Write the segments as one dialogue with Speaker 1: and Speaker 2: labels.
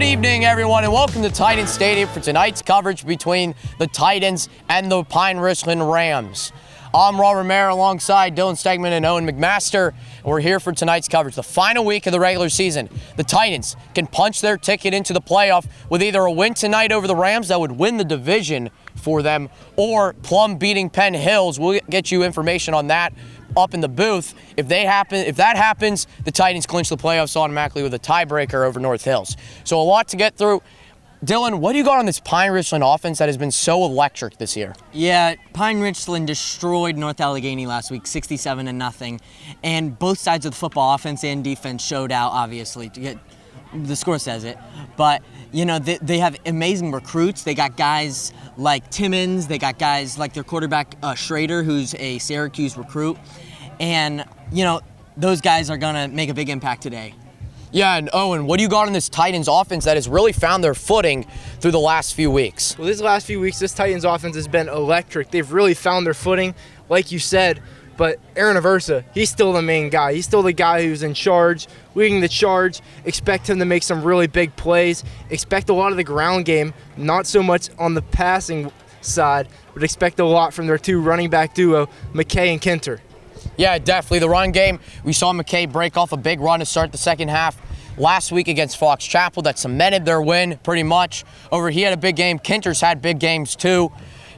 Speaker 1: Good evening, everyone, and welcome to Titans Stadium for tonight's coverage between the Titans and the Richland Rams. I'm Rob Romero alongside Dylan Stegman and Owen McMaster, and we're here for tonight's coverage. The final week of the regular season, the Titans can punch their ticket into the playoff with either a win tonight over the Rams that would win the division for them, or Plum beating Penn Hills. We'll get you information on that up in the booth. If that happens, the Titans clinch the playoffs automatically with a tiebreaker over North Hills. So a lot to get through. Dylan, what do you got on this Pine Richland offense that has been so electric this year?
Speaker 2: Yeah, Pine Richland destroyed North Allegheny last week, 67-0, and both sides of the football, offense and defense, showed out. Obviously, the score says it, but you know they have amazing recruits. They got guys like Timmons, they got guys like their quarterback Schrader, who's a Syracuse recruit, and you know those guys are gonna make a big impact today.
Speaker 1: Yeah, and Owen, what do you got on this Titans offense that has really found their footing through the last few weeks?
Speaker 3: Well, this last few weeks, this Titans offense has been electric. They've really found their footing, like you said. But Aaron Aversa, he's still the main guy. He's still the guy who's in charge, leading the charge. Expect him to make some really big plays. Expect a lot of the ground game, not so much on the passing side, but expect a lot from their two running back duo, McKay and Kinter.
Speaker 1: Yeah, definitely. The run game, we saw McKay break off a big run to start the second half last week against Fox Chapel. That cemented their win pretty much. He had a big game. Kinter's had big games too.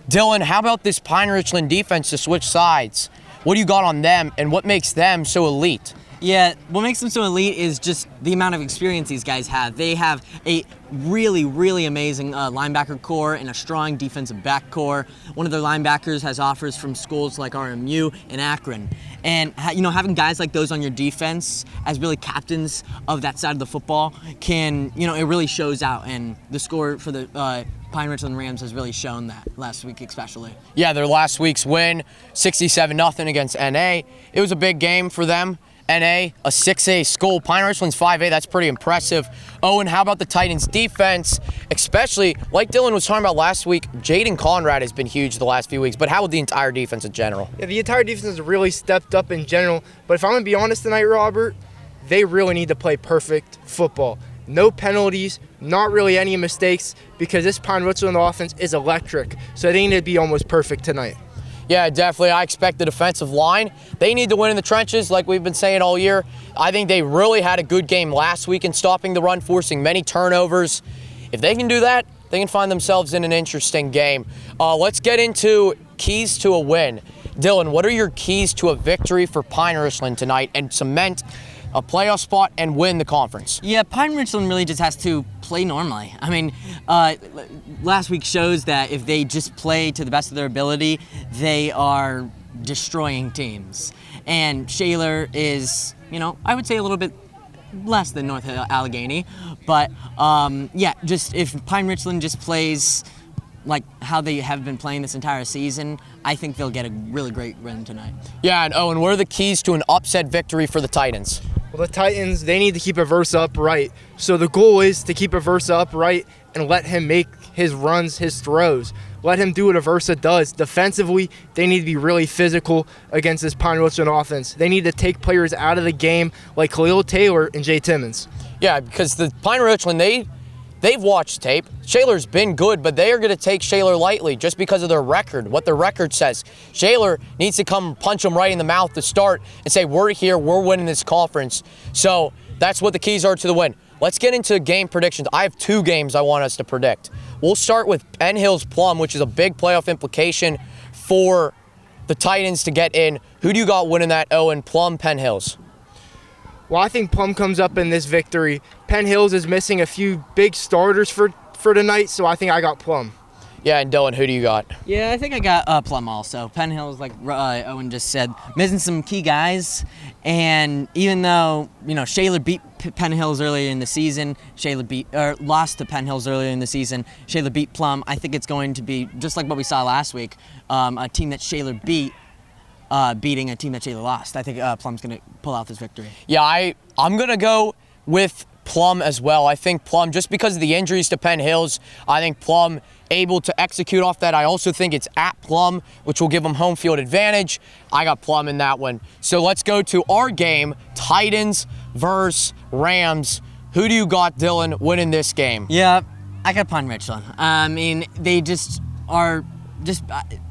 Speaker 1: Dylan, how about this Pine Richland defense to switch sides? What do you got on them, and what makes them so elite?
Speaker 2: Yeah, what makes them so elite is just the amount of experience these guys have. They have a really, really amazing linebacker core and a strong defensive back core. One of their linebackers has offers from schools like RMU and Akron. And you know, having guys like those on your defense as really captains of that side of the football can, you know, it really shows out. And the score for the Pine Richland Rams has really shown that last week especially.
Speaker 1: Yeah, their last week's win, 67-0 against NA. It was a big game for them. NA, a 6A school. Pine Richland's 5A, that's pretty impressive. Owen, how about the Titans defense? Especially, like Dylan was talking about last week, Jaden Conrad has been huge the last few weeks, but how about the entire defense in general?
Speaker 3: Yeah, the entire defense has really stepped up in general, but if I'm going to be honest tonight, Robert, they really need to play perfect football. No penalties, not really any mistakes, because this Pine Richland offense is electric, so they need to be almost perfect tonight.
Speaker 1: Yeah, definitely. I expect the defensive line, they need to win in the trenches like we've been saying all year. I think they really had a good game last week in stopping the run, forcing many turnovers. If they can do that, they can find themselves in an interesting game. Let's get into keys to a win. Dylan, what are your keys to a victory for Pine Richland tonight and cement a playoff spot and win the conference?
Speaker 2: Yeah, Pine Richland really just has to play normally. I mean, last week shows that if they just play to the best of their ability, they are destroying teams. And Shaler is, you know, I would say a little bit less than North Allegheny, but yeah, just if Pine Richland just plays like how they have been playing this entire season, I think they'll get a really great win tonight.
Speaker 1: Yeah, and Owen, what are the keys to an upset victory for the Titans?
Speaker 3: Well, the Titans, they need to keep Aversa upright. So the goal is to keep Aversa upright and let him make his runs, his throws. Let him do what Aversa does. Defensively, they need to be really physical against this Pine Richland offense. They need to take players out of the game like Khalil Taylor and Jay Timmons. Yeah,
Speaker 1: because the Pine Richland, they've watched tape. Shaler's been good, but they are going to take Shaler lightly just because of their record, what their record says. Shaler needs to come punch them right in the mouth to start and say, we're here, we're winning this conference. So that's what the keys are to the win. Let's get into game predictions. I have two games I want us to predict. We'll start with Penn Hills Plum, which is a big playoff implication for the Titans to get in. Who do you got winning that, Owen? Plum, Penn Hills?
Speaker 3: Well, I think Plum comes up in this victory. Penn Hills is missing a few big starters for tonight, so I think I got Plum.
Speaker 1: Yeah, and Dylan, who do you got?
Speaker 2: Yeah, I think I got Plum also. Penn Hills, like Owen just said, missing some key guys, and even though, you know, Shaler beat Penn Hills earlier in the season, lost to Penn Hills earlier in the season, Shaler beat Plum, I think it's going to be, just like what we saw last week, a team that Shaler beat, beating a team that Shaler lost. I think Plum's going to pull out this victory.
Speaker 1: Yeah, I'm going to go with Plum as well. I think Plum, just because of the injuries to Penn Hills, I think Plum able to execute off that. I also think it's at Plum, which will give them home field advantage. I got Plum in that one. So let's go to our game, Titans versus Rams. Who do you got, Dylan, winning this game?
Speaker 2: Yeah, I got Pine Richland. I mean, they just are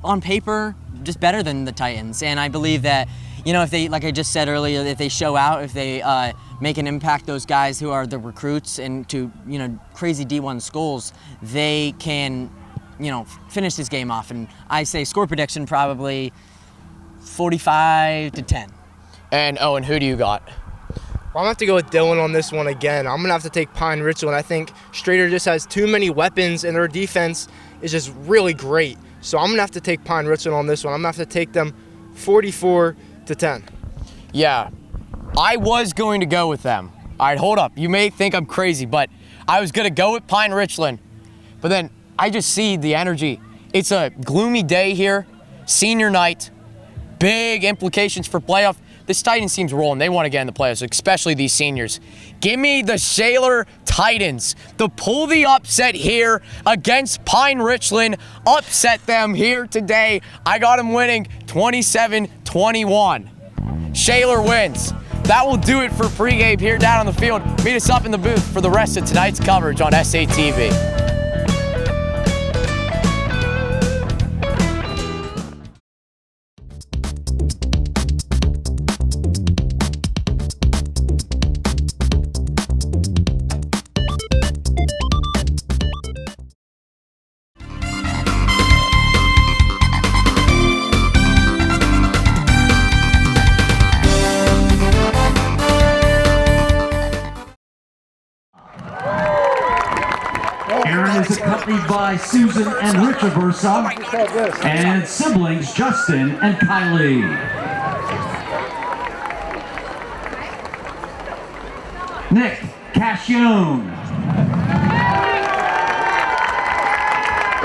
Speaker 2: on paper just better than the Titans, and I believe that, you know, if they, like I just said earlier, if they show out, if they make an impact, those guys who are the recruits and to, you know, crazy D1 schools, they can, you know, finish this game off. And I say score prediction probably 45-10.
Speaker 1: And Owen, who do you got?
Speaker 3: Well, I'm going to have to go with Dylan on this one again. I'm going to have to take Pine Richland. I think Strader just has too many weapons, and their defense is just really great. So I'm going to have to take Pine Richland on this one. I'm going to have to take them 44-10.
Speaker 1: Yeah, I was going to go with them. All right, hold up. You may think I'm crazy, but I was going to go with Pine Richland. But then I just see the energy. It's a gloomy day here, senior night, big implications for playoff. This Titans team's rolling. They want to get in the playoffs, especially these seniors. Give me the Shaler Titans to pull the upset here against Pine Richland. Upset them here today. I got them winning 27-21. Shaler wins. That will do it for pregame here down on the field. Meet us up in the booth for the rest of tonight's coverage on SATV.
Speaker 4: Aaron is accompanied by Susan and Richard Versa, and siblings Justin and Kylie. Nick Cascione.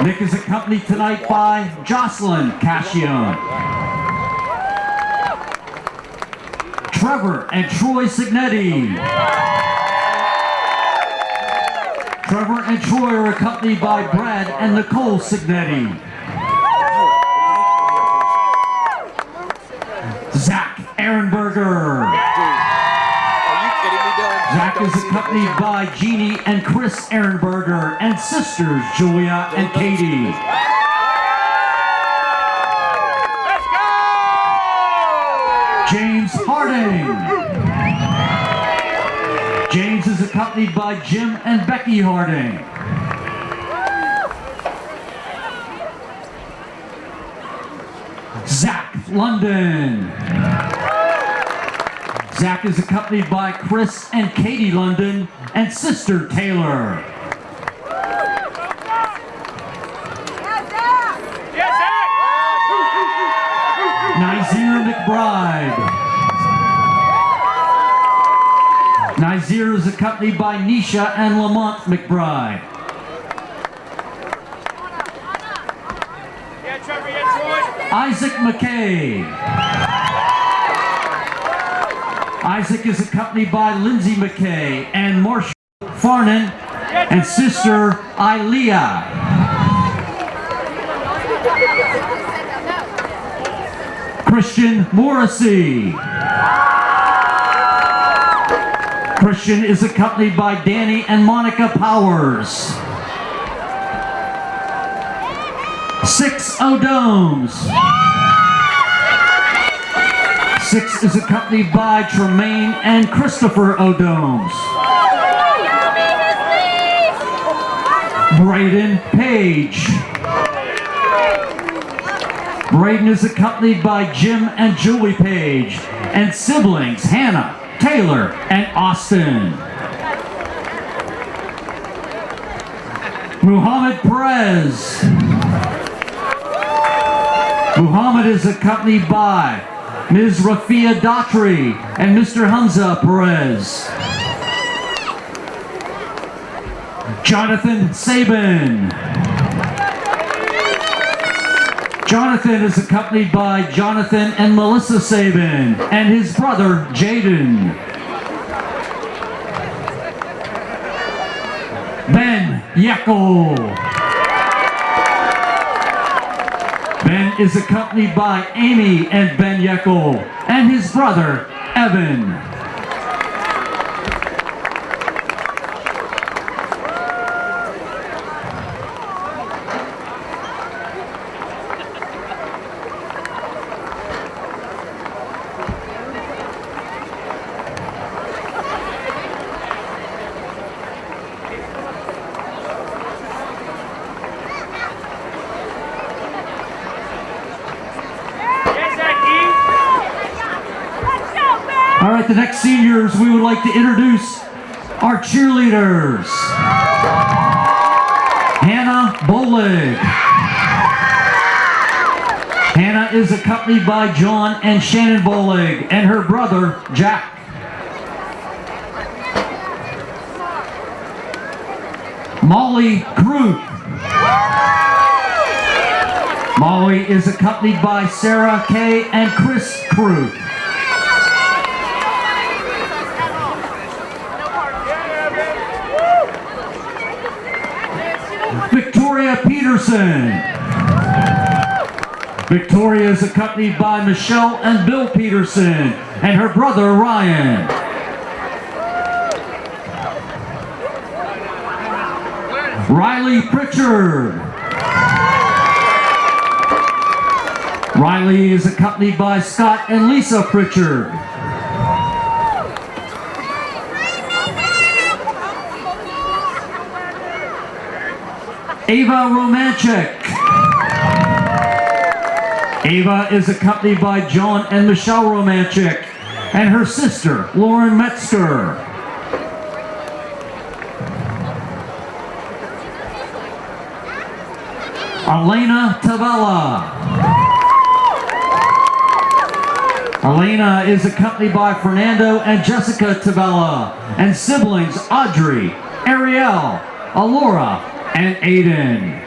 Speaker 4: Nick is accompanied tonight by Jocelyn Cascione. Trevor and Troy Signetti. Trevor and Troy are accompanied by Brad and Nicole Signetti. Zach Ehrenberger.
Speaker 5: Are you kidding me, Dylan?
Speaker 4: Zach is accompanied by Jeannie and Chris Ehrenberger and sisters Julia and Katie.
Speaker 5: Let's go!
Speaker 4: James Harding. James is accompanied by Jim and Becky Harding. Zach London. Zach is accompanied by Chris and Katie London and sister Taylor. Nazir McBride. Nazir is accompanied by Nisha and Lamont McBride. Isaac McKay. Isaac is accompanied by Lindsay McKay and Marcia Farnan and sister Ilea. Christian Morrissey. Christian is accompanied by Danny and Monica Powers. 6 O'Domes. 6 is accompanied by Tremaine and Christopher O'Domes. Braden Page. Braden is accompanied by Jim and Julie Page and siblings Hannah, Taylor, and Austin. Muhammad Perez. Muhammad is accompanied by Ms. Rafia Daughtry and Mr. Hamza Perez. Jonathan Sabin. Jonathan is accompanied by Jonathan and Melissa Sabin and his brother Jaden. Ben Yeckel. Ben is accompanied by Amy and Ben Yeckel and his brother Evan. All right, the next seniors, we would like to introduce our cheerleaders. Hannah Bolig. Hannah is accompanied by John and Shannon Bolig and her brother, Jack. Molly Kruth. Molly is accompanied by Sarah Kay and Chris Kruth. Victoria Peterson. Victoria is accompanied by Michelle and Bill Peterson and her brother Ryan. Riley Pritchard. Riley is accompanied by Scott and Lisa Pritchard. Ava Romanchik. Ava is accompanied by John and Michelle Romanchik and her sister, Lauren Metzger. Elena Tavella. Elena is accompanied by Fernando and Jessica Tavella and siblings Audrey, Ariel, Alora, and Aiden.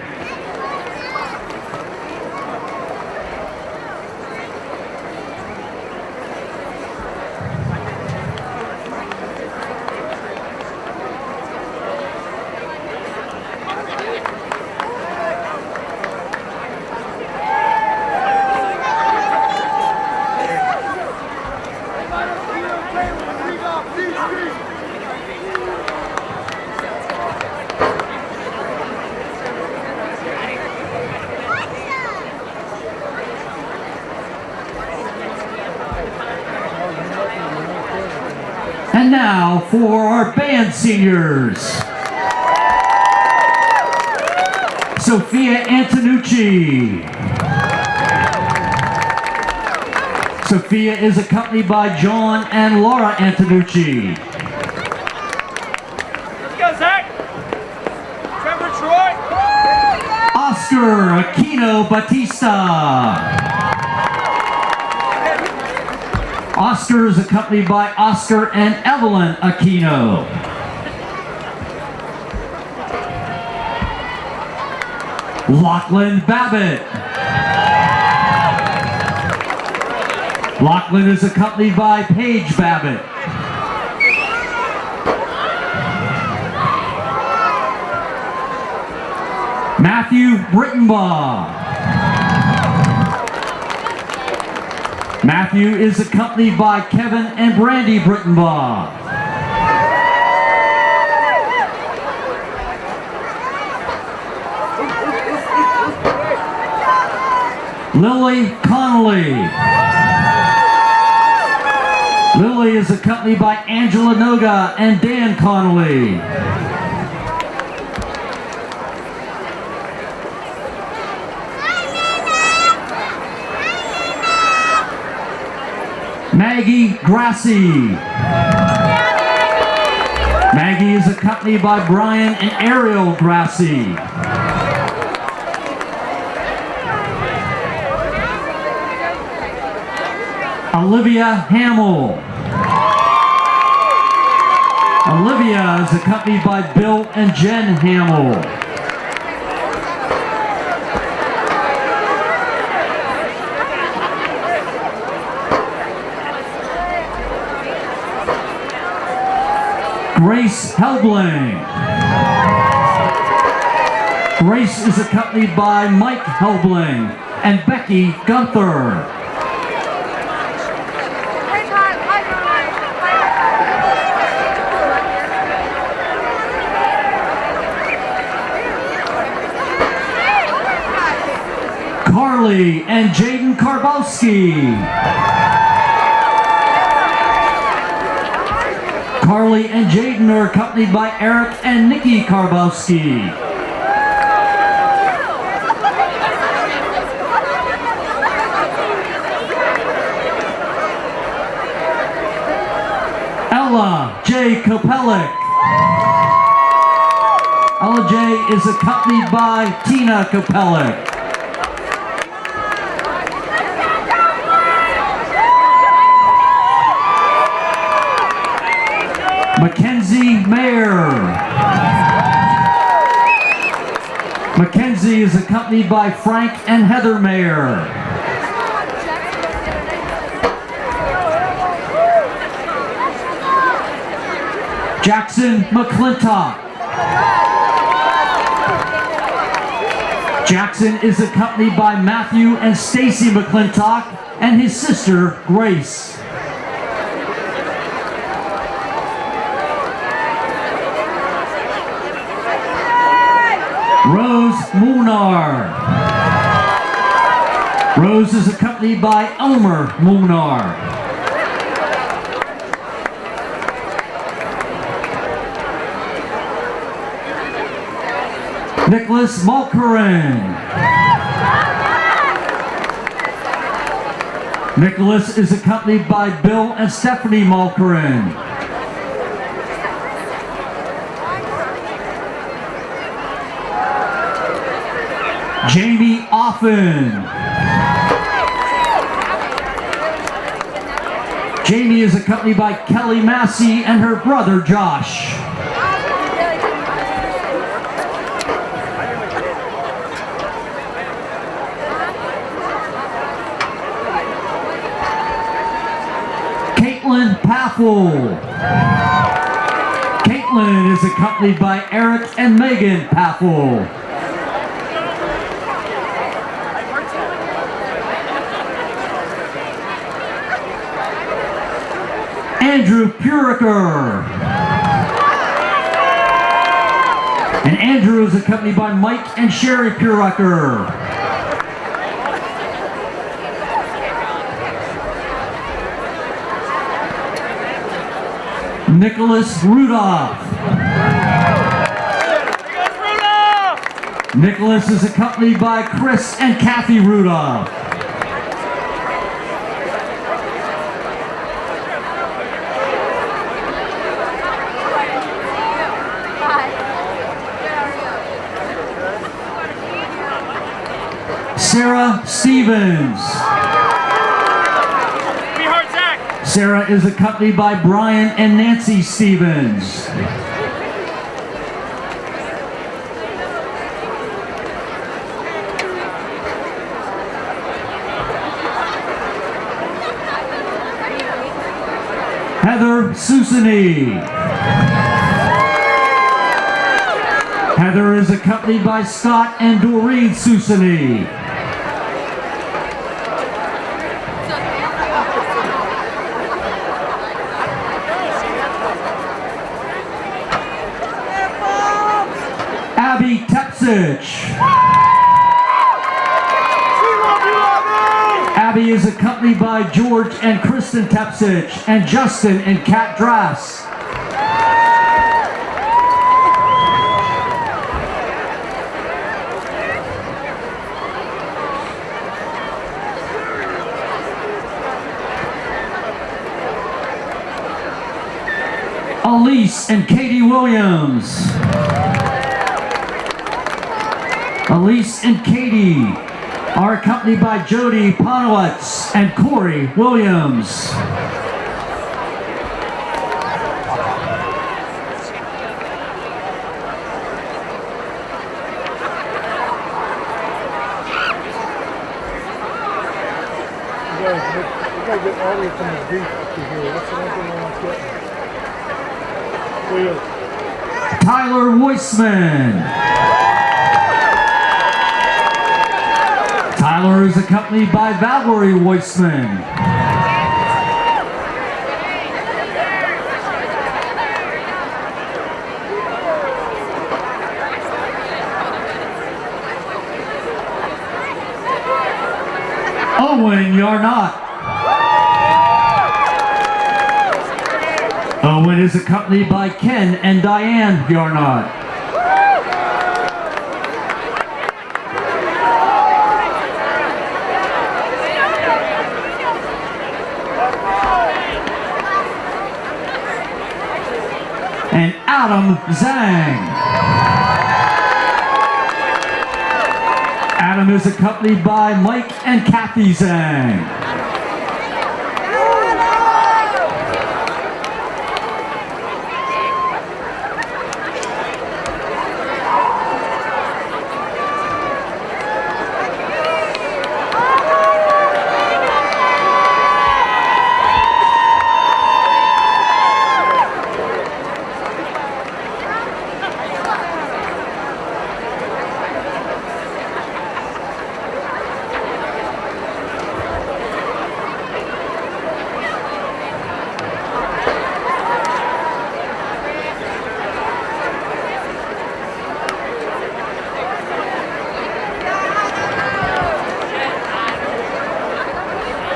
Speaker 4: And now for our band seniors. Sophia Antonucci. Sophia is accompanied by John and Laura Antonucci.
Speaker 5: Let's go, Zach. Trevor Troy.
Speaker 4: Oscar Aquino Batista. Oscar is accompanied by Oscar and Evelyn Aquino. Lachlan Babbitt. Lachlan is accompanied by Paige Babbitt. Matthew Brittenbaugh. Matthew is accompanied by Kevin and Brandy Brittenbaugh. Lily Connolly. Lily is accompanied by Angela Noga and Dan Connolly. Maggie Grassi. Maggie is accompanied by Brian and Ariel Grassi. Olivia Hamill. Olivia is accompanied by Bill and Jen Hamill. Grace Helbling. Grace is accompanied by Mike Helbling and Becky Gunther. Carly and Jaden Karbowski. Carly and Jaden are accompanied by Eric and Nikki Karbowski. Ella J. Kopelik. Ella J. is accompanied by Tina Kopelik. Mackenzie Mayer. Mackenzie is accompanied by Frank and Heather Mayer. Jackson McClintock. Jackson is accompanied by Matthew and Stacy McClintock and his sister Grace. Rose Munar. Rose is accompanied by Elmer Munar. Nicholas Mulkerin. Nicholas is accompanied by Bill and Stephanie Mulkerin. Jamie Offen. Jamie is accompanied by Kelly Massey and her brother Josh. Caitlin Paffel. Caitlin is accompanied by Eric and Megan Paffel. Andrew Puriker. And Andrew is accompanied by Mike and Sherry Puriker. Nicholas Rudolph. Nicholas is accompanied by Chris and Kathy Rudolph. Sarah Stevens. Sarah is accompanied by Brian and Nancy Stevens. Heather Susany. Heather is accompanied by Scott and Doreen Susany. Abby Tepsich. Abby is accompanied by George and Kristen Tepsich and Justin and Kat Drass. Elise and Katie Williams. Elise and Katie are accompanied by Jody Ponowitz and Corey Williams.
Speaker 6: We gotta get all the way from the beach up to here. That's the one thing I want to get.
Speaker 4: Tyler Weissman. Tyler is accompanied by Valerie Weissman. Owen Yarnott. Owen is accompanied by Ken and Diane Yarnott. and Adam Zhang. Adam is accompanied by Mike and Kathy Zhang.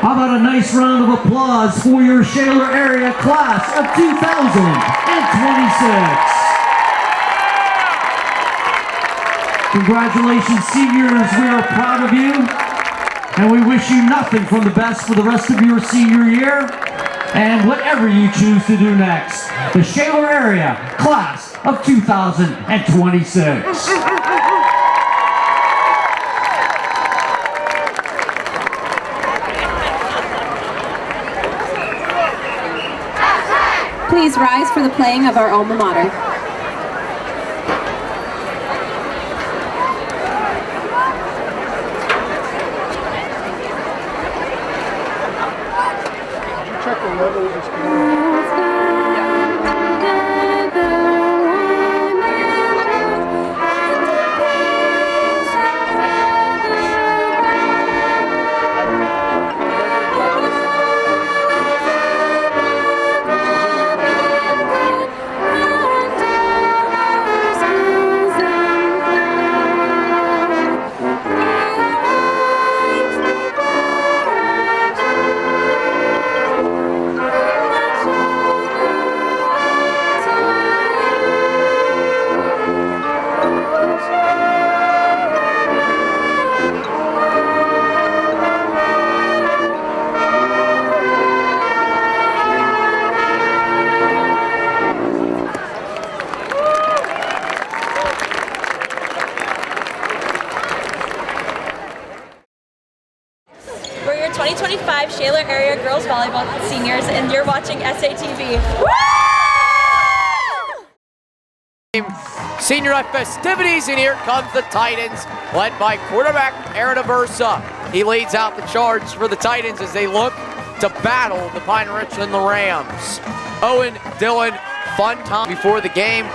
Speaker 4: How about a nice round of applause for your Shaler area class of 2026. Congratulations, seniors. We are proud of you, and we wish you nothing from the best for the rest of your senior year and whatever you choose to do next. The Shaler area class of 2026.
Speaker 7: Please rise for the playing of our alma mater.
Speaker 6: Check the level of this game.
Speaker 8: We're your 2025 Shaler Area Girls Volleyball Seniors, and you're watching SATV.
Speaker 1: Senior night festivities, and here comes the Titans, led by quarterback Aaron Aversa. He leads out the charge for the Titans as they look to battle the Pine Richland Rams. Owen, Dylan, fun time before the game.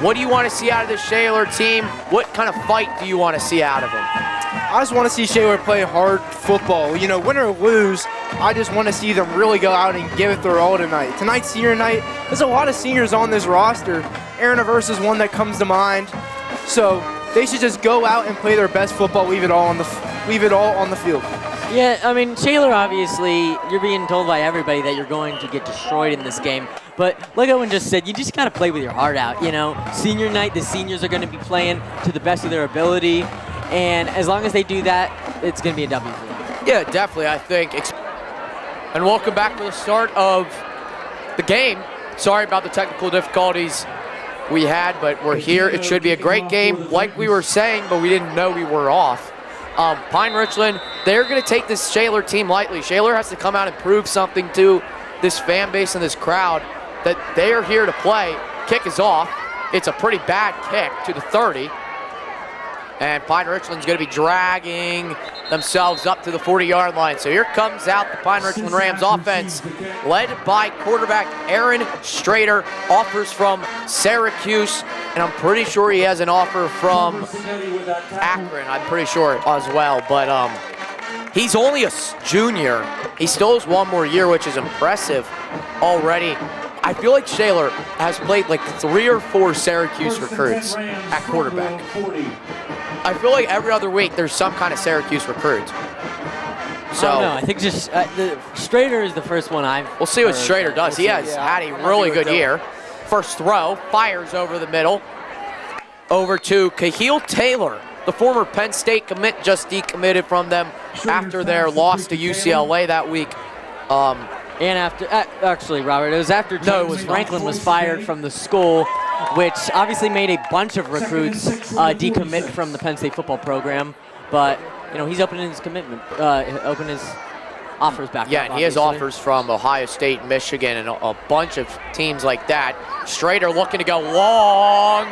Speaker 1: What do you want to see out of the Shaler team? What kind of fight do you want to see out of them?
Speaker 3: I just want to see Shaler play hard football. You know, win or lose, I just want to see them really go out and give it their all tonight. Tonight's senior night. There's a lot of seniors on this roster. Aaron Aversa is one that comes to mind. So they should just go out and play their best football, leave it all on the field.
Speaker 2: Yeah, I mean, Shaler, obviously, you're being told by everybody that you're going to get destroyed in this game. But like Owen just said, you just got to play with your heart out, you know. Senior night, the seniors are going to be playing to the best of their ability. And as long as they do that, it's going to be a W for them.
Speaker 1: Yeah, definitely, I think. And welcome back to the start of the game. Sorry about the technical difficulties we had, but we're here. It should be a great game, like we were saying, but we didn't know we were off. Pine Richland, they're going to take this Shaler team lightly. Shaler has to come out and prove something to this fan base and this crowd that they are here to play. Kick is off. It's a pretty bad kick to the 30. And Pine Richland's going to be dragging themselves up to the 40-yard line. So here comes out the Pine Richland Rams offense, led by quarterback Aaron Strader. Offers from Syracuse, and I'm pretty sure he has an offer from Akron, I'm pretty sure as well. But he's only a junior. He still has one more year, which is impressive already. I feel like Shaler has played like 3 or 4 Syracuse recruits at quarterback. I feel like every other week there's some kind of Syracuse recruit. So
Speaker 2: I don't know. I think just the Strader is the first one
Speaker 1: we'll see what Strader does. He has had a really good year. First throw, fires over the middle. Over to Kahil Taylor, the former Penn State commit, just decommitted from them after their loss to UCLA that week.
Speaker 2: And after, actually, Robert, it was after James Franklin was fired from the school, which obviously made a bunch of recruits decommit from the Penn State football program. But, you know, he's opening his opening his offers back up.
Speaker 1: Yeah, and he has offers from Ohio State, Michigan, and a bunch of teams like that. Strader looking to go long.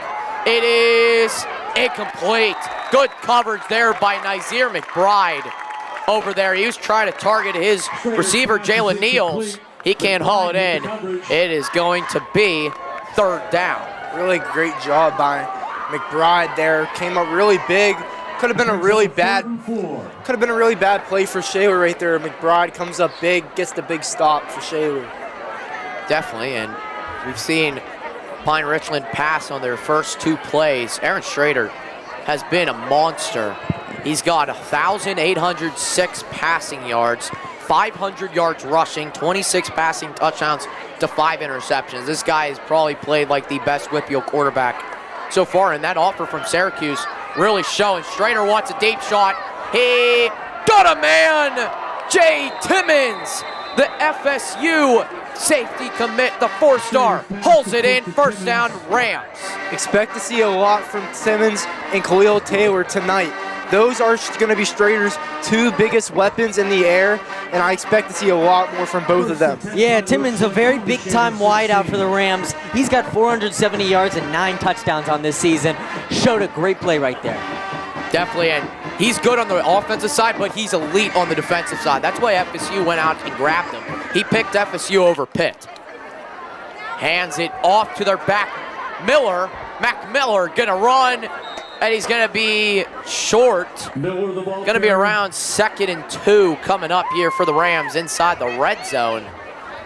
Speaker 1: It is incomplete. Good coverage there by Nazir McBride over there. He was trying to target his receiver, Jalen Neals. He can't haul it in. It is going to be 3rd down.
Speaker 3: Really great job by McBride there. Came up really big. Could have been a really bad play for Shaler right there. McBride comes up big, gets the big stop for Shaler.
Speaker 1: Definitely, and we've seen Pine Richland pass on their first 2 plays. Aaron Strader has been a monster. He's got 1,806 passing yards, 500 yards rushing, 26 passing touchdowns to 5 interceptions. This guy has probably played like the best whip-heel quarterback so far, and that offer from Syracuse really showing. Strader wants a deep shot. He got a man! Jay Timmons, the FSU safety commit, the 4-star, hauls it in, 1st down, Rams.
Speaker 3: Expect to see a lot from Timmons and Khalil Taylor tonight. Those are going to be Strader's 2 biggest weapons in the air, and I expect to see a lot more from both of them.
Speaker 2: Yeah, Timmons, a very big-time wideout for the Rams. He's got 470 yards and 9 touchdowns on this season. Showed a great play right there.
Speaker 1: Definitely, and he's good on the offensive side, but he's elite on the defensive side. That's why FSU went out and grabbed him. He picked FSU over Pitt. Hands it off to their back. Mac Miller gonna run, and he's gonna be short. Gonna be around 2nd and 2 coming up here for the Rams inside the red zone.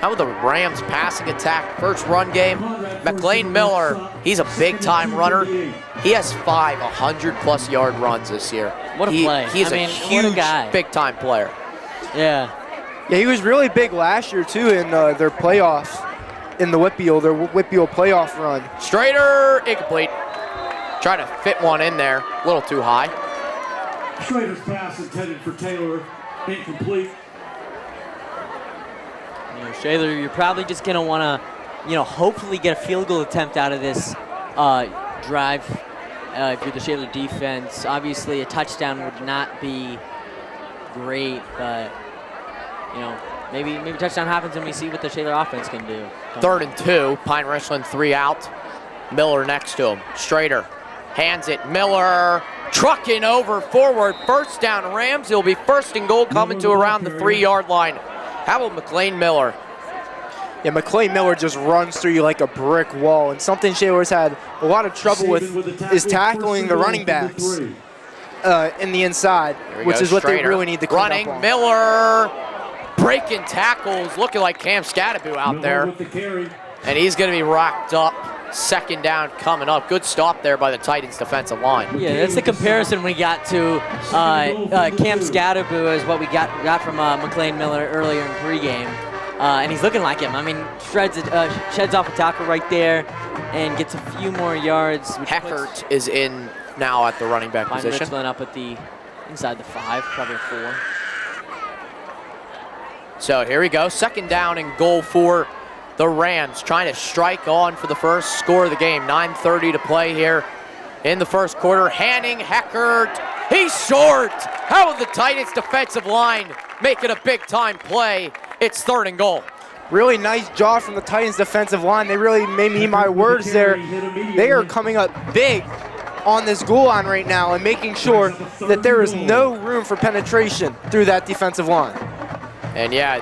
Speaker 1: How about the Rams passing attack, first run game? McLean Miller, he's a big-time runner. He has 5 100-plus yard runs this year.
Speaker 2: What a play.
Speaker 1: He's a huge, big-time player.
Speaker 2: Yeah.
Speaker 3: Yeah, he was really big last year, too, in their playoff, in the their Whitfield playoff run.
Speaker 1: Strader, incomplete. Trying to fit one in there, a little too high.
Speaker 4: Strader's pass intended for Taylor, incomplete.
Speaker 2: You know, Shaler, you're probably just going to want to, you know, hopefully get a field goal attempt out of this drive if you're the Shaler defense. Obviously, a touchdown would not be great, but, you know, maybe a touchdown happens and we see what the Shaler offense can do.
Speaker 1: 3rd and 2, Pine Richland 3 out. Miller next to him. Strader hands it. Miller trucking over forward. 1st down, Rams. It'll be 1st and goal coming to around the 3-yard line. How about McLean Miller?
Speaker 3: Yeah, McLean Miller just runs through you like a brick wall, and something Shaler's had a lot of trouble with is tackling the running backs in the inside, which is what they really need to clean up on.
Speaker 1: Running, Miller breaking tackles, looking like Cam Scadaboo out there. And he's going to be rocked up. 2nd down coming up. Good stop there by the Titans defensive line.
Speaker 2: Yeah, that's the comparison we got to Cam Scadaboo as what we got from McLean Miller earlier in pregame. And he's looking like him. I mean, sheds off a tackle right there and gets a few more yards.
Speaker 1: Heckert is in now at the running back position.
Speaker 2: Richland up at the inside the 5, probably a 4.
Speaker 1: So here we go. 2nd down and goal for the Rams, trying to strike on for the first score of the game. 9:30 to play here in the first quarter. Hanning, Heckert, he's short. How will the Titans defensive line make it a big-time play? It's 3rd and goal.
Speaker 3: Really nice job from the Titans defensive line. They really made me my words there. They are coming up big on this goal line right now and making sure that there is no room for penetration through that defensive line.
Speaker 1: And yeah,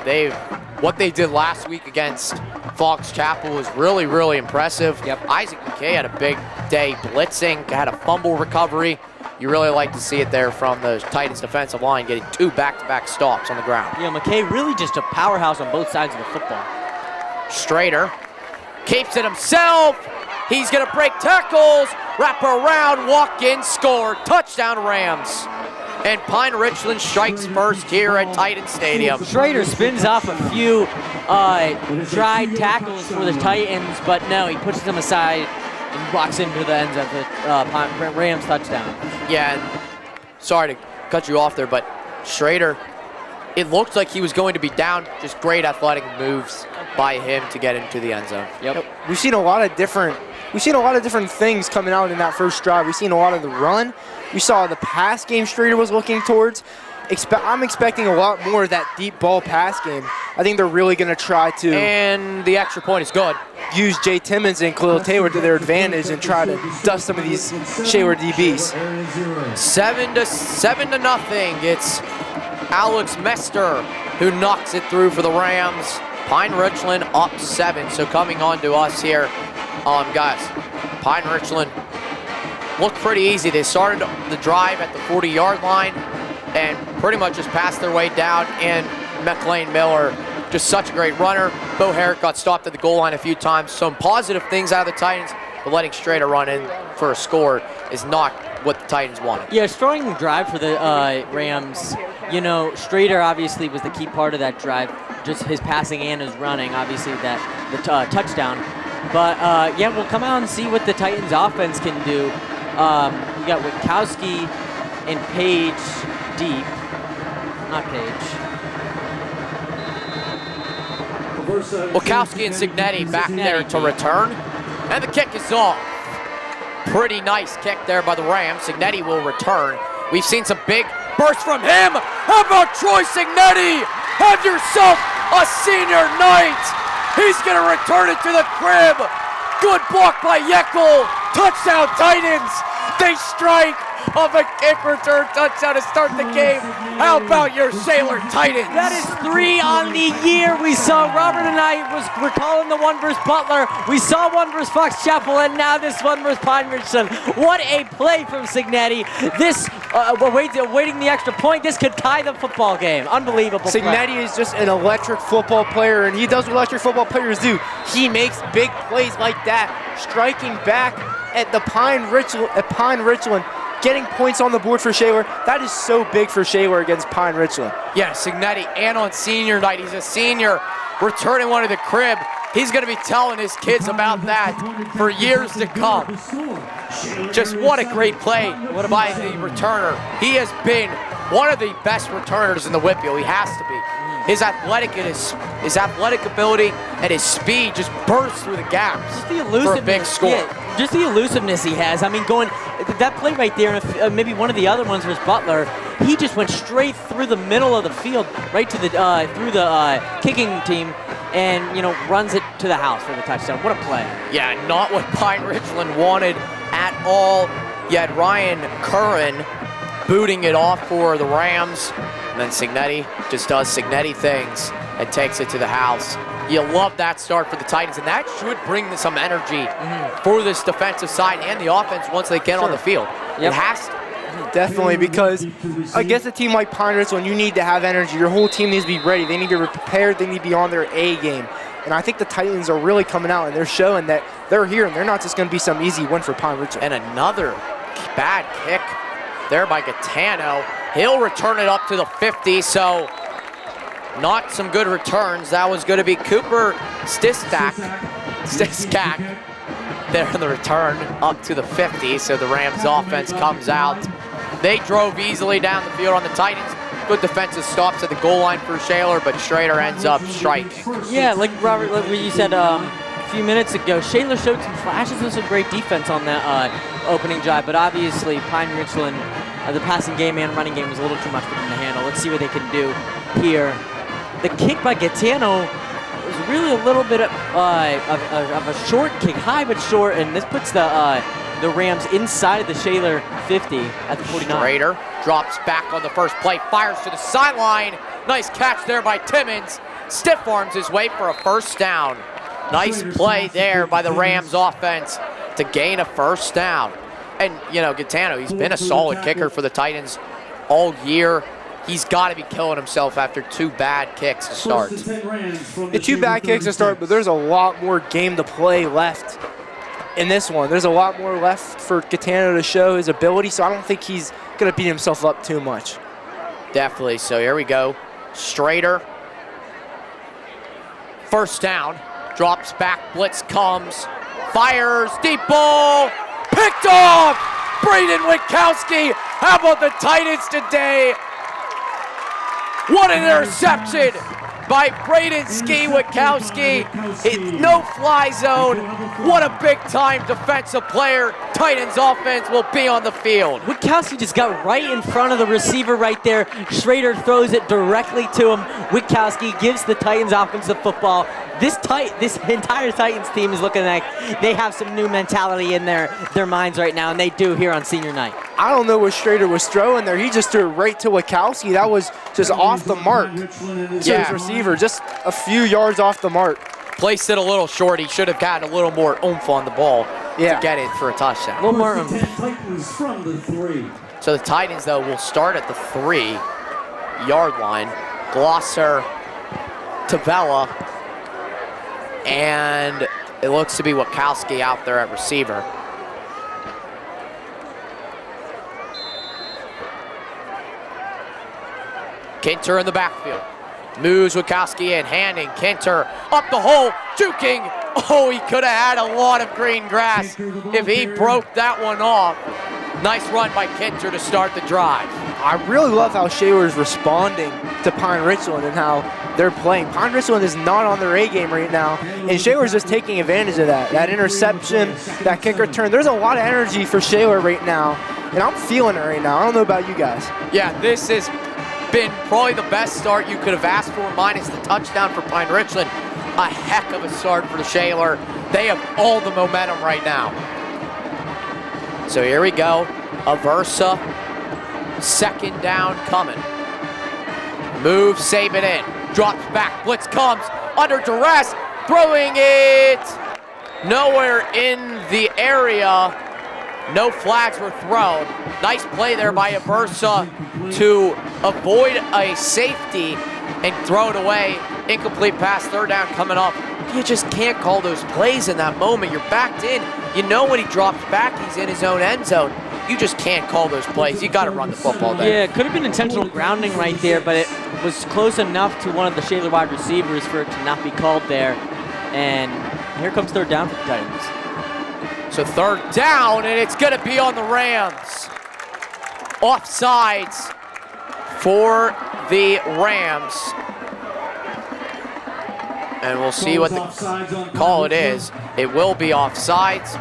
Speaker 1: what they did last week against Fox Chapel was really, really impressive.
Speaker 2: Yep.
Speaker 1: Isaac McKay had a big day blitzing, had a fumble recovery. You really like to see it there from the Titans defensive line, getting 2 back-to-back stops on the ground.
Speaker 2: Yeah, McKay really just a powerhouse on both sides of the football.
Speaker 1: Strader keeps it himself. He's gonna break tackles, wrap around, walk in, score. Touchdown Rams. And Pine Richland strikes first here at Titan Stadium.
Speaker 2: Strader spins off a few tried tackles for the Titans, but no, he pushes them aside and walks into the ends of the Rams touchdown.
Speaker 1: Yeah, and sorry to cut you off there, but Strader it looked like he was going to be down. Just great athletic moves by him to get into the end zone.
Speaker 2: Yep.
Speaker 3: We've seen a lot of different things coming out in that first drive. We've seen a lot of the run. We saw the pass game Strader was looking towards. I'm expecting a lot more of that deep ball pass game. I think they're really going to try to.
Speaker 1: And the extra point is good.
Speaker 3: Use Jay Timmons and Khalil Taylor to their advantage and try to dust some of these Shaler DBs.
Speaker 1: 7-0. It's Alex Mester who knocks it through for the Rams. Pine Richland up 7. So coming on to us here, guys, Pine Richland looked pretty easy. They started the drive at the 40-yard line and pretty much just passed their way down. And McLean Miller, just such a great runner. Bo Herrick got stopped at the goal line a few times. Some positive things out of the Titans, but letting Strader run in for a score is not what the Titans wanted.
Speaker 2: Yeah, strong drive for the Rams. You know, Strader obviously was the key part of that drive. Just his passing and his running, obviously the touchdown. But yeah, we'll come out and see what the Titans offense can do. You got Witkowski and Page deep. Not Page.
Speaker 1: Witkowski and Signetti back there to return. And the kick is off. Pretty nice kick there by the Rams. Signetti will return. We've seen some big bursts from him. How about Troy Signetti? Have yourself a senior night. He's going to return it to the crib. Good block by Yeckel. Touchdown Titans. They strike off a kick return touchdown to start the game. How about your Shaler Titans?
Speaker 2: That is 3 on the year. We saw Robert and we're calling the one versus Butler. We saw one versus Fox Chapel, and now this one versus Pine Richland. What a play from Signetti. This, awaiting the extra point, this could tie the football game. Unbelievable
Speaker 3: Signetti
Speaker 2: play.
Speaker 3: is just an electric football player, and he does what electric football players do. He makes big plays like that, striking back at the Pine Richland, getting points on the board for Shaler. That is so big for Shaler against Pine Richland.
Speaker 1: Yeah, Signetti, and on senior night, he's a senior, returning one to the crib. He's going to be telling his kids about that for years to come. Just what a great play by the returner. He has been one of the best returners in the Whitfield. He has to be. His athletic ability and his speed just bursts through the gaps
Speaker 2: Just the elusiveness,
Speaker 1: for a big score.
Speaker 2: Yeah, just the elusiveness he has. I mean, that play right there, and maybe one of the other ones was Butler. He just went straight through the middle of the field, right to the through the kicking team, and runs it to the house for the touchdown. What a play!
Speaker 1: Yeah, not what Pine Richland wanted at all. Yet Ryan Curran booting it off for the Rams. And then Signetti just does Signetti things and takes it to the house. You love that start for the Titans, and that should bring some energy for this defensive side and the offense once they get on the field. It has to.
Speaker 3: Definitely, because against a team like Pine Richland, you need to have energy. Your whole team needs to be ready. They need to be prepared. They need to be on their A game. And I think the Titans are really coming out, and they're showing that they're here, and they're not just going to be some easy win for Pine Richland.
Speaker 1: And another bad kick there by Gaetano. He'll return it up to the 50, so not some good returns. That was going to be Cooper Stiskak there in the return up to the 50, so the Rams offense comes out. They drove easily down the field on the Titans. Good defensive stops at the goal line for Shaler, but Strader ends up striking.
Speaker 2: Yeah, like Robert, like you said a few minutes ago, Shaler showed some flashes of some great defense on that opening drive, but obviously Pine Richland, the passing game and running game was a little too much for them to handle. Let's see what they can do here. The kick by Gaetano was really a little bit of a short kick, high but short, and this puts the Rams inside of the Shaler 50 at the 49.
Speaker 1: Strader drops back on the first play, fires to the sideline. Nice catch there by Timmons. Stiff arms his way for a first down. Nice play there by the Rams offense to gain a first down. And, Gaetano, he's been a solid kicker for the Titans all year. He's got to be killing himself after 2 bad kicks to start.
Speaker 3: The 2 bad kicks to start, but there's a lot more game to play left in this one. There's a lot more left for Gaetano to show his ability, so I don't think he's going to beat himself up too much.
Speaker 1: Definitely. So here we go. Strader. First down. Drops back. Blitz comes. Fires. Deep ball. Picked off. Braden Witkowski. How about the Titans today? What an interception by Braden Ski-Witkowski. No fly zone. What a big-time defensive player. Titans offense will be on the field.
Speaker 2: Witkowski just got right in front of the receiver right there. Shaler throws it directly to him. Witkowski gives the Titans offense the football. This entire Titans team is looking like they have some new mentality in their minds right now, and they do here on senior night.
Speaker 3: I don't know what Shaler was throwing there. He just threw it right to Witkowski. That was just off the mark to his receiver, just a few yards off the mark.
Speaker 1: Placed it a little short. He should have gotten a little more oomph on the ball to get it for a touchdown.
Speaker 2: A little more
Speaker 4: Titans from the 3.
Speaker 1: So the Titans, though, will start at the 3-yard line. Glosser, Tavella, and it looks to be Witkowski out there at receiver. Kinter in the backfield. Moves Witkowski in, handing Kinter up the hole, juking. Oh, he could have had a lot of green grass if he broke that one off. Nice run by Kinter to start the drive.
Speaker 3: I really love how Shaler is responding to Pine Richland and how they're playing. Pine Richland is not on their A game right now, and Shaler's just taking advantage of that. That interception, that kick return. There's a lot of energy for Shaler right now, and I'm feeling it right now. I don't know about you guys.
Speaker 1: Yeah, this has been probably the best start you could have asked for, minus the touchdown for Pine Richland. A heck of a start for the Shaler. They have all the momentum right now. So here we go. Aversa, second down coming. Move, save it in. Drops back, blitz comes, under duress, throwing it nowhere in the area. No flags were thrown. Nice play there by Aversa to avoid a safety and throw it away. Incomplete pass, third down coming up. You just can't call those plays in that moment. You're backed in. You know when he drops back, he's in his own end zone. You just can't call those plays. You got to run the football there.
Speaker 2: Yeah, it could have been intentional grounding right there, but it was close enough to one of the Shaler wide receivers for it to not be called there. And here comes third down for the Titans.
Speaker 1: So third down, and it's going to be on the Rams. Offsides for the Rams. And we'll see what the call it is. It will be offsides.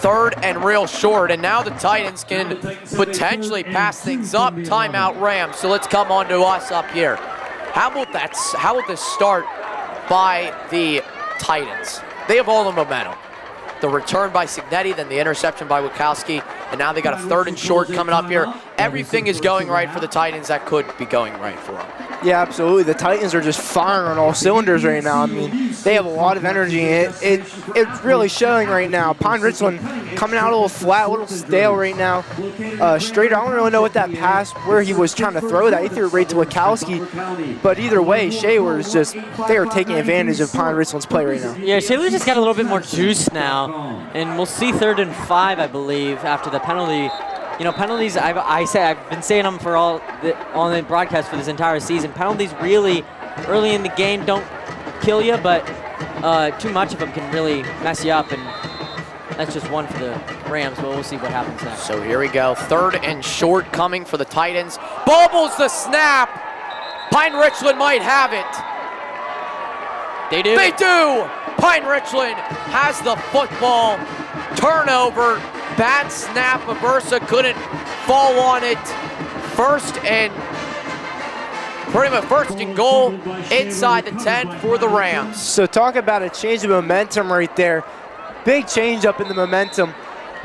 Speaker 1: Third and real short, and now the Titans can potentially pass things up. Timeout Rams. So let's come on to us up here. How about this start by the Titans? They have all the momentum. The return by Signetti, then the interception by Witkowski, and now they got a third and short coming up here. Everything is going right for the Titans that could be going right for them.
Speaker 3: Yeah, absolutely. The Titans are just firing on all cylinders right now. I mean, they have a lot of energy, and it's really showing right now. Pine Richland coming out a little flat, a little stale right now. Strader, I don't really know what that pass, where he was trying to throw that. He threw it right to Witkowski. But either way, Shaler is just, they are taking advantage of Pine Richland's play right now.
Speaker 2: Yeah, Shaler just got a little bit more juice now. And we'll see 3rd and 5, I believe, after the penalty. You know, penalties, I've been saying them for on the broadcast for this entire season. Penalties really, early in the game, don't kill you, but too much of them can really mess you up, and that's just one for the Rams, but we'll see what happens next.
Speaker 1: So here we go, 3rd and short coming for the Titans. Bobbles the snap. Pine Richland might have it.
Speaker 2: They do.
Speaker 1: They do. Pine Richland has the football. Turnover. Bad snap. Aversa couldn't fall on it. First and goal inside the 10 for the Rams.
Speaker 3: So talk about a change of momentum right there. Big change up in the momentum.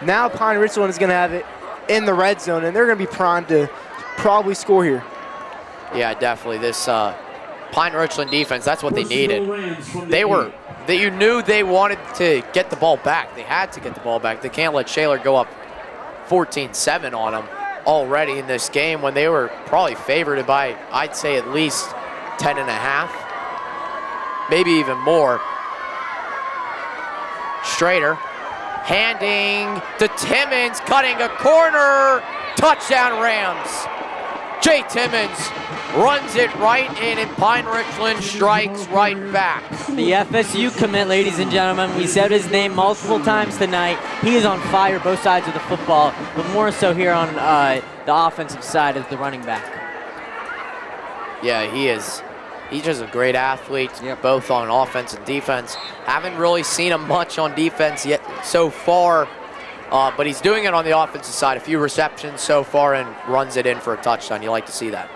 Speaker 3: Now Pine Richland is going to have it in the red zone, and they're going to be primed to probably score here.
Speaker 1: Yeah, definitely. This Pine Richland defense, that's what they needed. You knew they wanted to get the ball back. They had to get the ball back. They can't let Shaler go up 14-7 on them already in this game when they were probably favored by, I'd say, at least 10.5, maybe even more. Strader handing to Timmons, cutting a corner. Touchdown Rams. Jay Timmons runs it right in, and Pine Richland strikes right back.
Speaker 2: The FSU commit, ladies and gentlemen. We said his name multiple times tonight. He is on fire both sides of the football, but more so here on the offensive side as the running back.
Speaker 1: Yeah, he is. He's just a great athlete, both on offense and defense. Haven't really seen him much on defense yet so far, but he's doing it on the offensive side. A few receptions so far and runs it in for a touchdown. You like to see that.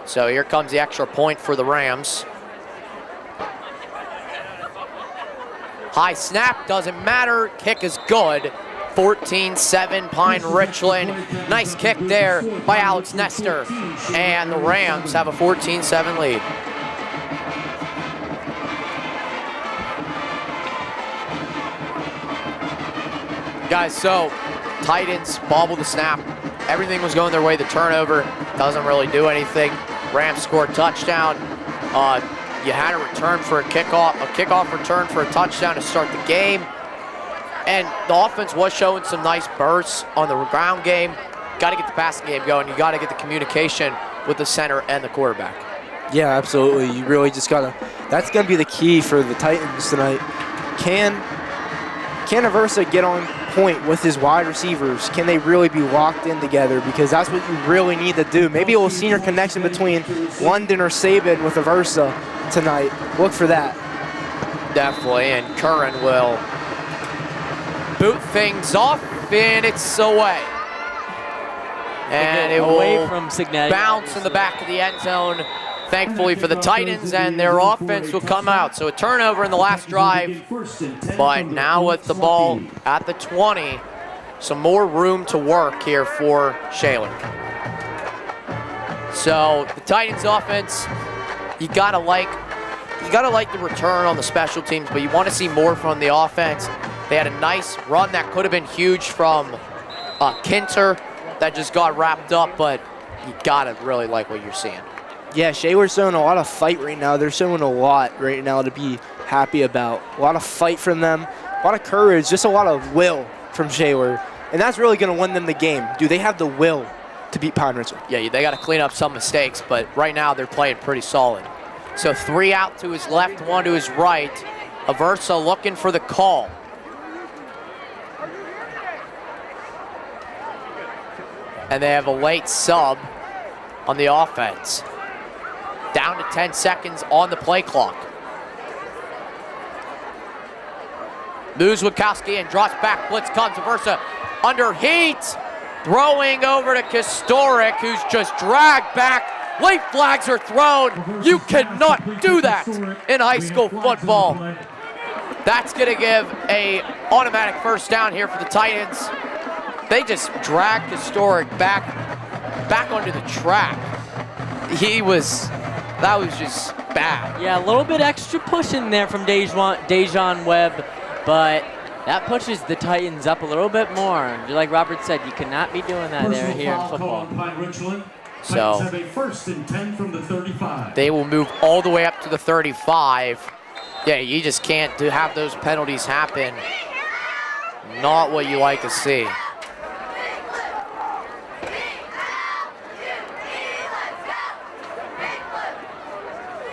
Speaker 1: So here comes the extra point for the Rams. High snap, doesn't matter. Kick is good. 14-7 Pine Richland. Nice kick there by Alex Nestor. And the Rams have a 14-7 lead. Guys, so Titans bobble the snap. Everything was going their way. The turnover doesn't really do anything. Rams score a touchdown. You had a return for a kickoff return for a touchdown to start the game. And the offense was showing some nice bursts on the ground game. Got to get the passing game going. You got to get the communication with the center and the quarterback.
Speaker 3: Yeah, absolutely. You really just got to – that's going to be the key for the Titans tonight. Can Aversa get on point with his wide receivers? Can they really be locked in together? Because that's what you really need to do. Maybe a little senior connection between London or Saban with Aversa tonight. Look for that.
Speaker 1: Definitely, and Curran will boot things off, and it's away. And it will bounce in the back of the end zone, thankfully for the Titans, and their offense will come out. So a turnover in the last drive, but now with the ball at the 20, some more room to work here for Shaler. So the Titans offense, you gotta like the return on the special teams, but you want to see more from the offense. They had a nice run that could have been huge from Kinter that just got wrapped up, but you gotta really like what you're seeing.
Speaker 3: Yeah, Shaler's showing a lot of fight right now. They're showing a lot right now to be happy about. A lot of fight from them, a lot of courage, just a lot of will from Shaler. And that's really going to win them the game. Do they have the will to beat Pine Richland?
Speaker 1: Yeah, they got to clean up some mistakes, but right now they're playing pretty solid. So 3 out to his left, 1 to his right. Aversa looking for the call. And they have a late sub on the offense. Down to 10 seconds on the play clock. Moves Wachowski and drops back. Blitz comes. Aversa under heat. Throwing over to Kostoric, who's just dragged back. Late flags are thrown. You cannot do that in high school football. That's going to give an automatic first down here for the Titans. They just dragged Kostoric back onto the track. That was just bad.
Speaker 2: Yeah, a little bit extra push in there from Dejon Webb, but that pushes the Titans up a little bit more. Like Robert said, you cannot be doing that there here in football.
Speaker 1: So
Speaker 4: have a 1st and 10 from the 35.
Speaker 1: They will move all the way up to the 35. Yeah, you just can't have those penalties happen. Not what you like to see.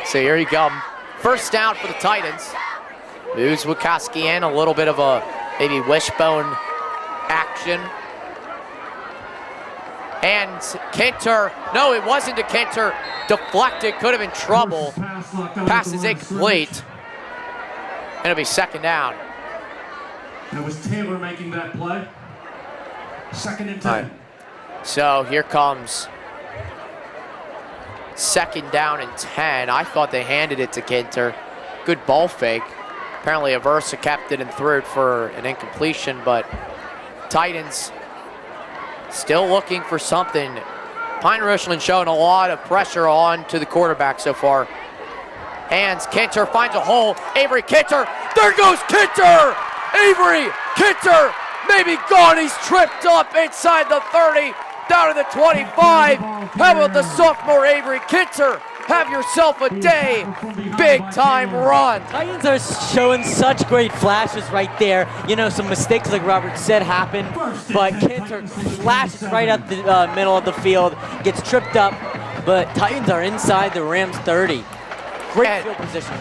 Speaker 1: So here you go. First down for the Titans. Moves Wachowski in, a little bit of a maybe wishbone action. And Kinter, no, it wasn't to Kinter. Deflected, could have been trouble. Pass is incomplete. And it'll be 2nd down.
Speaker 4: And it was Taylor making that play. 2nd and 10.
Speaker 1: Right. So here comes 2nd down and 10. I thought they handed it to Kinter. Good ball fake. Apparently Aversa kept it and threw it for an incompletion, but Titans still looking for something. Pine Richland showing a lot of pressure on to the quarterback so far. Hands, Kinter finds a hole. Avery Kinter, there goes Kinter! Avery Kinter may be gone. He's tripped up inside the 30, down to the 25. How about the sophomore Avery Kinter? Have yourself a day. Big time run.
Speaker 2: Titans are showing such great flashes right there. You know, some mistakes, like Robert said, happen, but Kinter flashes right up the middle of the field, gets tripped up, but Titans are inside the Rams 30. Great field position.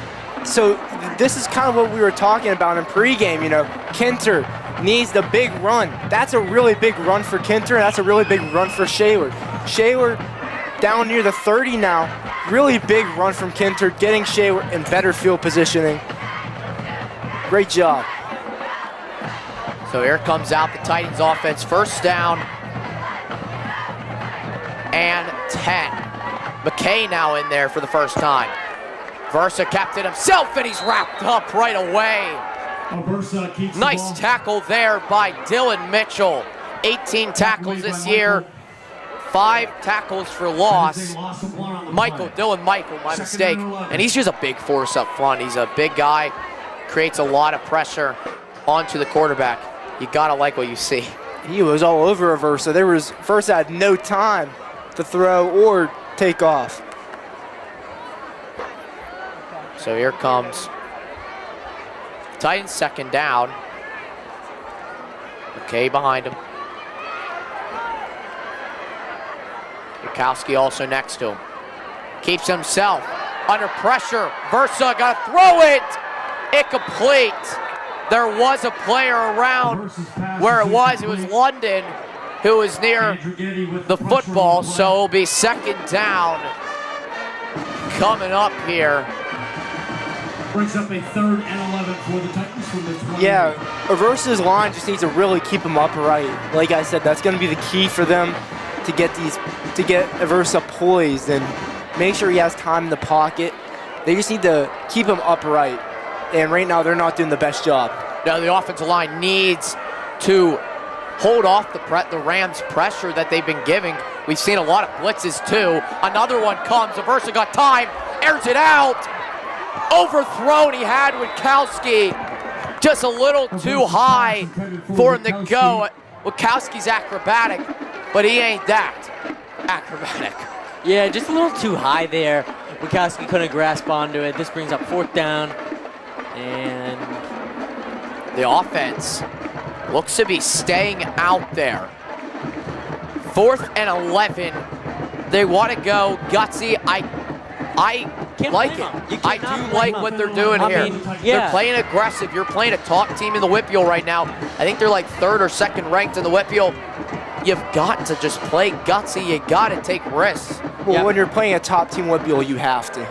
Speaker 3: So this is kind of what we were talking about in pregame. You know, Kinter needs the big run. That's a really big run for Kinter. That's a really big run for Shaler. Shaler, down near the 30 now. Really big run from Kinter, getting Shaler in better field positioning. Great job.
Speaker 1: So here comes out the Titans offense, first down and 10. McKay now in there for the first time. Versa kept it himself, and he's wrapped up right away. Nice tackle there by Dylan Mitchell. 18 tackles this year, 5 tackles for loss. Dylan Michael, my mistake. And he's just a big force up front. He's a big guy, creates a lot of pressure onto the quarterback. You gotta like what you see.
Speaker 3: He was all over Versa. Versa had no time to throw or take off.
Speaker 1: So here comes Titans second down. McKay behind him. Bukowski also next to him. Keeps himself under pressure. Versa got to throw it. Incomplete. There was a player around where it was. It was London who was near the football. So it'll be second down coming up here.
Speaker 4: Brings up a 3rd and 11 for the Titans from the 20.
Speaker 3: Yeah, Aversa's line just needs to really keep him upright. Like I said, that's going to be the key for them to get Aversa poised and make sure he has time in the pocket. They just need to keep him upright. And right now, they're not doing the best job.
Speaker 1: Now the offensive line needs to hold off the Rams' pressure that they've been giving. We've seen a lot of blitzes too. Another one comes. Aversa got time, airs it out. Overthrown he had Witkowski. Just a little too high for him to go. Witkowski's acrobatic, but he ain't that acrobatic.
Speaker 2: Yeah, just a little too high there. Witkowski couldn't grasp onto it. This brings up 4th down. And
Speaker 1: the offense looks to be staying out there. 4th and 11. They want to go gutsy. I like it. I do like what they're doing here. They're playing aggressive. You're playing a top team in the Whitfield right now. I think they're like 3rd or 2nd ranked in the Whitfield. You've got to just play gutsy. You got to take risks.
Speaker 3: Well, when you're playing a top team Whitfield, you have to.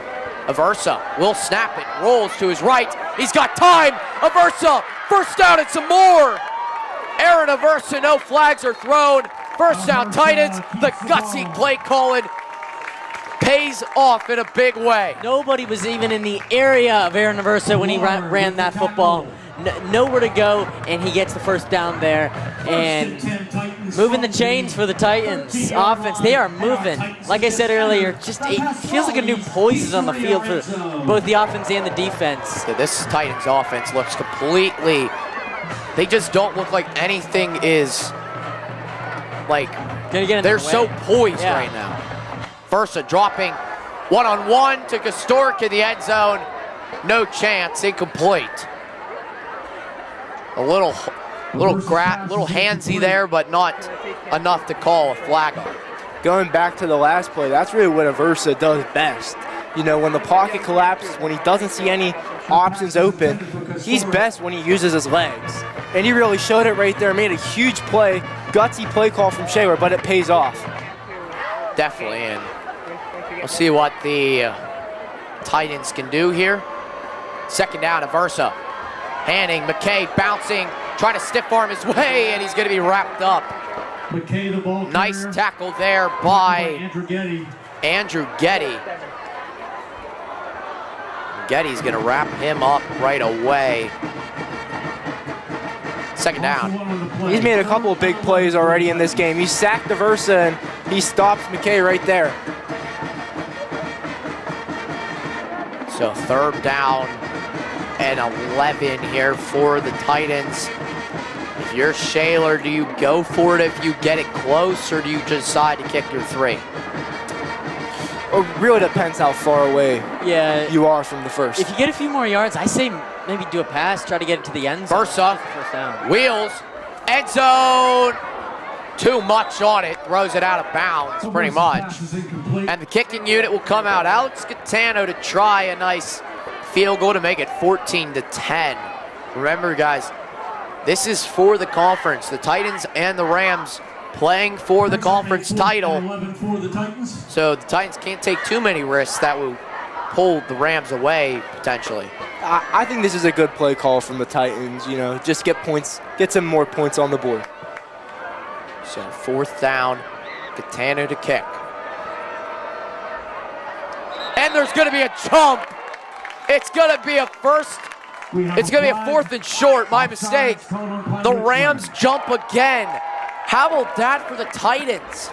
Speaker 1: Aversa will snap it, rolls to his right. He's got time. Aversa, first down and some more. Aaron Aversa, no flags are thrown. First down, Titans. The gutsy play calling pays off in a big way.
Speaker 2: Nobody was even in the area of Aaron Aversa when he ran that football. Nowhere to go, and he gets the first down there. And moving the chains for the Titans offense. They are moving. Like I said earlier, it feels like a new poise is on the field for both the offense and the defense.
Speaker 1: So this Titans offense looks completely, they just don't look like anything is like, they're so poised right now. Versa dropping one-on-one to Gastork in the end zone. No chance, incomplete. A little handsy there, but not enough to call a flag on.
Speaker 3: Going back to the last play, that's really what Aversa does best. You know, when the pocket collapses, when he doesn't see any options open, he's best when he uses his legs. And he really showed it right there, made a huge play, gutsy play call from Shaler, but it pays off.
Speaker 1: Definitely, and we'll see what the Titans can do here. Second down, Aversa. Handing, McKay bouncing, trying to stiff arm his way, and he's going to be wrapped up.
Speaker 4: McKay, the ball
Speaker 1: nice
Speaker 4: carrier,
Speaker 1: tackle there by
Speaker 4: Andrew Getty.
Speaker 1: Getty's going to wrap him up right away. Second down.
Speaker 3: He's made a couple of big plays already in this game. He sacked Aversa, and he stops McKay right there.
Speaker 1: So third down and 11 here for the Titans. If you're Shaler, do you go for it if you get it close, or do you decide to kick your 3?
Speaker 3: It really depends how far away you are from the first.
Speaker 2: If you get a few more yards, I say maybe do a pass, try to get it to the end zone.
Speaker 1: Versa, wheels, end zone. Too much on it, throws it out of bounds pretty much. And the kicking unit will come out. Alex Catano to try a nice field goal to make it 14-10. Remember, guys, this is for the conference. The Titans and the Rams playing for the conference title.
Speaker 4: 11 for the Titans.
Speaker 1: So the Titans can't take too many risks that will pull the Rams away potentially.
Speaker 3: I think this is a good play call from the Titans. You know, just get points, get some more points on the board.
Speaker 1: So 4th down, Catano to kick. And there's going to be a jump. It's going to be a first. It's going to be a 4th and short. My mistake. The Rams jump again. How about that for the Titans?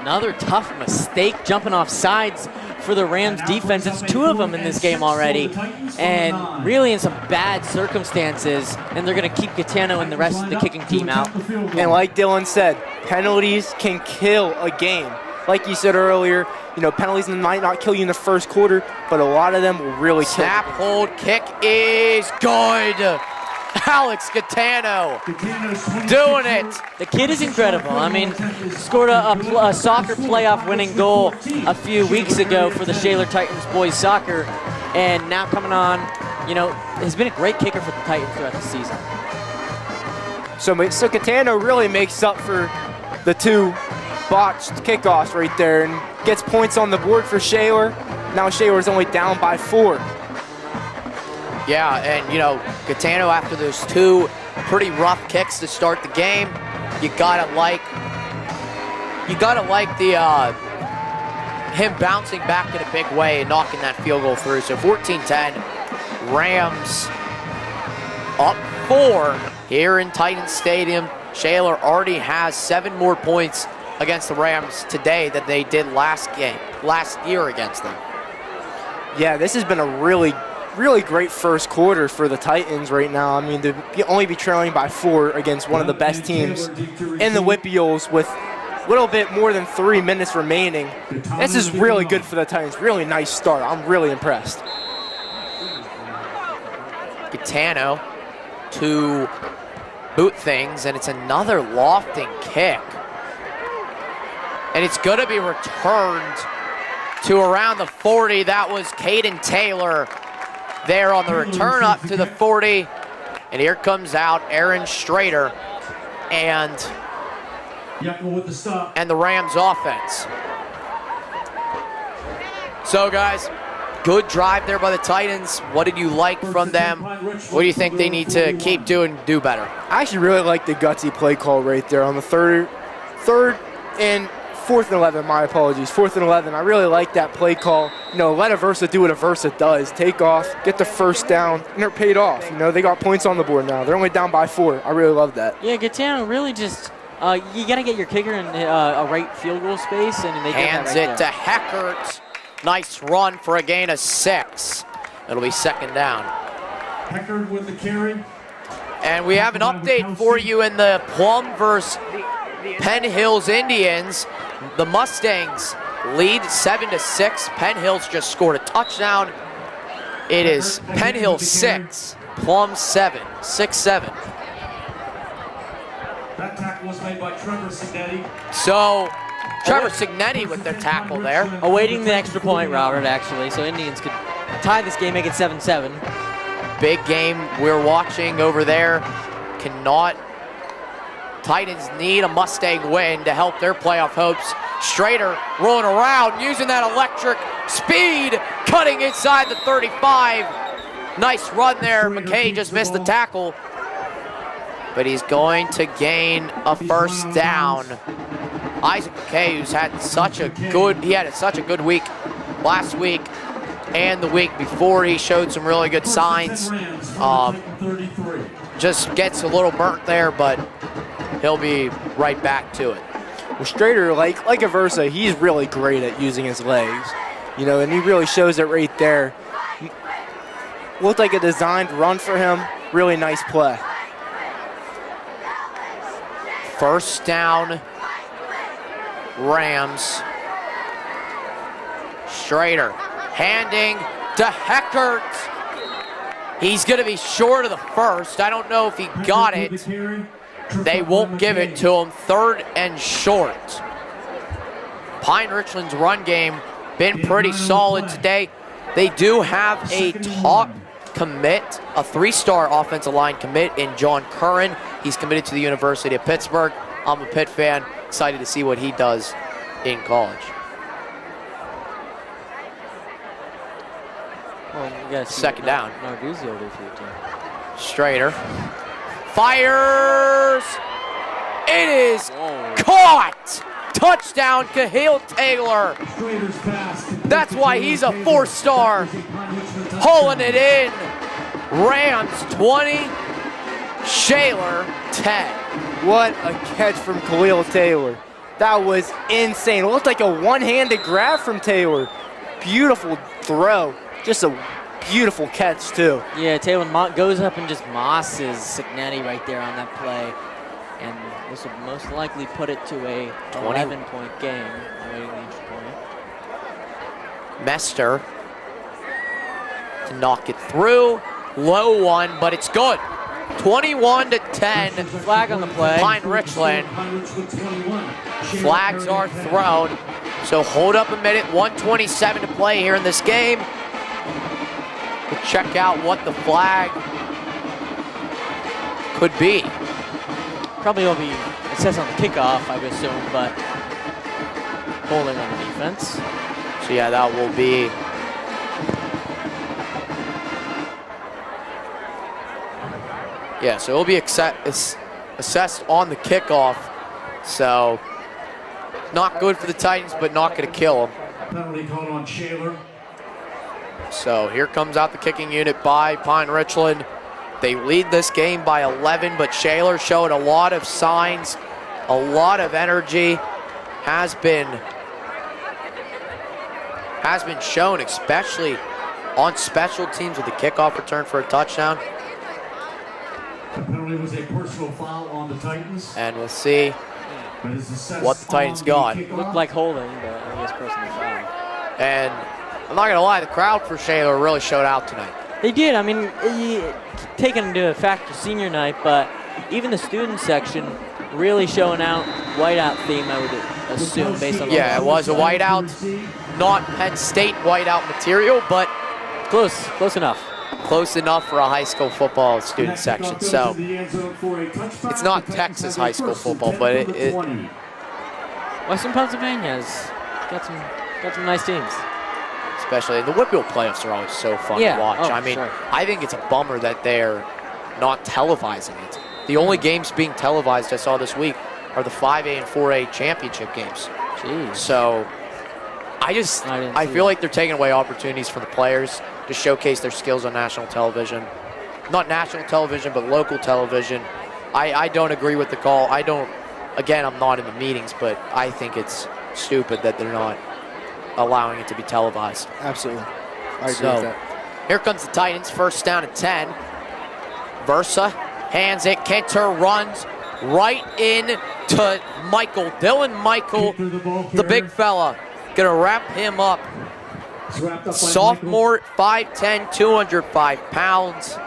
Speaker 2: Another tough mistake jumping off sides for the Rams defense. It's 2 of them in this game already, and really in some bad circumstances, and they're going to keep Catano and the rest of the kicking team out.
Speaker 3: And like Dylan said, penalties can kill a game. Like you said earlier, you know, penalties might not kill you in the first quarter, but a lot of them will really kill you.
Speaker 1: Snap, hold, kick is good. Alex Catano doing it.
Speaker 2: The kid is incredible. I mean, scored a soccer playoff winning goal a few weeks ago for the Shaler Titans boys soccer, and now coming on, you know, has been a great kicker for the Titans throughout the season.
Speaker 3: So Catano really makes up for the 2 botched kickoffs right there and gets points on the board for Shaler. Now Shaler's only down by 4.
Speaker 1: Yeah, and you know, Catano after those 2 pretty rough kicks to start the game, you gotta like the him bouncing back in a big way and knocking that field goal through. So 14-10, Rams up 4 here in Titan Stadium. Shaler already has 7 more points against the Rams today than they did last year against them.
Speaker 3: Yeah, this has been a really great first quarter for the Titans right now. I mean, to only be trailing by 4 against one of the best teams in the Whippioles with a little bit more than 3 minutes remaining. This is really good for the Titans. Really nice start. I'm really impressed.
Speaker 1: Catano to boot things, and it's another lofting kick. And it's going to be returned to around the 40. That was Caden Taylor there on the return up to the 40. And here comes out Aaron Strader and the Rams offense. So guys, good drive there by the Titans. What did you like from them? What do you think they need to keep doing, do better?
Speaker 3: I actually really like the gutsy play call right there on the third and 4th and 11, my apologies, 4th and 11. I really like that play call. You know, let Aversa do what Aversa does. Take off, get the first down, and they're paid off. You know, they got points on the board now. They're only down by 4. I really love that.
Speaker 2: Yeah, Catano really just, you got to get your kicker in a right field goal space, and they
Speaker 1: hands
Speaker 2: right
Speaker 1: it to Heckert. Nice run for a gain of 6. It'll be 2nd down.
Speaker 4: Heckert with the carry.
Speaker 1: And we have an update for you in the Plum versus Penn Hills Indians. The Mustangs lead 7-6. Penn Hills just scored a touchdown. It is Penn Hills 6, Plum 7, 6-7.
Speaker 4: That tackle was made by Trevor Signetti.
Speaker 1: So Trevor Signetti with their tackle there.
Speaker 2: Awaiting the extra point, Robert, actually, so Indians could tie this game, make it 7-7.
Speaker 1: Big game we're watching over there. Titans need a Mustang win to help their playoff hopes. Strader rolling around, using that electric speed, cutting inside the 35. Nice run there. McKay just missed the tackle, but he's going to gain a first down. Isaac McKay, who's had such a good week last week and the week before. He showed some really good signs. Just gets a little burnt there, but he'll be right back to it.
Speaker 3: Well, Strader, like Aversa, he's really great at using his legs, you know, and he really shows it right there. Looked like a designed run for him. Really nice play.
Speaker 1: First down, Rams. Strader handing to Heckert. He's going to be short of the first. I don't know if he got it. They won't give it to him. 3rd and short. Pine Richland's run game been pretty solid today. They do have a top commit, a 3-star offensive line commit in John Curran. He's committed to the University of Pittsburgh. I'm a Pitt fan, excited to see what he does in college.
Speaker 9: Well, you gotta see
Speaker 1: Second down.
Speaker 9: Narduzio did for you, too.
Speaker 1: Strader fires. It is caught. Touchdown, Kahil Taylor. That's why he's a 4-star. Hauling it in. Rams 20, Shaler 10.
Speaker 3: What a catch from Kahil Taylor. That was insane. It looked like a one-handed grab from Taylor. Beautiful throw. Just a beautiful catch, too.
Speaker 9: Yeah, Taylor goes up and just mosses Signetti right there on that play. And this will most likely put it to a 11-point game, awaiting the extra point.
Speaker 1: Mester to knock it through. Low one, but it's good. 21-10.
Speaker 9: Flag on the play.
Speaker 1: Pine Richland. Flags are thrown. So hold up a minute. 1:27 to play here in this game. We'll check out what the flag could be.
Speaker 9: Probably will be assessed on the kickoff, I would assume, but holding on the defense.
Speaker 1: So yeah, that will be so it'll be assessed on the kickoff. So not good for the Titans, but not going to kill them.
Speaker 4: Penalty called on Shaler.
Speaker 1: So here comes out the kicking unit by Pine Richland. They lead this game by 11, but Shaler showed a lot of signs, a lot of energy, has been shown, especially on special teams with the kickoff return for a touchdown.
Speaker 4: The penalty was a personal foul on the Titans.
Speaker 1: And we'll see what the Titans got.
Speaker 9: Looked like holding, but I think it's personal foul.
Speaker 1: And I'm not gonna lie, the crowd for Shaler really showed out tonight.
Speaker 9: They did. I mean, taken into effect for senior night, but even the student section really showing out whiteout theme, I would assume, based on
Speaker 1: it was a whiteout, not Penn State whiteout material, but
Speaker 9: close enough.
Speaker 1: Close enough for a high school football student section. So it's not Texas high school football, but
Speaker 9: Western Pennsylvania's got some nice teams.
Speaker 1: Especially the Whitfield playoffs are always so fun to watch. I mean, I think it's a bummer that they're not televising it. The only games being televised I saw this week are the 5A and 4A championship games.
Speaker 9: Jeez.
Speaker 1: So I feel like they're taking away opportunities for the players to showcase their skills on national television. Not national television, but local television. I don't agree with the call. Again, I'm not in the meetings, but I think it's stupid that they're not allowing it to be televised.
Speaker 3: Absolutely. I agree with that.
Speaker 1: Here comes the Titans, first down and 10. Versa hands it. Kenter runs right in to Michael. Dylan Michael, the big fella, gonna wrap him up. Sophomore, 5'10", 205 pounds.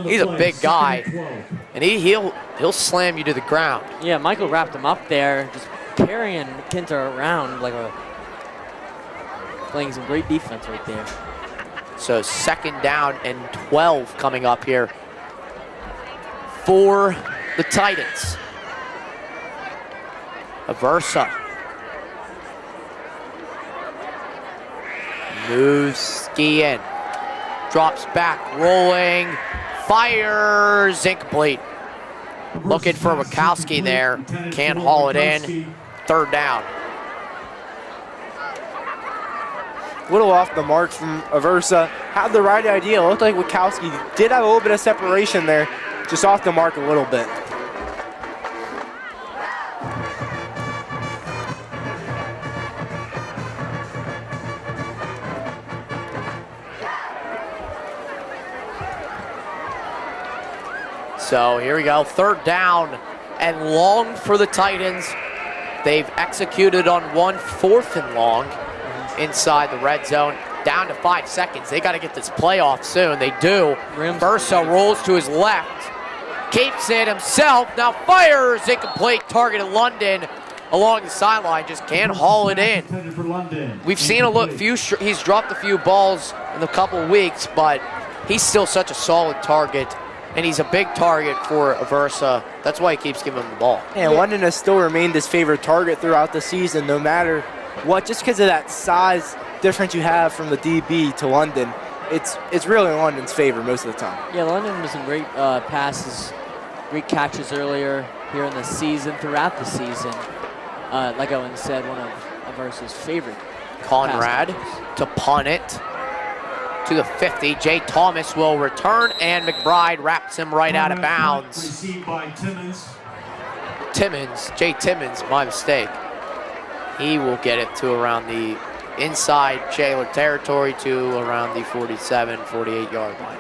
Speaker 1: He's a big guy, and he'll slam you to the ground.
Speaker 9: Yeah, Michael wrapped him up there, just carrying Kenter around like playing some great defense right there.
Speaker 1: So second down and 12 coming up here for the Titans. Aversa moves skiing, drops back, rolling, fires, incomplete. Looking for Wachowski there, can't haul it in. Third down.
Speaker 3: Little off the mark from Aversa. Had the right idea. Looked like Wachowski did have a little bit of separation there, just off the mark a little bit.
Speaker 1: So here we go, third down and long for the Titans. They've executed on 1 4th and long inside the red zone. Down to 5 seconds. They got to get this play off soon. They do. Versa rolls to his left, keeps it himself, now fires, incomplete, targeted London along the sideline, just can't haul it in. We've seen he's dropped a few balls in a couple weeks, but he's still such a solid target and he's a big target for Aversa. That's why he keeps giving him the ball.
Speaker 3: And London has still remained his favorite target throughout the season, no matter what, just because of that size difference you have from the DB to London. It's really in London's favor most of the time.
Speaker 9: Yeah, London was some great passes, great catches earlier here in the season, throughout the season. Like Owen said, one of Aversa's favorite.
Speaker 1: Conrad to punt it to the 50. Jay Thomas will return, and McBride wraps him right out of bounds.
Speaker 4: Received by Timmons.
Speaker 1: Jay Timmons, my mistake. He will get it to around the inside Shaler territory to around the 47, 48-yard line.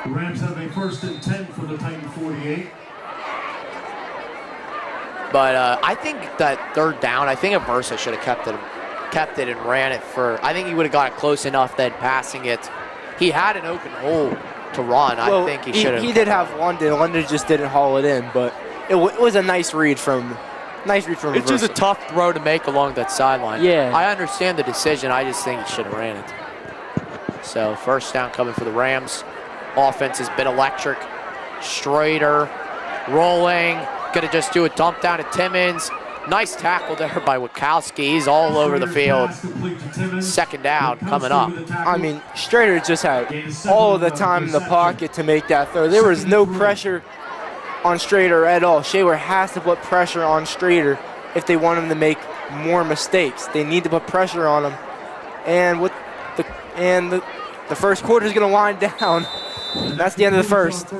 Speaker 4: The Rams have a 1st and 10 for the Titan 48.
Speaker 1: But I think that third down, I think Aversa should have kept it and ran it for, I think he would have got it close enough that passing it, he had an open hole to run.
Speaker 3: Well,
Speaker 1: I think he should have.
Speaker 3: He did have London. London just didn't haul it in, but it was a nice read from Aversa.
Speaker 1: It's just a tough throw to make along that sideline.
Speaker 9: Yeah.
Speaker 1: I understand the decision. I just think he should have ran it. So first down coming for the Rams. Offense has been electric. Strader rolling. Gonna just do a dump down to Timmons. Nice tackle there by Wachowski. He's all over the field. Second down coming up.
Speaker 3: I mean, Strader just had all of the time in the pocket to make that throw. There was no pressure on Strader at all. Shaler has to put pressure on Strader if they want him to make more mistakes. They need to put pressure on him. And the first quarter is going to wind down. That's the end of the first.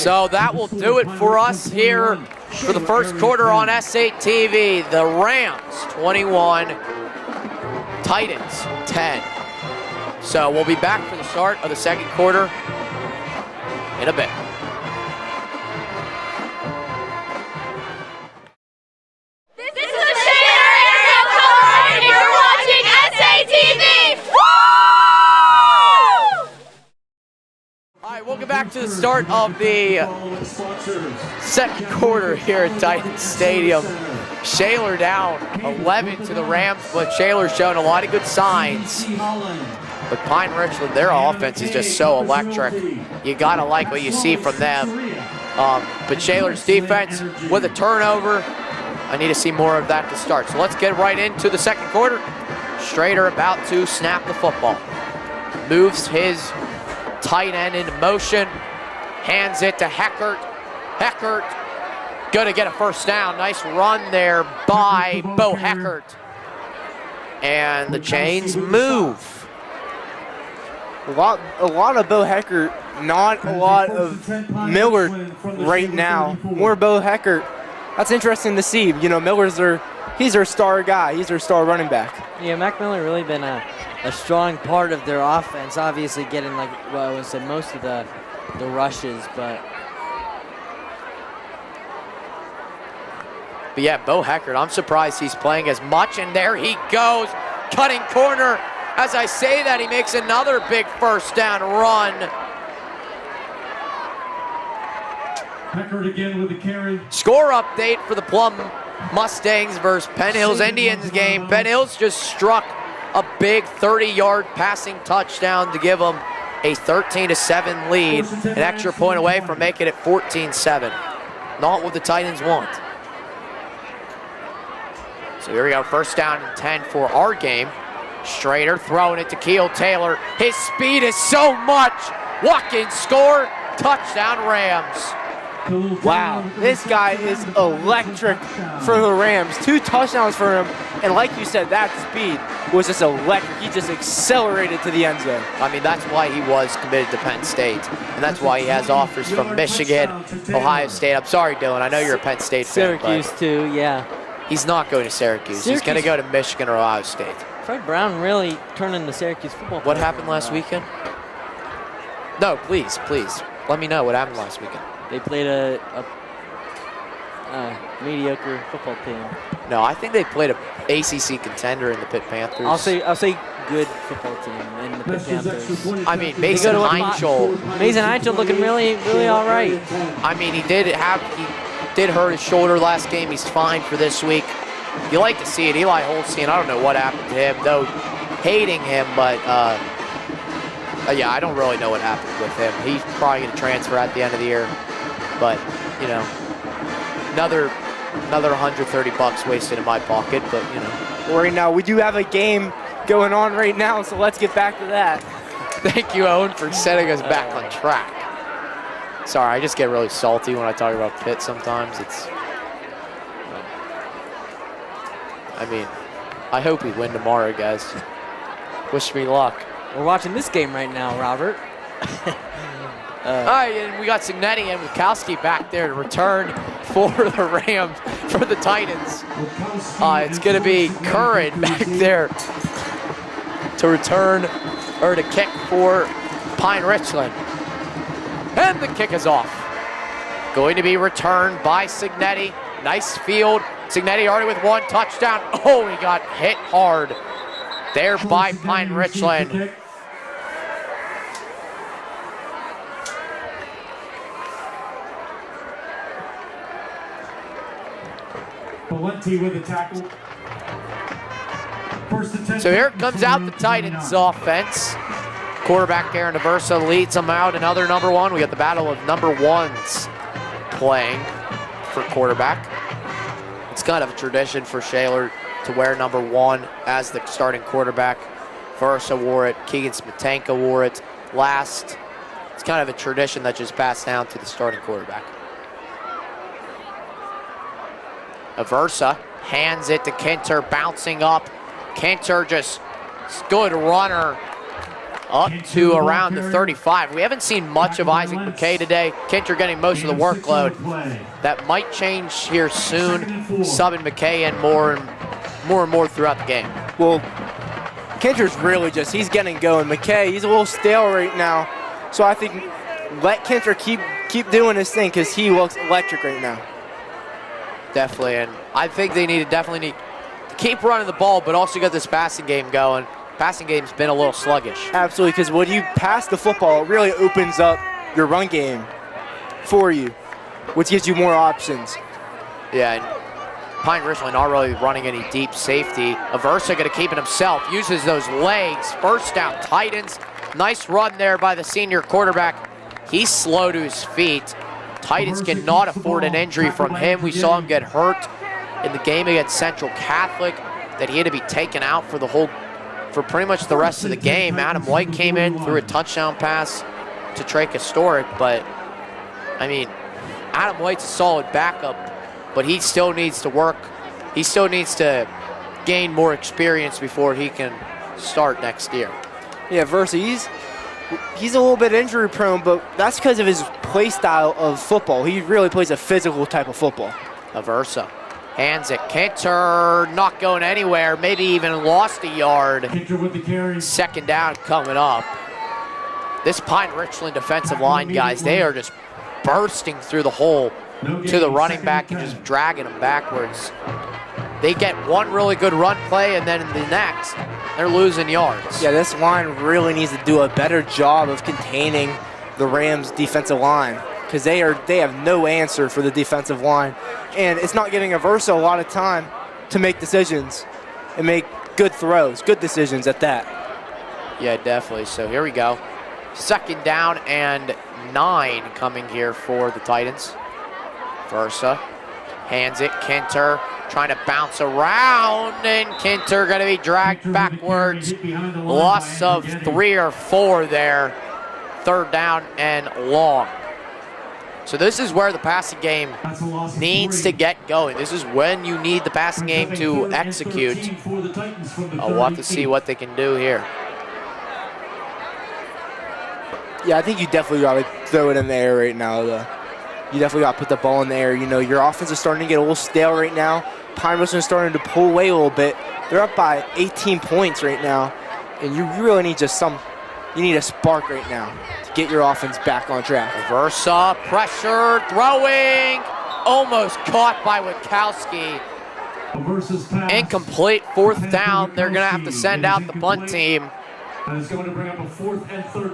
Speaker 1: So that will do it for us here for the first quarter on S8 TV. The Rams 21, Titans 10. So we'll be back for the start of the second quarter in a bit.
Speaker 8: This is the Shaler Area Color, and you're watching SATV! Woo!
Speaker 1: All right, welcome back to the start of the second quarter here at Titan Stadium. Shaler down 11 to the Rams, but Shaler's shown a lot of good signs. But Pine Richland, their offense is just so electric. You gotta like what you see from them. But Shaler's defense with a turnover, I need to see more of that to start. So let's get right into the second quarter. Strader about to snap the football. Moves his tight end into motion, hands it to Heckert. Heckert gonna get a first down. Nice run there by Bo Heckert. And the chains move.
Speaker 3: A lot of Bo Heckert, not a lot of Miller right now. More Bo Heckert. That's interesting to see. You know, he's their star guy. He's their star running back.
Speaker 9: Yeah, Mac Miller really been a strong part of their offense. Obviously getting, like what I said, most of the rushes, but
Speaker 1: yeah, Bo Heckert, I'm surprised he's playing as much, and there he goes, cutting corner. As I say that, he makes another big first down run.
Speaker 4: Heckert again with the carry.
Speaker 1: Score update for the Plum Mustangs versus Penn Hills Indians game. Penn Hills just struck a big 30-yard passing touchdown to give them a 13-7 lead, an extra point away from making it 14-7. Not what the Titans want. So here we go, first down and 10 for our game. Strader throwing it to Keel Taylor. His speed is so much. Watkins score, touchdown Rams.
Speaker 3: Wow, this guy is electric for the Rams. 2 touchdowns for him, and like you said, that speed was just electric. He just accelerated to the end zone.
Speaker 1: I mean, that's why he was committed to Penn State, and that's why he has offers from Michigan, Ohio State. I'm sorry, Dylan, I know you're a Penn State fan,
Speaker 9: Syracuse too, yeah.
Speaker 1: He's not going to Syracuse. He's going to go to Michigan or Ohio State.
Speaker 9: Fred Brown really turning the Syracuse football.
Speaker 1: What happened last weekend? No, please, let me know what happened last weekend.
Speaker 9: They played a mediocre football team.
Speaker 1: No, I think they played a ACC contender in the Pitt Panthers.
Speaker 9: I'll say good football team in the Pitt Panthers.
Speaker 1: I mean, Mason
Speaker 9: Heinzel looking really all right.
Speaker 1: I mean, he did hurt his shoulder last game. He's fine for this week. you like to see it. Eli Holstein, I don't know what happened to him, though hating him, but yeah, I don't really know what happened with him. He's probably going to transfer at the end of the year, but, you know, another $130 wasted in my pocket, but, you know.
Speaker 3: Well, right now, we do have a game going on right now, so let's get back to that.
Speaker 1: Thank you, Owen, for setting us back on track. Sorry, I just get really salty when I talk about Pitt sometimes. I mean, I hope we win tomorrow, guys. Wish me luck.
Speaker 9: We're watching this game right now, Robert.
Speaker 1: All right, and we got Signetti and Wachowski back there to return for the Rams, for the Titans. It's going to be Curran back there to return, or to kick for Pine Richland. And the kick is off. Going to be returned by Signetti. Nice field. Signetti already with one touchdown. Oh, he got hit hard there by Pine Richland.
Speaker 4: Valenti with a tackle.
Speaker 1: So here comes out the Titans offense. Quarterback Aaron Aversa leads them out. Another number one. We got the battle of number ones playing for quarterback. It's kind of a tradition for Shaler to wear number one as the starting quarterback. Versa wore it. Keegan Smetanka wore it last. It's kind of a tradition that just passed down to the starting quarterback. Aversa hands it to Kinter, bouncing up. Kinter just good runner up to around the 35. We haven't seen much of Isaac McKay today. Kinter getting most of the workload. That might change here soon. Subbing McKay in more and more throughout the game.
Speaker 3: Well, Kinter's really he's getting going. McKay, he's a little stale right now. So I think let Kinter keep doing his thing because he looks electric right now.
Speaker 1: Definitely, and I think they definitely need to keep running the ball, but also get this passing game going. Passing game's been a little sluggish.
Speaker 3: Absolutely, because when you pass the football, it really opens up your run game for you, which gives you more options.
Speaker 1: Yeah, and Pine Richland not really running any deep safety. Aversa going to keep it himself, uses those legs. First down, Titans. Nice run there by the senior quarterback. He's slow to his feet. Titans cannot afford an injury from him. We saw him get hurt in the game against Central Catholic, that he had to be taken out for pretty much the rest of the game. Adam White came in, threw a touchdown pass to Trey Historic, but I mean, Adam White's a solid backup, but he still needs to work. He still needs to gain more experience before he can start next year.
Speaker 3: Yeah, Versa, he's a little bit injury prone, but that's because of his play style of football. He really plays a physical type of football.
Speaker 1: Aversa hands it. Kinter not going anywhere, maybe even lost a yard.
Speaker 4: With the carry.
Speaker 1: Second down coming up. This Pine Richland defensive line, guys, they are just bursting through the hole to the running back and just dragging them backwards. They get one really good run play, and then in the next, they're losing yards.
Speaker 3: Yeah, this line really needs to do a better job of containing the Rams' defensive line, because they have no answer for the defensive line, and it's not giving Aversa a lot of time to make decisions and make good throws, good decisions at that.
Speaker 1: Yeah, definitely. So here we go. Second down and 9 coming here for the Titans. Versa hands it. Kinter trying to bounce around, and Kinter going to be dragged backwards. Loss of 3 or 4 there. Third down and long. So this is where the passing game needs to get going. This is when you need the passing game to execute. We'll have to see what they can do here.
Speaker 3: Yeah, I think you definitely got to throw it in the air right now, though. You definitely got to put the ball in the air. You know, your offense is starting to get a little stale right now. Pine Richland is starting to pull away a little bit. They're up by 18 points right now, and you really need you need a spark right now to get your offense back on track.
Speaker 1: Versa, pressure, throwing, almost caught by Wachowski. Incomplete, fourth down. They're going to have to send out the punt team.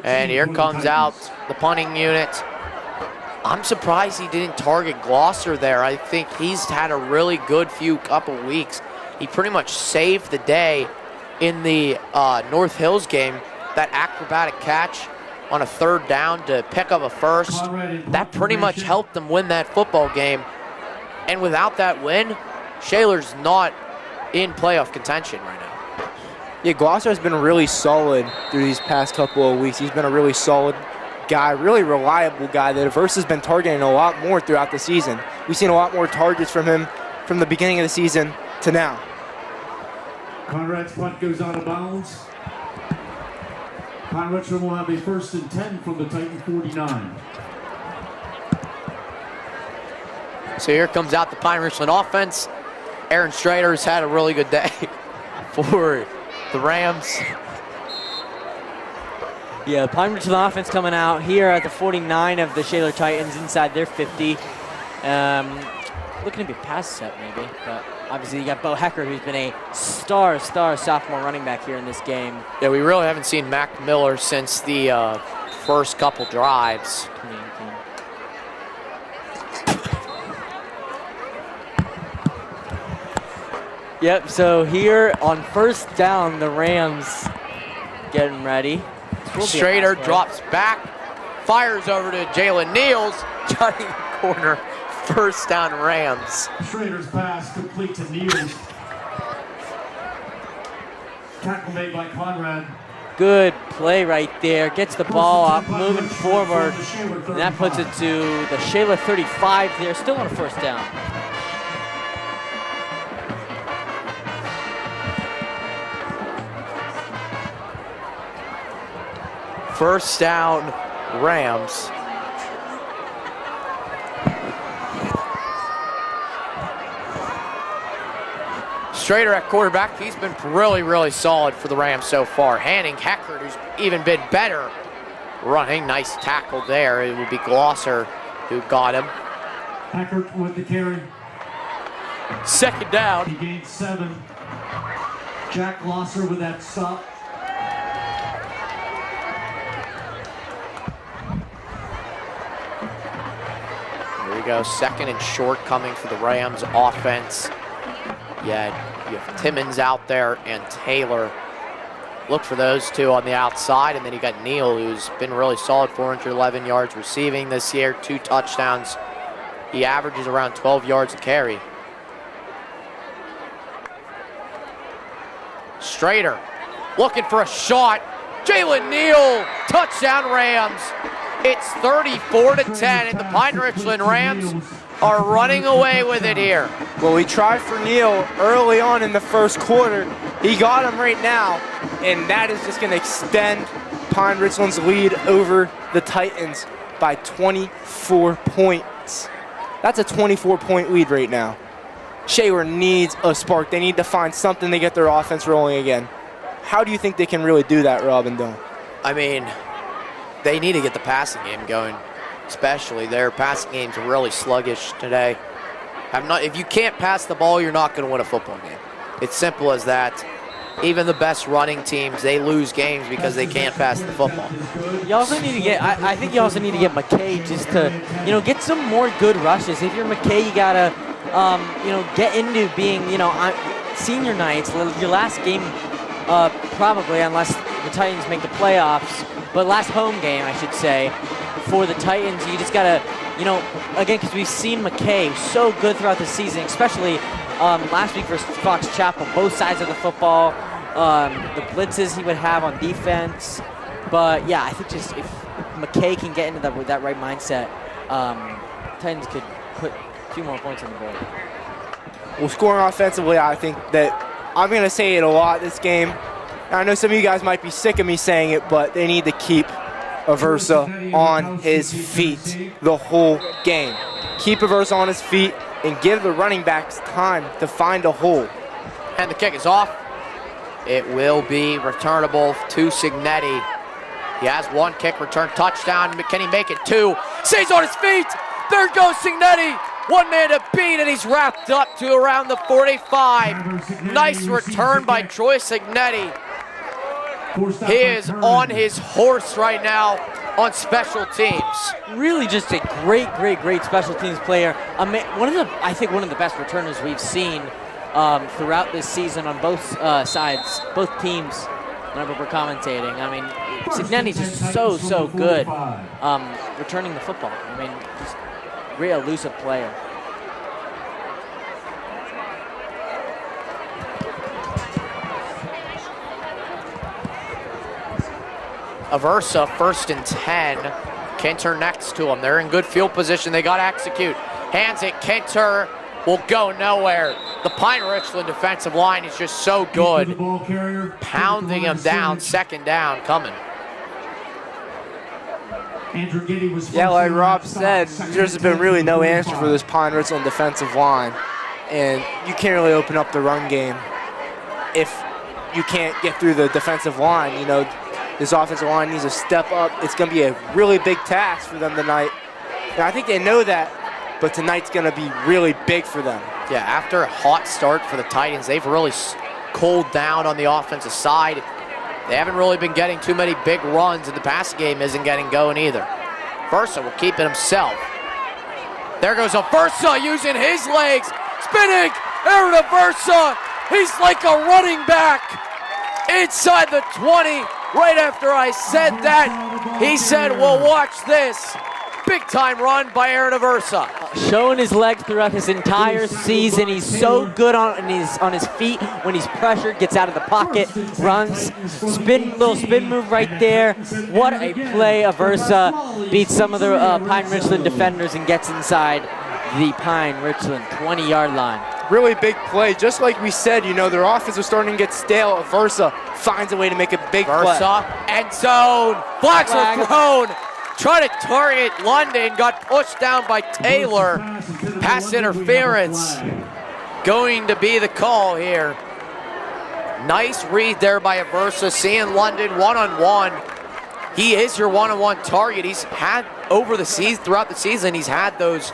Speaker 1: And here comes out the punting unit. I'm surprised he didn't target Glosser there. I think he's had a really good couple weeks. he pretty much saved the day in the North Hills game. That acrobatic catch on a 3rd down to pick up a first, that pretty much helped them win that football game. And without that win, Shaler's not in playoff contention right now.
Speaker 3: Yeah, Gloucester has been really solid through these past couple of weeks. He's been a really solid guy, really reliable guy that Aversa's been targeting a lot more throughout the season. We've seen a lot more targets from him from the beginning of the season to now.
Speaker 4: Conrad's punt goes out of bounds. Pine Richland will have a 1st and 10 from the Titan 49.
Speaker 1: So here comes out the Pine Richland offense. Aaron Strader's had a really good day for the Rams.
Speaker 9: Yeah, Pine Richland offense coming out here at the 49 of the Shaler Titans inside their 50. Looking to be a pass set maybe, but obviously you got Bo Hecker, who's been a star sophomore running back here in this game.
Speaker 1: Yeah, we really haven't seen Mac Miller since the first couple drives.
Speaker 9: 2018. Yep, so here on 1st down, the Rams getting ready.
Speaker 1: Strader drops back, fires over to Jalen Niels, cutting corner. 1st down Rams.
Speaker 4: Schrader's pass complete to Niels. Tackle made by Conrad.
Speaker 9: Good play right there. Gets the ball up, moving forward. And that puts it to the Shaler 35 there, still on a 1st down.
Speaker 1: First down Rams. Strader at quarterback, he's been really solid for the Rams so far. Handing Heckert, who's even been better running. Nice tackle there. It would be Glosser who got him.
Speaker 4: Heckert with the carry.
Speaker 1: 2nd down.
Speaker 4: He gained 7. Jack Glosser with that stop.
Speaker 1: Here we go, 2nd and short coming for the Rams offense. Yeah, you have Timmons out there and Taylor. Look for those two on the outside, and then you got Neal, who's been really solid, 411 yards receiving this year, 2 touchdowns. He averages around 12 yards a carry. Strader looking for a shot. Jalen Neal, touchdown Rams. It's 34-10, and the Pine Richland Rams are running away with it here.
Speaker 3: Well, we tried for Neal early on in the 1st quarter. He got him right now, and that is just going to extend Pine Richland's lead over the Titans by 24 points. That's a 24-point lead right now. Shaler needs a spark. They need to find something to get their offense rolling again. How do you think they can really do that, Rob and Dylan?
Speaker 1: I mean, they need to get the passing game going, especially. Their passing game's really sluggish today. If you can't pass the ball, you're not going to win a football game. It's simple as that. Even the best running teams, they lose games because they can't pass the football.
Speaker 9: You also need to get, I think you also need to get McKay just to, get some more good rushes. If you're McKay, you gotta, get into being, senior nights, your last game, probably, unless the Titans make the playoffs, but last home game, I should say, for the Titans, you just gotta, again, because we've seen McKay so good throughout the season, especially last week versus Fox Chapel, both sides of the football, the blitzes he would have on defense. But yeah, I think just if McKay can get into that right mindset, Titans could put a few more points on the board.
Speaker 3: Well, scoring offensively, I think that I'm going to say it a lot this game. I know some of you guys might be sick of me saying it, but they need to keep Aversa on his feet the whole game. Keep Aversa on his feet and give the running backs time to find a hole.
Speaker 1: And the kick is off. It will be returnable to Signetti. He has 1 kick return touchdown. Can he make it 2? Stays on his feet. There goes Signetti. 1 man to beat, and he's wrapped up to around the 45. Nice return by Troy Signetti. He is on his horse right now on special teams.
Speaker 9: Really just a great special teams player. I think one of the best returners we've seen throughout this season on both sides, both teams, whenever we're commentating. I mean, Signetti's just so good returning the football. I mean, just real elusive player.
Speaker 1: Aversa, 1st and 10. Kinter next to him. They're in good field position. They got to execute. Hands it. Kinter will go nowhere. The Pine Richland defensive line is just so good. Pounding him down. 2nd down coming.
Speaker 3: Yeah, like Rob said, there's been really no answer for this Pine Richland defensive line. And you can't really open up the run game if you can't get through the defensive line. You know, this offensive line needs to step up. It's going to be a really big task for them tonight. And I think they know that, but tonight's going to be really big for them.
Speaker 1: Yeah, after a hot start for the Titans, they've really cooled down on the offensive side. They haven't really been getting too many big runs, and the pass game isn't getting going either. Versa will keep it himself. There goes Versa using his legs, spinning, Aaron Versa. He's like a running back inside the 20. Right after I said that, he said, well, watch this. Big time run by Aaron Versa.
Speaker 9: Showing his legs throughout his entire season. He's so good on his feet when he's pressured, gets out of the pocket, runs, little spin move right there. What a play. Aversa beats some of the Pine Richland defenders and gets inside the Pine Richland 20-yard line.
Speaker 3: Really big play. Just like we said, you know, their offense was starting to get stale. Versa finds a way to make a big play.
Speaker 1: Versa, end zone, flags are thrown. Trying to target London, got pushed down by Taylor. Pass interference going to be the call here. Nice read there by Aversa, seeing London one-on-one. He is your one-on-one target. He's had throughout the season, he's had those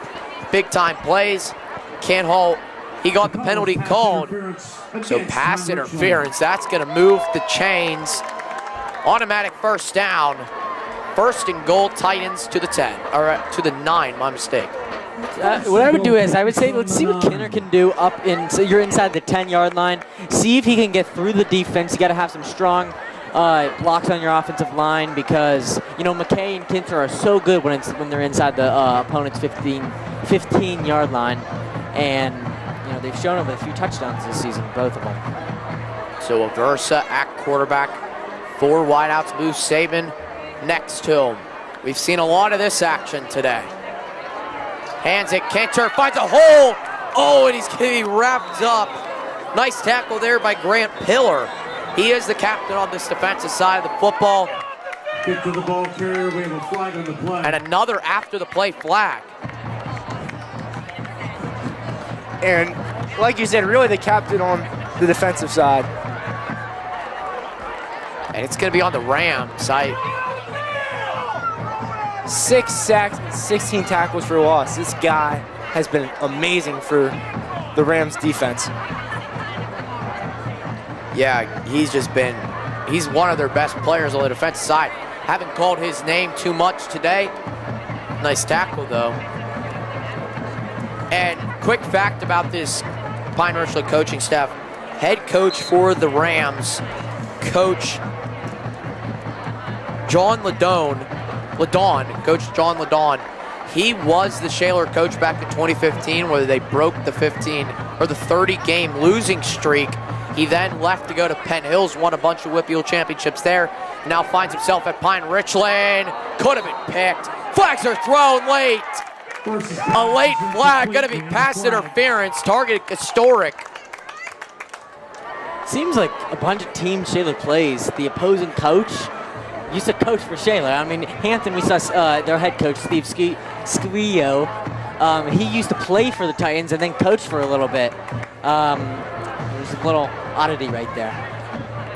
Speaker 1: big-time plays. Can't haul. He got the penalty called. So pass interference, that's going to move the chains. Automatic 1st down. 1st and goal, Titans to the 10, or to the 9, my mistake.
Speaker 9: What I would do is I would say let's see what Kinner can do so you're inside the 10-yard line. See if he can get through the defense. You got to have some strong blocks on your offensive line because, you know, McKay and Kinter are so good when they're inside the opponent's 15-yard line. And, you know, they've shown them a few touchdowns this season, both of them.
Speaker 1: So Aversa at quarterback, 4 wideouts, Boo Saban next to him. We've seen a lot of this action today. Hands it, Kinter finds a hole. Oh, and he's getting wrapped up. Nice tackle there by Grant Pillar. He is the captain on this defensive side of the football.
Speaker 4: Kick to the ball carrier, we have a flag on the play.
Speaker 1: And another after the play flag.
Speaker 3: And like you said, really the captain on the defensive side.
Speaker 1: And it's going to be on the Rams.
Speaker 3: 6 sacks, 16 tackles for loss. This guy has been amazing for the Rams defense.
Speaker 1: Yeah, he's one of their best players on the defensive side. Haven't called his name too much today. Nice tackle though. And quick fact about this Pine Richland coaching staff. Head coach for the Rams, Coach John Coach John Ladon. He was the Shaler coach back in 2015 where they broke the 30 game losing streak. He then left to go to Penn Hills, won a bunch of WPIAL championships there. Now finds himself at Pine Richland. Could have been picked. Flags are thrown late. A late flag, gonna be pass interference, target historic.
Speaker 9: Seems like a bunch of teams Shaler plays, the opposing coach used to coach for Shaler. I mean, Hampton, we saw their head coach, Steve Squillo. He used to play for the Titans and then coach for a little bit. There's a little oddity right there.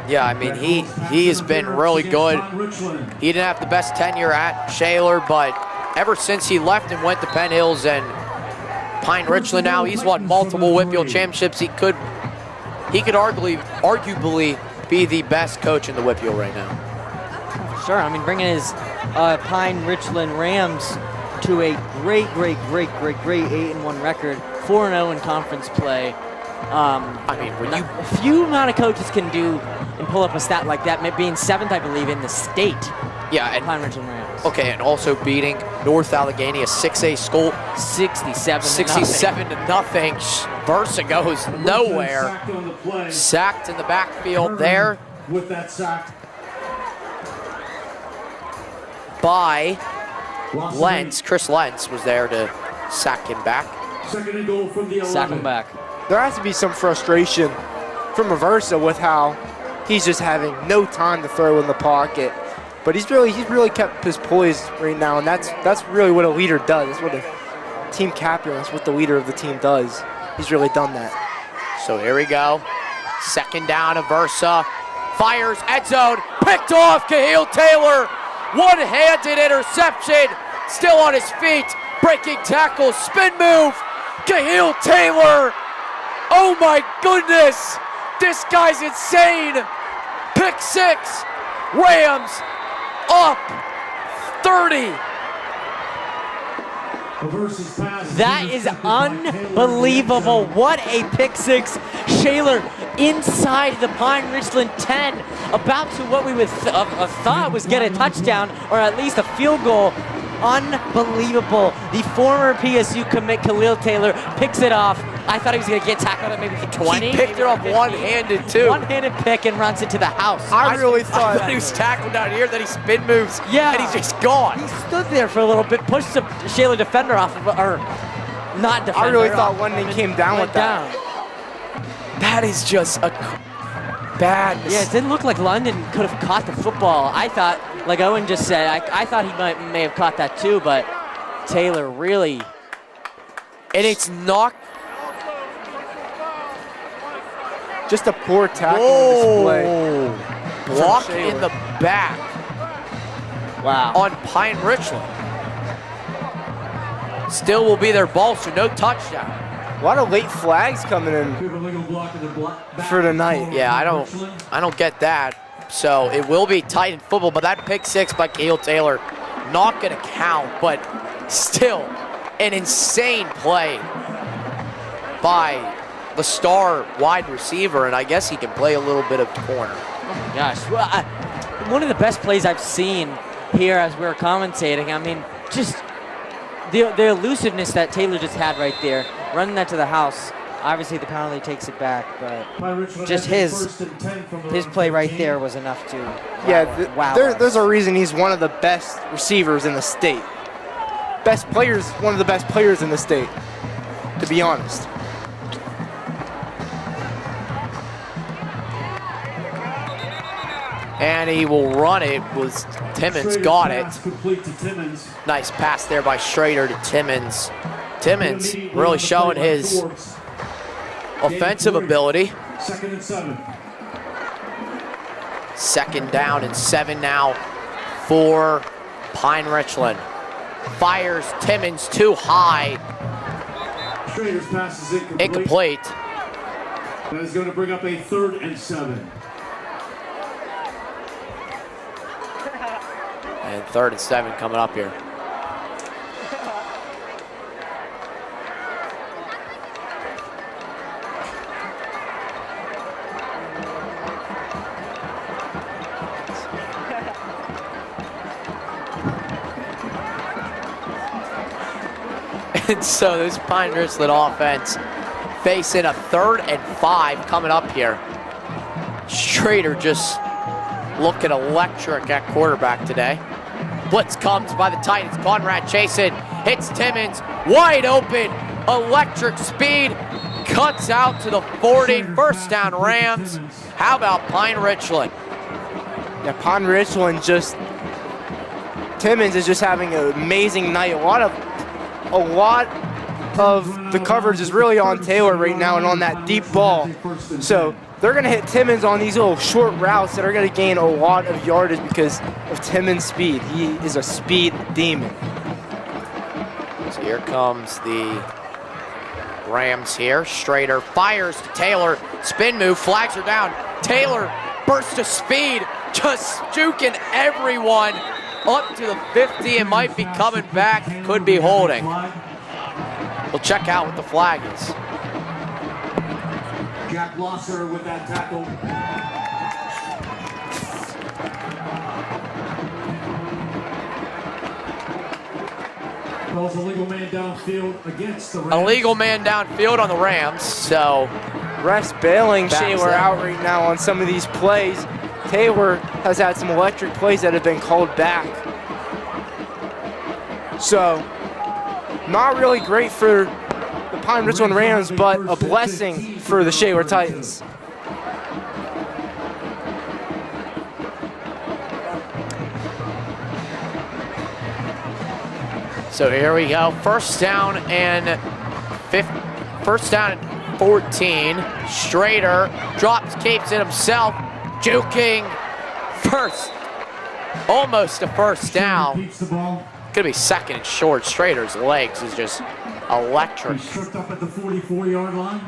Speaker 1: Yeah, I mean, he has been really good. He didn't have the best tenure at Shaler, but ever since he left and went to Penn Hills and Pine Richland now, he's won multiple WPIAL championships. He could arguably be the best coach in the WPIAL right now.
Speaker 9: Sure, I mean, bringing his Pine Richland Rams to a great 8-1 record, 4-0 in conference play.
Speaker 1: I mean, when you
Speaker 9: few amount of coaches can do and pull up a stat like that, being 7th, I believe, in the state.
Speaker 1: yeah, and
Speaker 9: Pine Richland Rams.
Speaker 1: okay, and also beating North Allegheny, a 6A school,
Speaker 9: 67
Speaker 1: to nothing. Versa goes nowhere.
Speaker 4: Sacked on the play.
Speaker 1: Sacked in the backfield there
Speaker 4: With that sack.
Speaker 1: by
Speaker 4: Loss of
Speaker 1: Lentz. Chris Lentz was there to sack him back.
Speaker 4: 8. 2nd and goal from the 11.
Speaker 9: Sack him back.
Speaker 3: There has to be some frustration from Aversa with how he's just having no time to throw in the pocket. But he's really kept his poise right now, and that's really what a leader does. That's what a team captain, that's what the leader of the team does. He's really done that.
Speaker 1: So here we go. 2nd down, Aversa. Fires, end zone, picked off, Kahil Taylor. One-handed interception, still on his feet, breaking tackle, spin move. Kahil Taylor, oh my goodness, this guy's insane. Pick 6, Rams up 30.
Speaker 9: That is unbelievable. What a pick 6. Shaler inside the Pine Richland 10, about to what we would thought was get a touchdown or at least a field goal. Unbelievable. The former PSU commit Khalil Taylor picks it off. I thought he was going to get tackled at maybe the 20.
Speaker 1: He picked it up one-handed too.
Speaker 9: One-handed pick and runs it to the house.
Speaker 3: I really thought
Speaker 1: he was tackled down here, then he spin moves,
Speaker 9: Yeah.
Speaker 1: and he's just gone.
Speaker 9: He stood there for a little bit, pushed the Shaler defender off, or not defender.
Speaker 3: I really thought
Speaker 9: off,
Speaker 3: London came down
Speaker 9: went
Speaker 3: with that.
Speaker 9: down.
Speaker 1: That is just a bad
Speaker 9: Yeah, it
Speaker 1: mistake.
Speaker 9: didn't look like London could have caught the football. I thought, like Owen just said, I thought he may have caught that too, but Taylor really.
Speaker 1: And it's not.
Speaker 3: Just a poor tackling display.
Speaker 1: Block
Speaker 3: Shaler.
Speaker 1: in the back
Speaker 9: Wow.
Speaker 1: on Pine Richland. Still will be their ball, so no touchdown.
Speaker 3: A lot of late flags coming in for tonight.
Speaker 1: Yeah, I don't get that. So it will be Titan football, but that pick 6 by Kahil Taylor not gonna count, but still an insane play by the star wide receiver, and I guess he can play a little bit of corner.
Speaker 9: Oh my gosh. Well, one of the best plays I've seen here as we were commentating. I mean, just the elusiveness that Taylor just had right there, running that to the house. Obviously, the penalty takes it back, but just his play right there was enough to.
Speaker 3: Yeah,
Speaker 9: wow.
Speaker 3: there's a reason he's one of the best receivers in the state. Best players, one of the best players in the state, to be honest.
Speaker 1: And he will run it. Timmons got it.
Speaker 4: Complete to Timmons.
Speaker 1: Nice pass there by Schrader to Timmons. Timmons really showing his offensive ability.
Speaker 4: 2nd and 7.
Speaker 1: 2nd down and 7 now for Pine Richland. Fires Timmons too high.
Speaker 4: Schrader's pass is incomplete.
Speaker 1: Incomplete.
Speaker 4: That is going to bring up a 3rd and 7.
Speaker 1: And 3rd and 7 coming up here. And so this Pine Richland offense facing a 3rd and 5 coming up here. Schrader just looking electric at quarterback today. Blitz comes by the Titans. Conrad chasing, hits Timmons, wide open, electric speed, cuts out to the 40. 1st down Rams. How about Pine Richland?
Speaker 3: Yeah, Pine Richland Timmons is just having an amazing night. A lot of the coverage is really on Taylor right now and on that deep ball. So they're going to hit Timmons on these little short routes that are going to gain a lot of yardage because of Timmons' speed. He is a speed demon.
Speaker 1: So here comes the Rams here. Schrader fires to Taylor. Spin move, flags are down. Taylor burst of speed, just juking everyone up to the 50 and might be coming back. Could be holding. We'll check out what the flag is.
Speaker 4: Jack Blosser with that tackle. Calls illegal man downfield against the Rams.
Speaker 1: Illegal man downfield on the Rams, so
Speaker 3: Refs bailing
Speaker 1: Backs
Speaker 3: Shaler
Speaker 1: them.
Speaker 3: out right now on some of these plays. Taylor has had some electric plays that have been called back. So, not really great for the Pine Richland Rams, but a blessing for the Shaler Titans.
Speaker 1: So here we go. First down and 14. Strader drops, keeps it himself, juking first. Almost a first down.
Speaker 4: Keeps the ball.
Speaker 1: Gonna be second and short. Strader's legs is just electric.
Speaker 4: He's tripped up at the 44-yard line.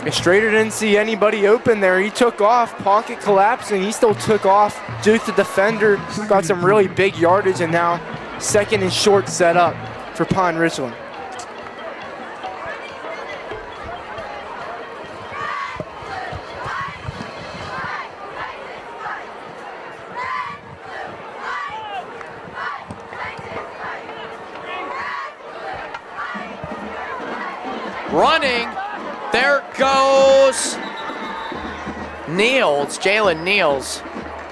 Speaker 3: And Strader didn't see anybody open there. He took off, pocket collapsing. He still took off, duked the defender, got some really big yardage, and now second and short set up for Pine Richland.
Speaker 1: Running, there goes Niels, Jalen Niels.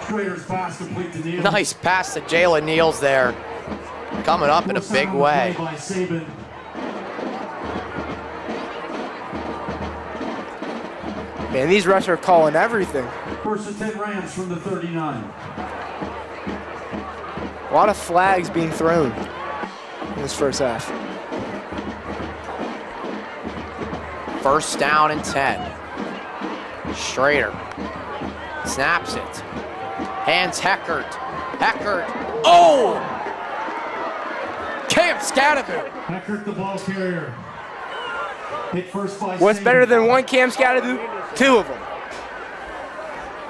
Speaker 4: Strader's pass complete to Neal.
Speaker 1: Nice pass to Jalen Niels there. Coming up in a big way.
Speaker 4: By Saban.
Speaker 3: Man, these refs are calling everything.
Speaker 4: First and 10 Rams from the 39.
Speaker 3: A lot of flags being thrown in this first half.
Speaker 1: First down and 10. Strader snaps it. Hands Heckert. Heckert. Oh! Cam Scadaboo.
Speaker 4: Heckert, the ball carrier. Hit first by
Speaker 3: What's
Speaker 4: Saban.
Speaker 3: better than one Cam Scadaboo? Two of them.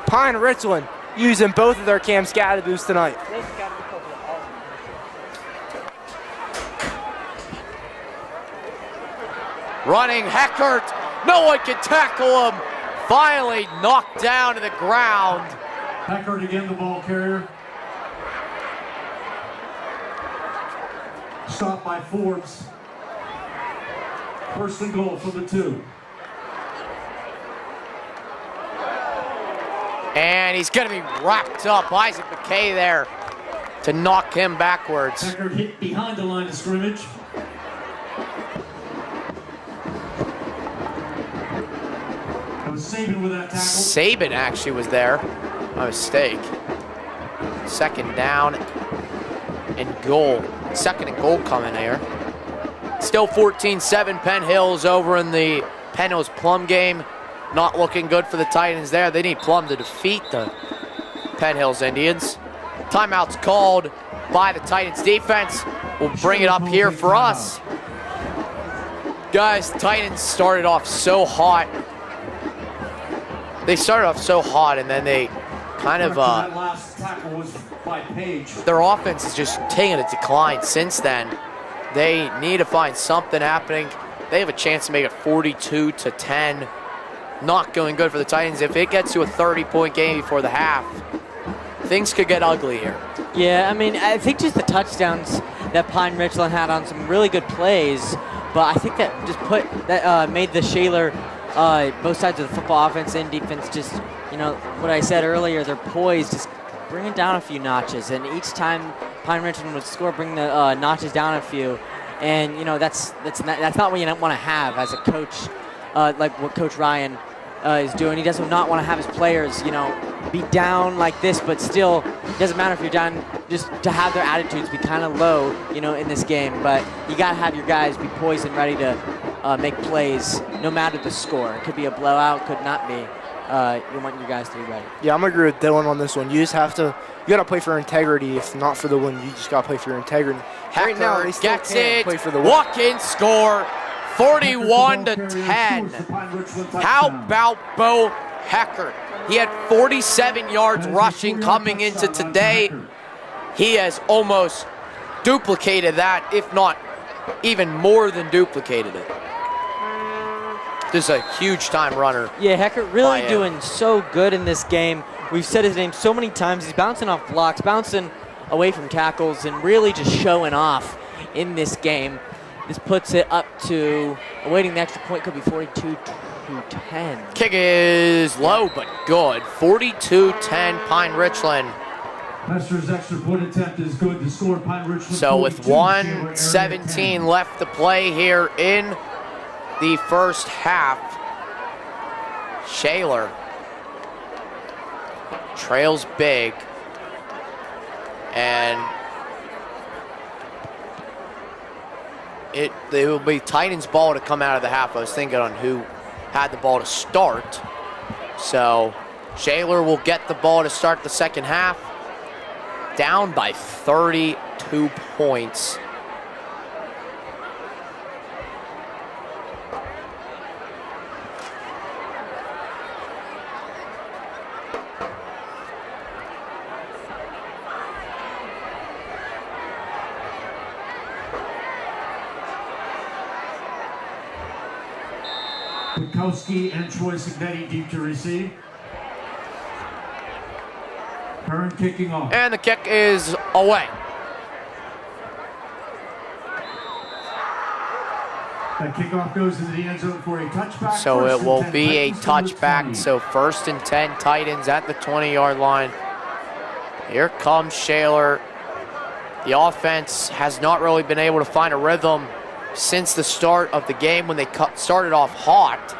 Speaker 3: Pine Richland using both of their Cam Scadaboos tonight.
Speaker 1: Running Heckert. No one can tackle him. Finally knocked down to the ground.
Speaker 4: Heckert again, the ball carrier. Stopped by Forbes. First and goal for the 2.
Speaker 1: And he's going to be wrapped up. Isaac McKay there to knock him backwards.
Speaker 4: Heckert hit behind the line of scrimmage. That was Saban with that tackle.
Speaker 1: Saban actually was there. My mistake. Second down and goal. Second and goal coming here. Still 14-7 Penn Hills over in the Penn Hills Plum game. Not looking good for the Titans there. They need Plum to defeat the Penn Hills Indians. Timeout's called by the Titans defense. We'll bring it up here for us. Guys, the Titans started off so hot. They started off so hot, and then they kind of,
Speaker 4: That last tackle was by Page.
Speaker 1: their offense is just taking a decline since then. They need to find something happening. They have a chance to make it 42-10. Not going good for the Titans. If it gets to a 30-point game before the half, things could get ugly here.
Speaker 9: Yeah, I mean, I think just the touchdowns that Pine Richland had on some really good plays, but I think that just made the Shaler, both sides of the football, offense and defense, just, you know, what I said earlier, they're poised, just bring it down a few notches. And each time Pine Richland would score, bring the notches down a few. And, you know, that's not what you want to have as a coach, like what Coach Ryan is doing. He does not want to have his players, you know, be down like this, but still, it doesn't matter if you're down, just to have their attitudes be kind of low, you know, in this game. But you got to have your guys be poised and ready to make plays no matter the score. It could be a blowout, could not be. You want your guys to be ready.
Speaker 3: Yeah, I'm going to agree with Dylan on this one. You just have to, you got to play for integrity. If not for the win, you just got to play for your integrity. Right now, they still
Speaker 1: Gets
Speaker 3: can't
Speaker 1: it.
Speaker 3: play for the win.
Speaker 1: Walk-in score, 41-10. How about Bo Heckert? He had 47 yards rushing coming into today. He has almost duplicated that, if not even more than duplicated it. Just a huge time runner.
Speaker 9: Yeah, Heckert really
Speaker 1: him.
Speaker 9: doing so good in this game. We've said his name so many times. He's bouncing off blocks, bouncing away from tackles, and really just showing off in this game. This puts it up to, awaiting the extra point, could be 42-10.
Speaker 1: Kick is low, but good. 42-10 Pine Richland.
Speaker 4: Mester's extra point attempt is good to score Pine Richland.
Speaker 1: So with 1:17 left to play here in the first half, Shaler trails big, and it will be Titans' ball to come out of the half. I was thinking on who had the ball to start. So Shaler will get the ball to start the second half, down by 32 points.
Speaker 4: Bukowski and Troy Signetti deep to receive. Hearn kicking off.
Speaker 1: And the kick is away.
Speaker 4: That kickoff goes into the end zone for a touchback.
Speaker 1: So
Speaker 4: First
Speaker 1: it
Speaker 4: and
Speaker 1: will
Speaker 4: 10,
Speaker 1: be a
Speaker 4: Titans number
Speaker 1: touchback.
Speaker 4: 20.
Speaker 1: So 1st and 10 Titans at the 20-yard line. Here comes Shaler. The offense has not really been able to find a rhythm since the start of the game when they started off hot.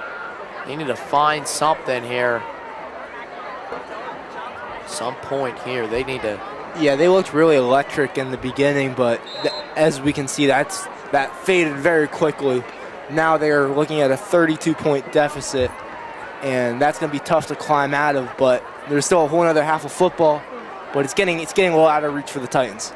Speaker 1: They need to find something here. Some point here, they need to.
Speaker 3: Yeah, they looked really electric in the beginning, but as we can see, that faded very quickly. Now they are looking at a 32-point deficit, and that's going to be tough to climb out of. But there's still a whole other half of football, but it's getting a little out of reach for the Titans.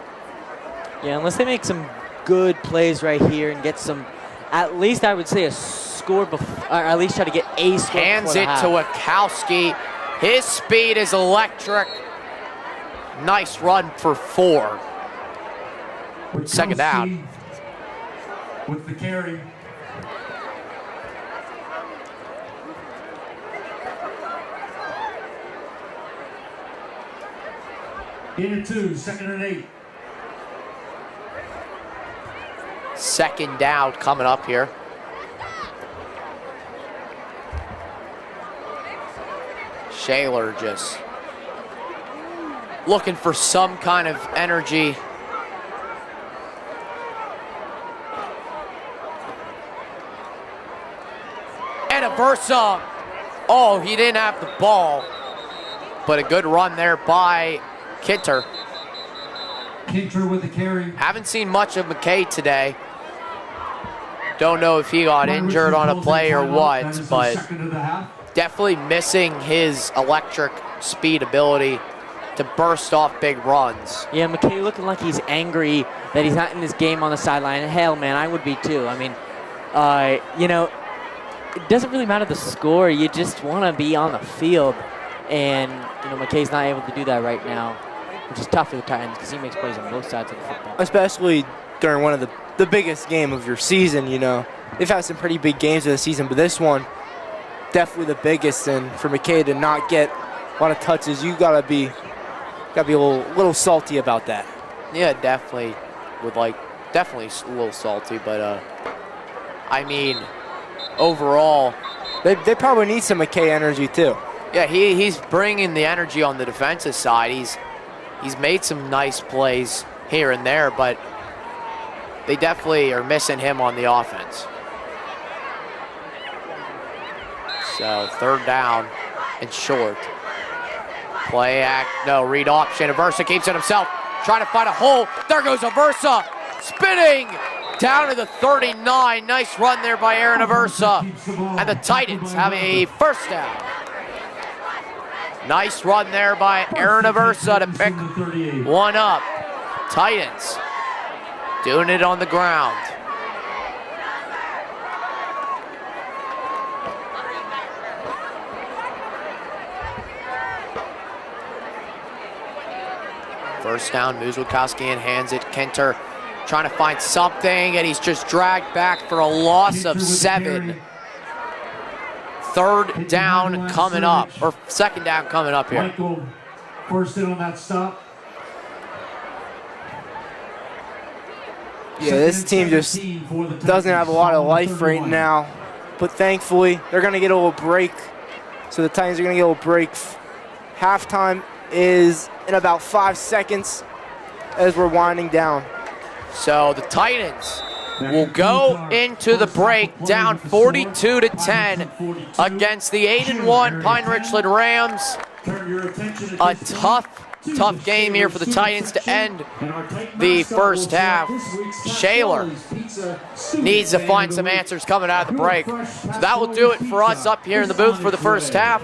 Speaker 9: Yeah, unless they make some good plays right here and get some, at least I would say a score, or at least try to get a score.
Speaker 1: Hands it to Wachowski. His speed is electric. Nice run for 4. Second down.
Speaker 4: With the carry. In 2, 2nd and 8.
Speaker 1: Second down coming up here. Shaler just looking for some kind of energy. And a Versa. Oh, he didn't have the ball, but a good run there by Kinter.
Speaker 4: Kinter with the carry.
Speaker 1: Haven't seen much of McKay today. Don't know if he got injured on a play or what, but definitely missing his electric speed ability to burst off big runs.
Speaker 9: Yeah, McKay looking like he's angry that he's not in this game on the sideline. Hell, man, I would be too. I mean, you know, it doesn't really matter the score. You just want to be on the field. And, you know, McKay's not able to do that right now, which is tough for the Titans because he makes plays on both sides of the football.
Speaker 3: Especially during one of the biggest game of your season, you know. They've had some pretty big games of the season, but this one, definitely the biggest. And for McKay to not get a lot of touches, you gotta be a little salty about that.
Speaker 1: Yeah, definitely definitely a little salty, but I mean, overall,
Speaker 3: They probably need some McKay energy too.
Speaker 1: yeah, he's bringing the energy on the defensive side. He's made some nice plays here and there, but they definitely are missing him on the offense. So 3rd down and short. Play act, no, read option. Aversa keeps it himself, trying to find a hole. There goes Aversa, spinning down to the 39. Nice run there by Aaron Aversa. And the Titans have a 1st down. Nice run there by Aaron Aversa to pick one up. Titans doing it on the ground. First down, moves Wachowski and hands it. Kinter trying to find something, and he's just dragged back for a loss of 7. third down coming up, or second down coming up here.
Speaker 4: Michael, first in on that stop.
Speaker 3: Yeah, this team just doesn't have a lot of life right now. But thankfully, they're going to get a little break. So the Titans are going to get a little break. Halftime is in about 5 seconds as we're winding down.
Speaker 1: So the Titans will go into the break down 42-10 against the 8-1 Pine Richland Rams. A tough game here for the Titans to end the first half. Shaler needs to find some answers coming out of the break. So that will do it for us up here in the booth for the first half.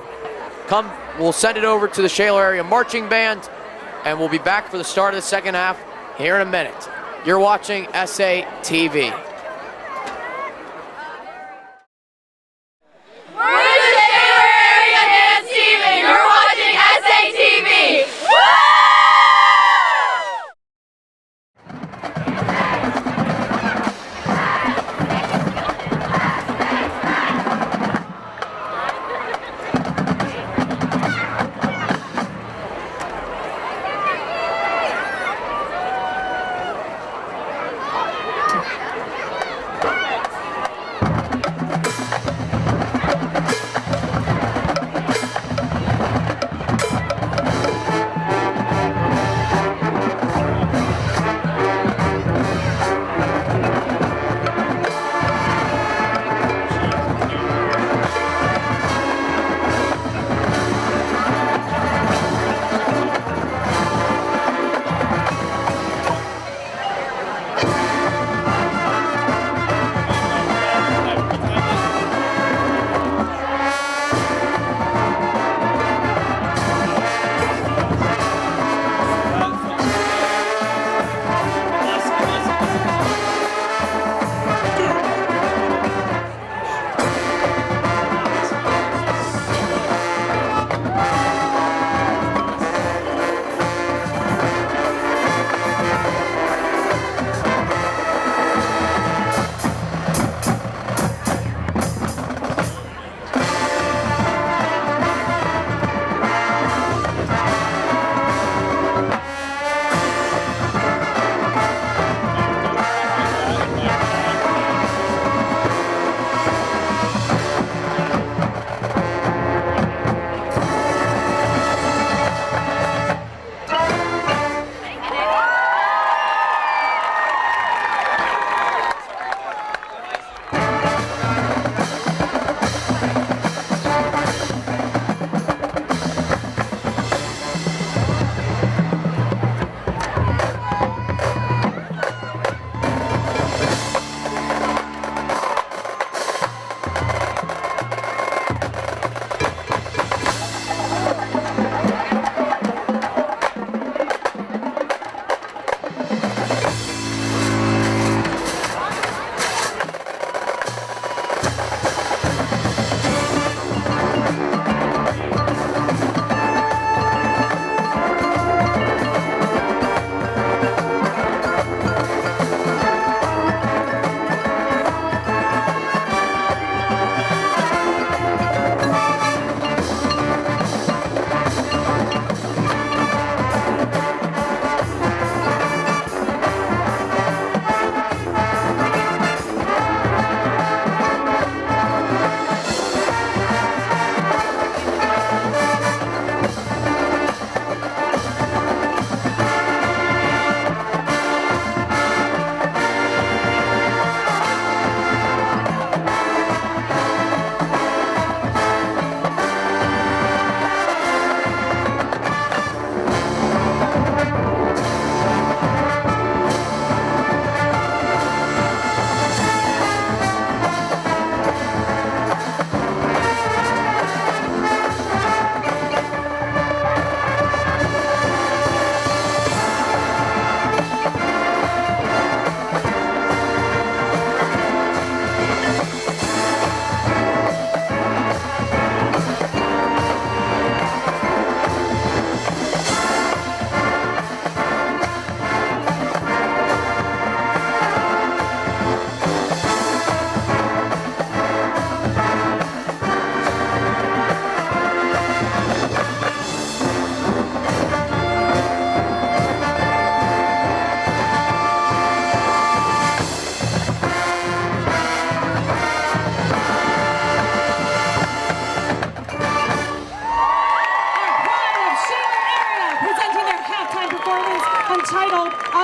Speaker 1: We'll send it over to the Shaler area marching band, and we'll be back for the start of the second half here in a minute. You're watching SA TV.
Speaker 8: We're the Shaler Area Dance Team, and you're watching SATV. Woo!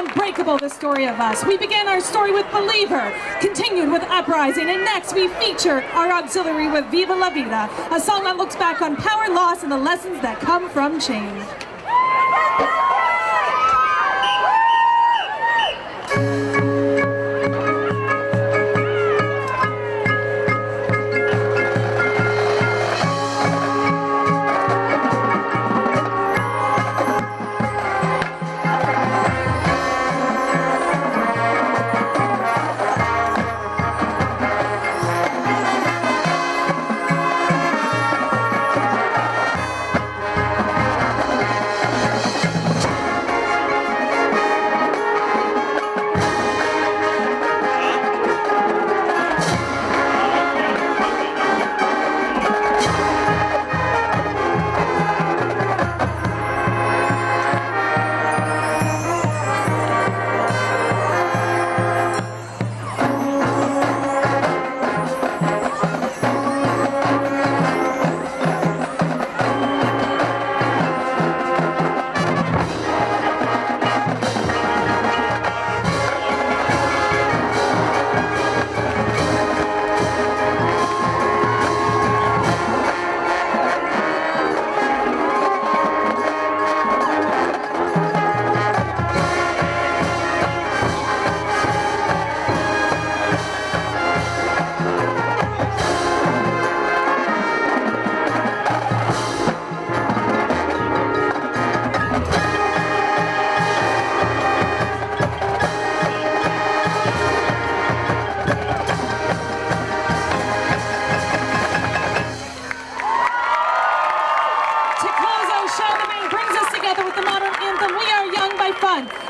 Speaker 10: Unbreakable, the story of us. We began our story with Believer, continued with Uprising, and next we feature our auxiliary with Viva La Vida, a song that looks back on power loss and the lessons that come from change.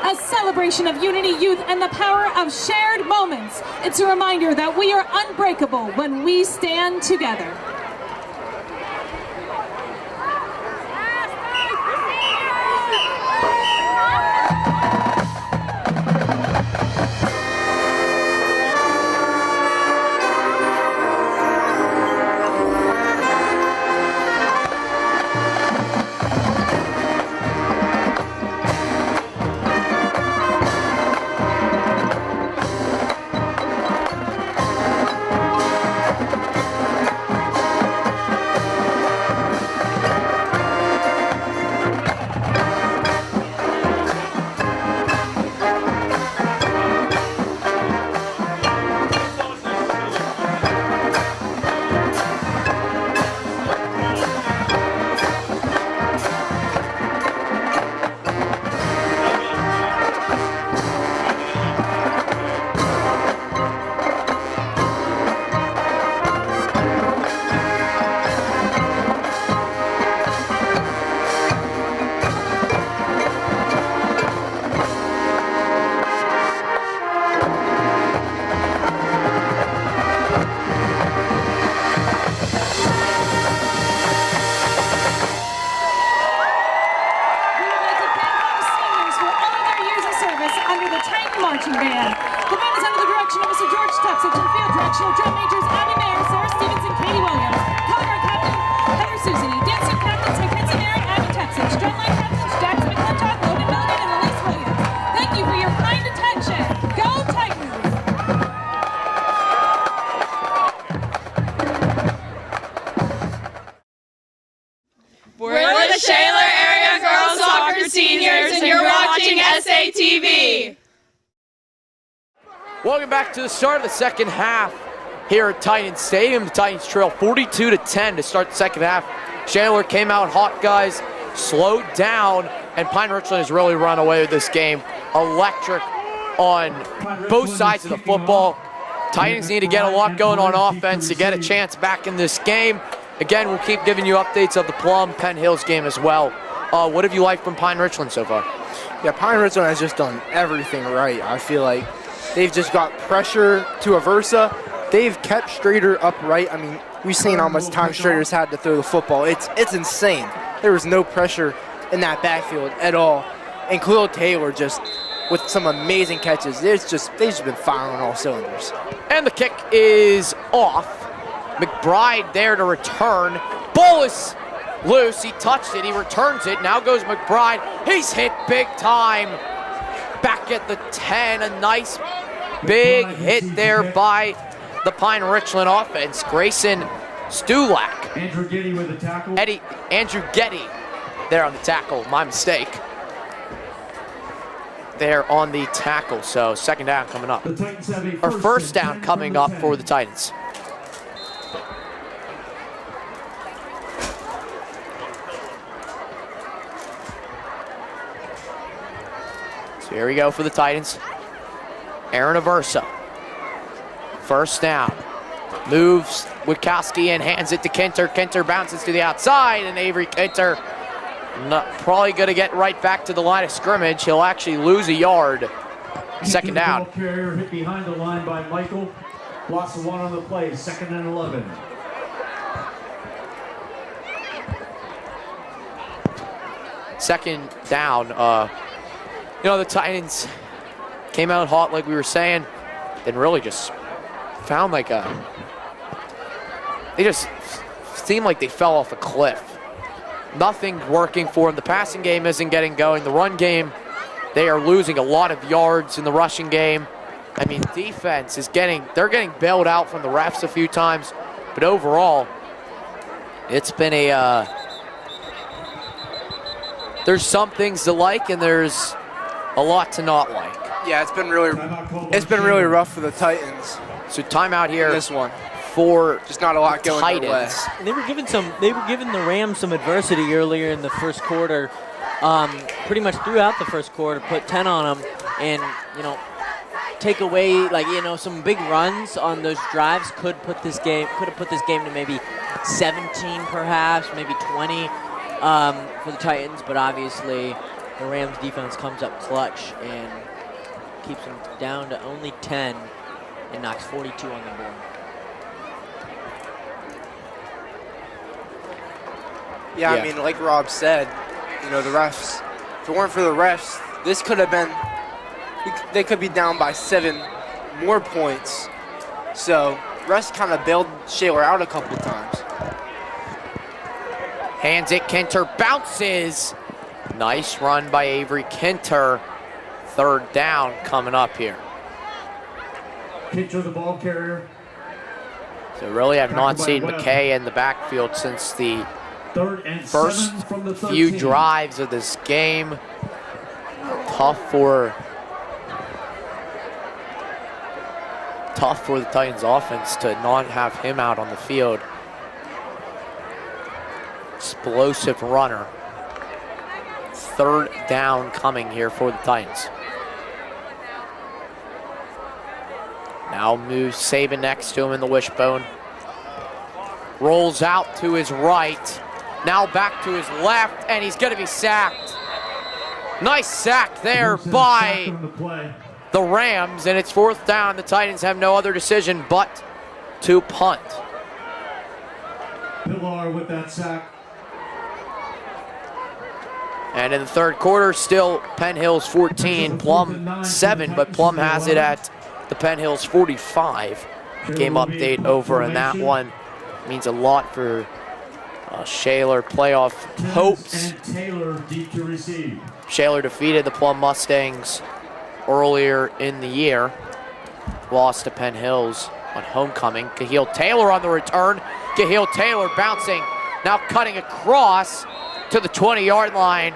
Speaker 10: A celebration of unity, youth, and the power of shared moments. It's a reminder that we are unbreakable when we stand together. Drum majors Abby Mayer, Sarah Stevenson, Katie Williams. Color Captain Heather Susany. Dancing Captains Mackenzie Merritt, Abby Texas. Drumline Captains Jax McClintock, Logan Milligan, and Elise Williams. Thank you for your kind attention. Go Titans!
Speaker 8: We're the Shaler Area Girls Soccer Seniors, and you're watching SATV.
Speaker 1: Welcome back to the start of the second half here at Titans Stadium. The Titans trail 42-10 to start the second half. Shaler came out hot, guys, slowed down, and Pine Richland has really run away with this game. Electric on both sides of the football. Titans need to get a lot going on offense to get a chance back in this game. Again, we'll keep giving you updates of the Plum Penn Hills game as well. What have you liked from Pine Richland so far?
Speaker 3: Yeah, Pine Richland has just done everything right. I feel like they've just got pressure to Aversa. They've kept Strader upright. I mean, we've seen how much time Strader's had to throw the football. It's insane. There was no pressure in that backfield at all. And Khalil Taylor just with some amazing catches. They've just been firing on all cylinders.
Speaker 1: And the kick is off. McBride there to return. Ball is loose. He touched it. He returns it. Now goes McBride. He's hit big time. back at the 10. A nice big hit there by the Pine Richland offense. Grayson Stulak.
Speaker 4: Andrew Getty with the tackle.
Speaker 1: Andrew Getty there on the tackle. My mistake. There on the tackle. So second down coming up.
Speaker 4: The Titans have a
Speaker 1: Or first down coming up for the Titans. So here we go for the Titans. Aaron Aversa. First down. Moves Witkowski and hands it to Kinter. Kinter bounces to the outside, and Avery Kinter probably going to get right back to the line of scrimmage. He'll actually lose a yard. Second down.
Speaker 4: Ball carrier hit behind the line by Michael. Lost the one on the play. Second and 11.
Speaker 1: Second down. The Titans came out hot like we were saying, then really just found they just seemed like they fell off a cliff. Nothing working for them. The passing game isn't getting going. The run game, they are losing a lot of yards in the rushing game. I mean, defense is they're getting bailed out from the refs a few times, but overall, it's been there's some things to like and there's a lot to not like.
Speaker 3: Yeah, it's been really rough for the Titans.
Speaker 1: So timeout here.
Speaker 3: This one.
Speaker 1: For
Speaker 3: just not a lot going
Speaker 1: Titans.
Speaker 3: their way.
Speaker 9: They were giving the Rams some adversity earlier in the first quarter. Pretty much throughout the first quarter, put 10 on them, and take away some big runs on those drives could have put this game to maybe 17 perhaps, maybe 20 for the Titans, but obviously the Rams defense comes up clutch and keeps them down to only 10 and knocks 42 on the board.
Speaker 3: Yeah, I mean, like Rob said, the refs, if it weren't for the refs, this could have been, they could be down by 7 more points. So, refs kind of bailed Shaler out a couple times.
Speaker 1: Hands it, Kinter bounces. Nice run by Avery Kinter. Third down coming up here.
Speaker 4: Kinter, the ball carrier.
Speaker 1: So really have not seen McKay in the backfield since the first few drives of this game. Tough for the Titans offense to not have him out on the field. Explosive runner. Third down coming here for the Titans. Now moves Saban next to him in the wishbone. Rolls out to his right. Now back to his left, and he's going to be sacked. Nice sack there by the Rams, and it's fourth down. The Titans have no other decision but to punt.
Speaker 4: Pillar with that sack.
Speaker 1: And in the third quarter, still Penn Hills 14, Plum 7, but Plum has it at the Penn Hills 45. Game update over, and that one means a lot for Shaler playoff hopes. Shaler defeated the Plum Mustangs earlier in the year. Lost to Penn Hills on homecoming. Cahill Taylor on the return. Cahill Taylor bouncing, now cutting across to the 20-yard line.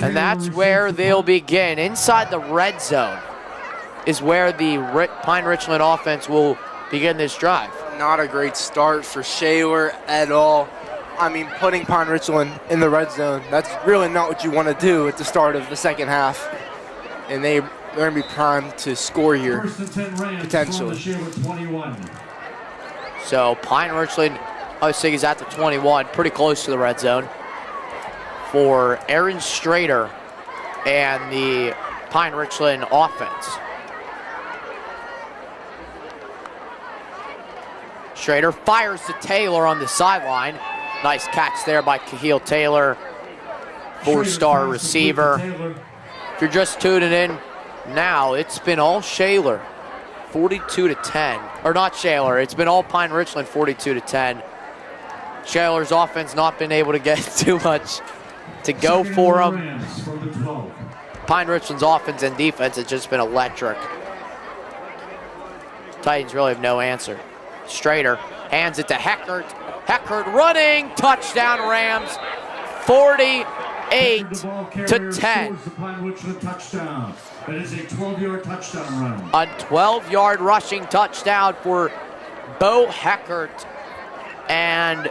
Speaker 1: And that's where they'll begin. Inside the red zone is where the Pine Richland offense will begin this drive.
Speaker 3: Not a great start for Shaler at all. I mean, putting Pine Richland in the red zone, that's really not what you want to do at the start of the second half. And they're going to be primed to score here, potentially.
Speaker 1: So Pine Richland, I was thinking, is at the 21, pretty close to the red zone. For Aaron Strader and the Pine Richland offense. Strader fires to Taylor on the sideline. Nice catch there by Cahill Taylor, four-star receiver. If you're just tuning in now, it's been all Shaler, 42-10. Or not Shaler, it's been all Pine Richland, 42-10. Shaler's offense not been able to get too much to go for him. Pine Richland's offense and defense has just been electric. Titans really have no answer. Strader hands it to Heckert. Heckert running, touchdown Rams, 48 to 10.
Speaker 4: The Pine Richland touchdown. That is a 12-yard touchdown run.
Speaker 1: A 12-yard rushing touchdown for Bo Heckert. And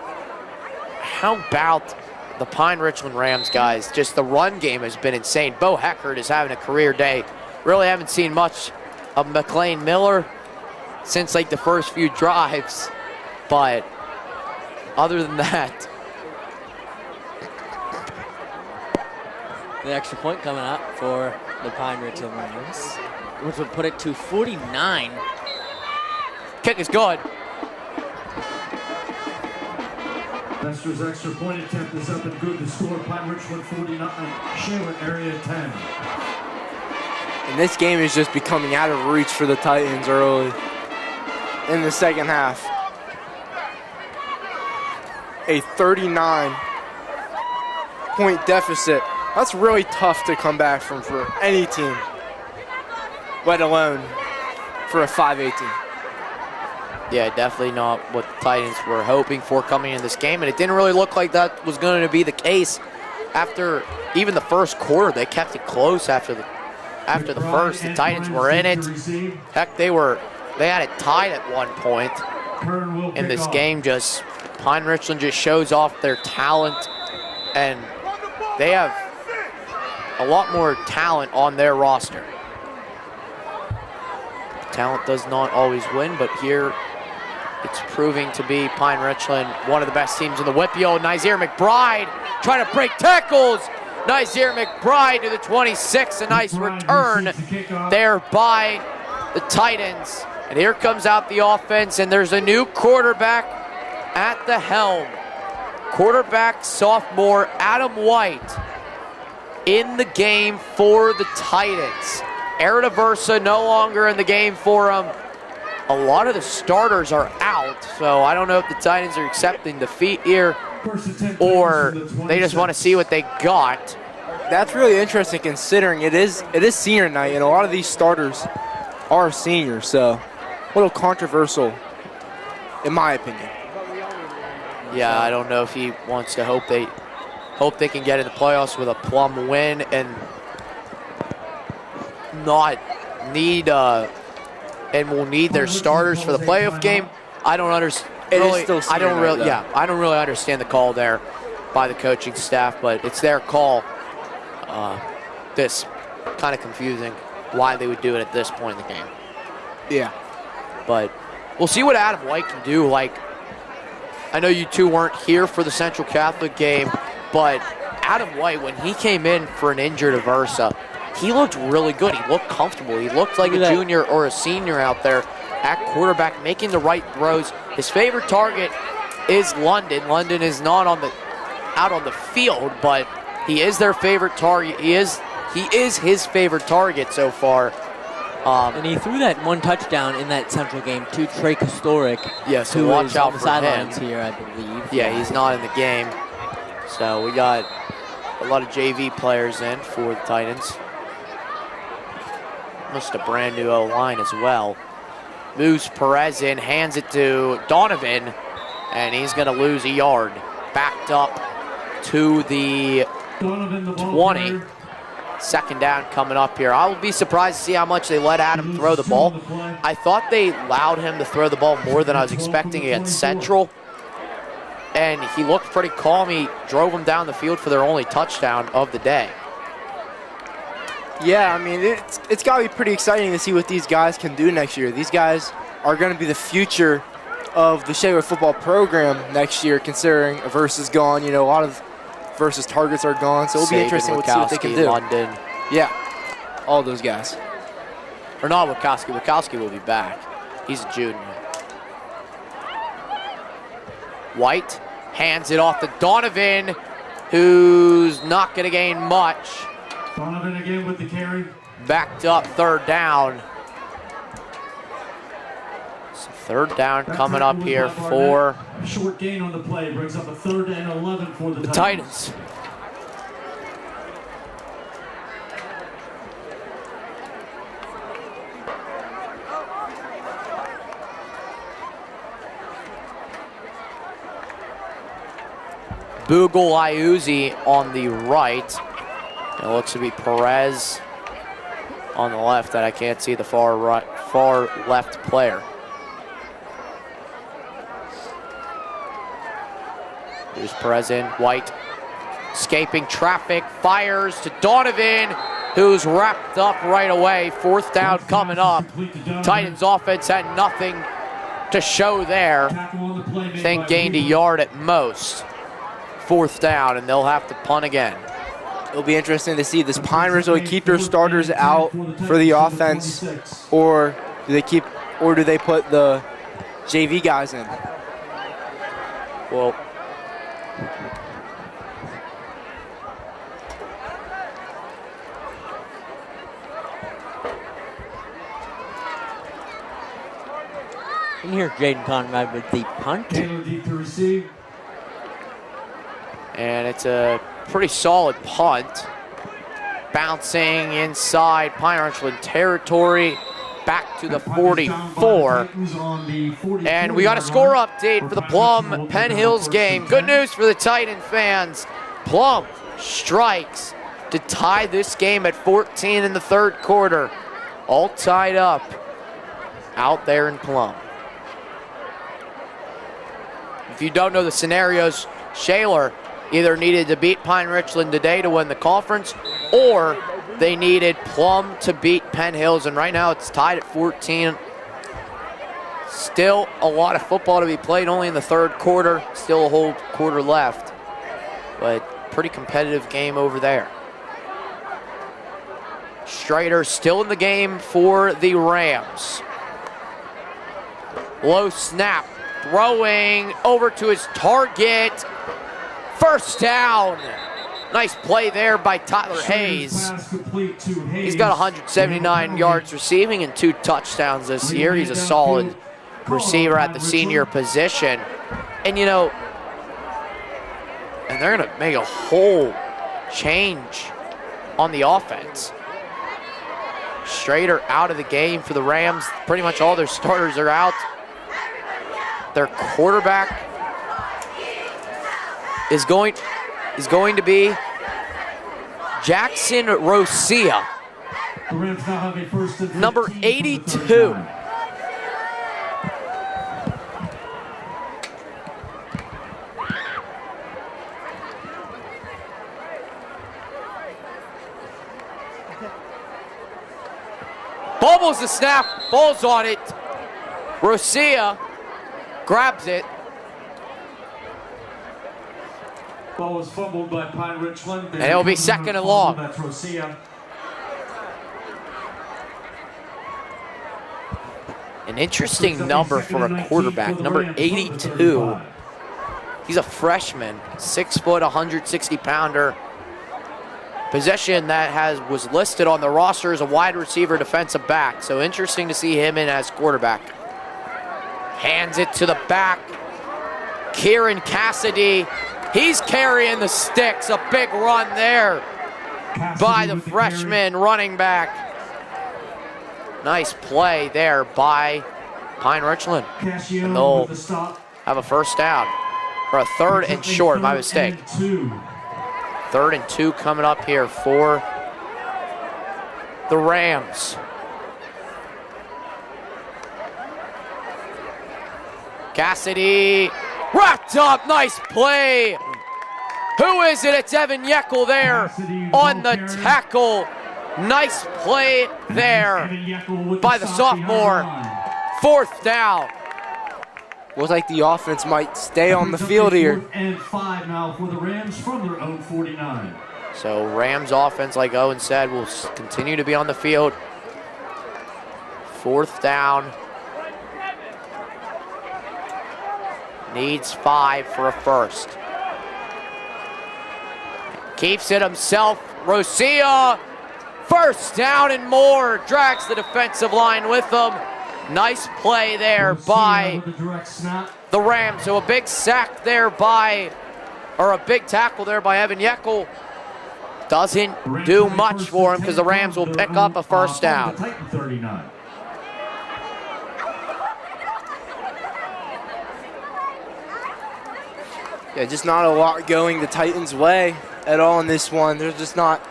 Speaker 1: how about the Pine Richland Rams, guys? Just the run game has been insane. Bo Heckert is having a career day. Really haven't seen much of McLean Miller since like the first few drives, but other than that.
Speaker 9: The extra point coming up for the Pine Richland Rams, which would put it to 49.
Speaker 1: Kick is good.
Speaker 4: Lester's extra point attempt is up and good. The score, Pine Richland 49, Shaler area 10.
Speaker 3: And this game is just becoming out of reach for the Titans early in the second half. A 39-point deficit. That's really tough to come back from for any team, let alone for a 5A team.
Speaker 1: Yeah, definitely not what the Titans were hoping for coming in this game, and it didn't really look like that was going to be the case after even the first quarter. They kept it close after the first. The Titans were in it. Heck, they had it tied at one point in this game. Just Pine Richland just shows off their talent, and they have a lot more talent on their roster. Talent does not always win, but here it's proving to be Pine Richland, one of the best teams in the WPIAL. Nazir McBride trying to break tackles. Nazir McBride to the 26, a nice return there by the Titans. And here comes out the offense, and there's a new quarterback at the helm. Quarterback sophomore Adam White in the game for the Titans. Aaron Aversa no longer in the game for him. A lot of the starters are out, so I don't know if the Titans are accepting defeat here or they just want to see what they got.
Speaker 3: That's really interesting considering it is senior night, and a lot of these starters are seniors, so a little controversial in my opinion.
Speaker 1: Yeah, I don't know if he wants to hope they can get in the playoffs with a plum win and not need and will need their starters for the playoff game. I don't understand. I don't really understand the call there by the coaching staff, but it's their call. This kind of confusing why they would do it at this point in the game.
Speaker 3: Yeah.
Speaker 1: But we'll see what Adam White can do. Like, I know you two weren't here for the Central Catholic game, but Adam White, when he came in for an injured Aversa, he looked really good. He looked comfortable. He looked like a junior or a senior out there at quarterback, making the right throws. His favorite target is London. London is not out on the field, but he is their favorite target. He is his favorite target so far.
Speaker 9: And he threw that one touchdown in that Central game to Trey Kostoric.
Speaker 1: Yeah, so
Speaker 9: who
Speaker 1: watch
Speaker 9: is
Speaker 1: out
Speaker 9: on the
Speaker 1: for
Speaker 9: sidelines
Speaker 1: him.
Speaker 9: here, I believe.
Speaker 1: Yeah, he's not in the game. So we got a lot of JV players in for the Titans. Almost a brand new O-line as well. Moves Perez in, hands it to Donovan, and he's going to lose a yard. Backed up to the 20. Second down coming up here. I will be surprised to see how much they let Adam throw the ball. I thought they allowed him to throw the ball more than I was expecting against Central. And he looked pretty calm. He drove him down the field for their only touchdown of the day.
Speaker 3: Yeah, I mean, it's got to be pretty exciting to see what these guys can do next year. These guys are going to be the future of the Shaler football program next year, considering Aversa's gone. You know, a lot of Versus targets are gone, so it'll be interesting to see what they can do.
Speaker 1: London.
Speaker 3: Yeah, all those guys.
Speaker 1: Or not Wachowski. Wachowski will be back. He's a junior. White hands it off to Donovan, who's not going to gain much.
Speaker 4: Donovan again with the carry.
Speaker 1: Backed up, third down. So third down coming up here for
Speaker 4: a short gain on the play brings up a 3rd and 11 for the
Speaker 1: Titans. Bugel Iuzzi on the right. It looks to be Perez on the left that I can't see the far left player. Here's Perez in, White, escaping traffic, fires to Donovan, who's wrapped up right away. 4th down coming up. Titans offense had nothing to show there. I think gained a yard at most. 4th down, and they'll have to punt again.
Speaker 3: It'll be interesting to see, does Pine Ridge keep their starters out for the offense, or do they put the JV guys in?
Speaker 1: Well,
Speaker 9: And here's Jaden Conrad with the punt.
Speaker 1: and it's a pretty solid punt. Bouncing inside Pine Richland territory, back to the 44. And we got a score update for the Plum Penn Hills game. Good news for the Titan fans. Plum strikes to tie this game at 14 in the 3rd quarter. All tied up out there in Plum. If you don't know the scenarios, Shaler either needed to beat Pine Richland today to win the conference, or they needed Plum to beat Penn Hills, and right now it's tied at 14. Still a lot of football to be played, only in the 3rd quarter, still a whole quarter left, but pretty competitive game over there. Strader still in the game for the Rams. Low snap, throwing over to his target. 1st down. Nice play there by Tyler Hayes. He's got 179 yards receiving and 2 touchdowns this year. He's a solid receiver at the senior position. And you know, and they're gonna make a whole change on the offense. Strader out of the game for the Rams. Pretty much all their starters are out. Their quarterback is going to be Jackson Rosia, number 82. Bobbles the snap, falls on it. Rosia grabs it.
Speaker 4: Ball was fumbled by Pine Richland.
Speaker 1: And it'll be 2nd and long. An interesting number for a quarterback, number 82. He's a freshman, 6 foot, 160-pounder. Position that was listed on the roster as a wide receiver defensive back. So interesting to see him in as quarterback. Hands it to the back. Kieran Cassidy. He's carrying the sticks. A big run there by the freshman running back. Nice play there by Pine Richland. And they'll have a 1st down. Or a 3rd and short, my mistake. 3rd and 2 coming up here for the Rams. Cassidy wrapped up, nice play. Who is it? It's Evan Yeckel there on the tackle. Nice play there by the sophomore. 4th down.
Speaker 3: Looks like the offense might stay on the field here.
Speaker 4: 4th and 5 now for the Rams from their own 49.
Speaker 1: So Rams offense, like Owen said, will continue to be on the field. 4th down. Needs 5 for a 1st. Keeps it himself. Rosia. 1st down and more. Drags the defensive line with him. Nice play there by the Rams. So a big sack there a big tackle there by Evan Yeckel. Doesn't do much for him because the Rams will pick up a 1st down.
Speaker 3: Yeah, just not a lot going the Titans' way at all in this one. There's just not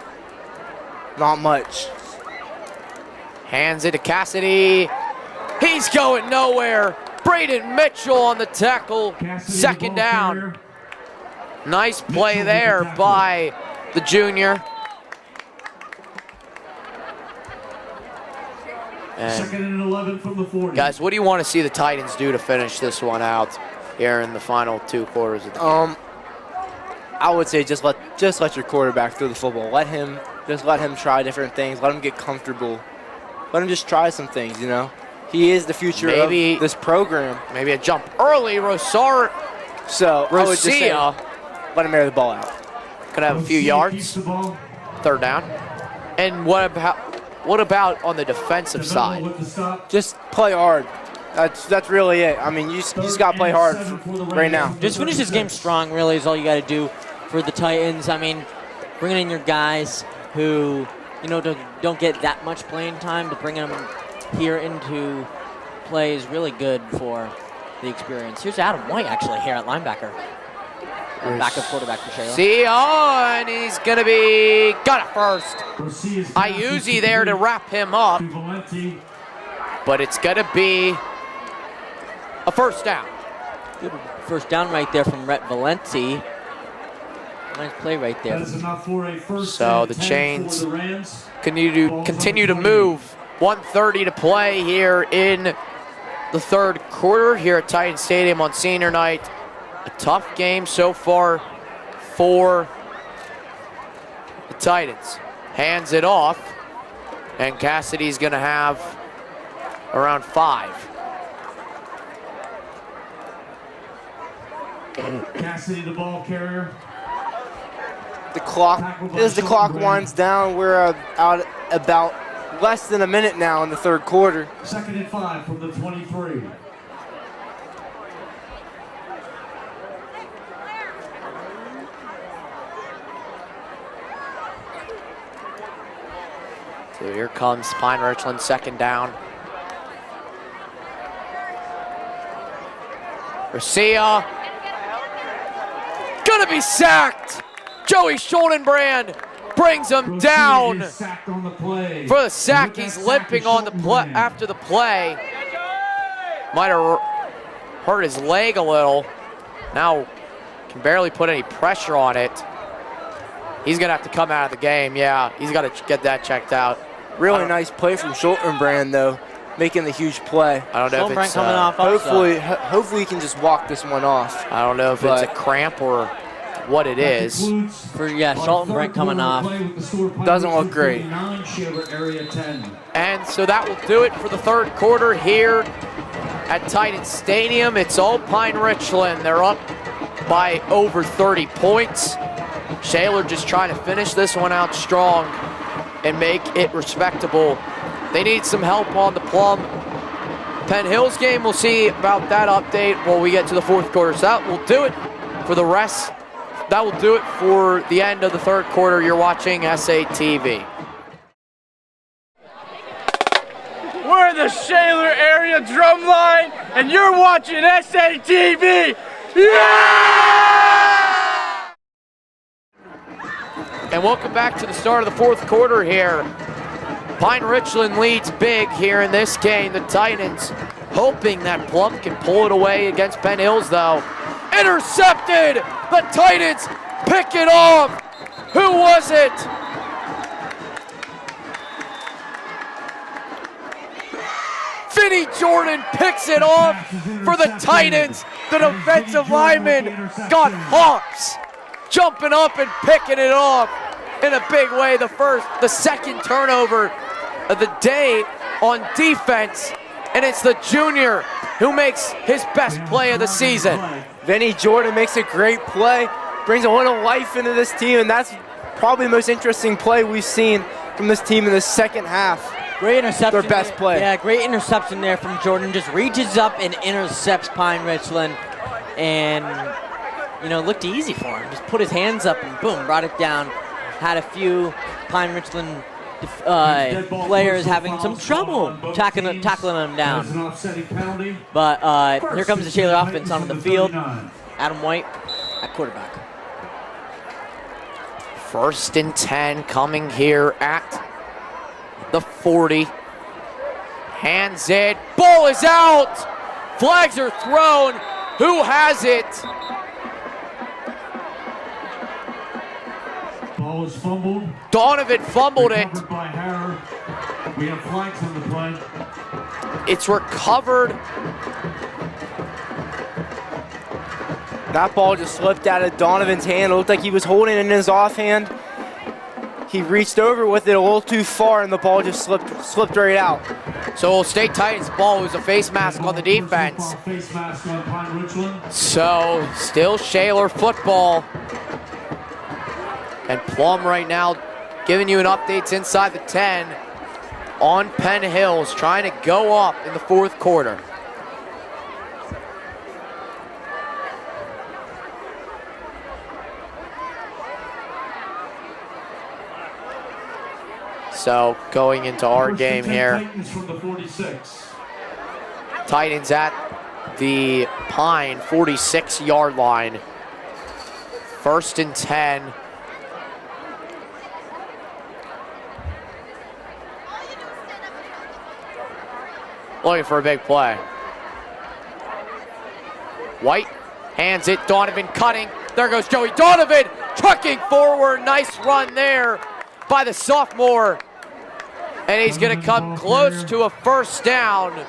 Speaker 3: much.
Speaker 1: Hands it to Cassidy. He's going nowhere. Braden Mitchell on the tackle. Second down. Nice play there by the junior.
Speaker 4: Second and 11 from the 40.
Speaker 1: Guys, what do you want to see the Titans do to finish this one out here in the final 2 quarters of the game?
Speaker 3: I would say just let your quarterback throw the football. Let him try different things. Let him get comfortable. Let him just try some things, you know. He is the future of this program.
Speaker 1: Maybe a jump early, Rosar.
Speaker 3: So I would just say, let him air the ball out.
Speaker 1: Could have a few yards. Third down. And what about on the defensive side?
Speaker 3: Just play hard. That's really it. I mean, you just got to play hard right now.
Speaker 9: Just finish this game strong, really, is all you got to do for the Titans. I mean, bringing in your guys who, you know, don't get that much playing time, but bringing them here into play is really good for the experience. Here's Adam White, actually, here at linebacker. Backup quarterback for Shaler.
Speaker 1: And he's going to be, got it first. Iuzi there to wrap him up. But it's going to be a first down.
Speaker 9: Good first down right there from Rhett Valenti. Nice play right there.
Speaker 1: So the Chains continue to move. 1:30 to play here in the third quarter here at Titan Stadium on senior night. A tough game so far for the Titans. Hands it off, and Cassidy's going to have around 5.
Speaker 4: Cassidy, the ball carrier.
Speaker 3: The clock winds down. We're out about less than a minute now in the third quarter.
Speaker 4: Second and 5 from the 23.
Speaker 1: So here comes Pine Richland, second down. Garcia, gonna be sacked. Joey Schuldenbrand brings him down for the sack. He's limping on the play after the play. Might have hurt his leg a little. Now can barely put any pressure on it. He's gonna have to come out of the game. Yeah, he's got to get that checked out.
Speaker 3: Really nice play from Schultenbrand though, making the huge play.
Speaker 1: I don't know if it's
Speaker 9: coming off.
Speaker 3: Hopefully he can just walk this one off.
Speaker 1: I don't know if it's a cramp or what it is.
Speaker 9: Schultenbrand coming off.
Speaker 3: Doesn't look great.
Speaker 1: And so that will do it for the third quarter here at Titan Stadium. It's all Pine Richland. They're up by over 30 points. Shaler just trying to finish this one out strong and make it respectable. They need some help on the plum. Penn Hills game, we'll see about that update when we get to the fourth quarter. So that will do it for the rest. That will do it for the end of the third quarter. You're watching SATV.
Speaker 5: We're in the Shaler area drum line, and you're watching SATV. Yeah!
Speaker 1: And welcome back to the start of the fourth quarter here. Pine Richland leads big here in this game. The Titans hoping that Plum can pull it away against Penn Hills though. Intercepted! The Titans pick it off! Who was it? Vinny Jordan picks it off for the Titans. The defensive lineman got hops, jumping up and picking it off in a big way. The second turnover of the day on defense, and it's the junior who makes his best play of the season.
Speaker 3: Vinny Jordan makes a great play, brings a little life into this team, and that's probably the most interesting play we've seen from this team in the second half.
Speaker 9: Great interception.
Speaker 3: Their best play.
Speaker 9: Yeah, great interception there from Jordan. Just reaches up and intercepts Pine Richland, and looked easy for him. Just put his hands up and boom, brought it down. Had a few Pine Richland players having some trouble tackling him down. But here comes the Shaler offense onto the field. Adam White at quarterback.
Speaker 1: 1st and 10 coming here at the 40. Hands it. Ball is out. Flags are thrown. Who has it?
Speaker 4: Ball was fumbled.
Speaker 1: Donovan fumbled it.
Speaker 4: Recovered by Harrod. We have flags on the play.
Speaker 1: It's recovered.
Speaker 3: That ball just slipped out of Donovan's hand. It looked like he was holding it in his offhand. He reached over with it a little too far, and the ball just slipped right out.
Speaker 1: So State Titans ball was a face mask on the defense.
Speaker 4: Face mask on Pine Richland.
Speaker 1: So still Shaler football. And Plum right now giving you an update inside the 10 on Penn Hills, trying to go up in the 4th quarter. So going into our game here.
Speaker 4: Titans from the 46.
Speaker 1: Titans at the Pine 46-yard line. 1st and 10. Looking for a big play. White hands it, Donovan cutting. There goes Joey Donovan, trucking forward. Nice run there by the sophomore. And he's gonna come close to a 1st down.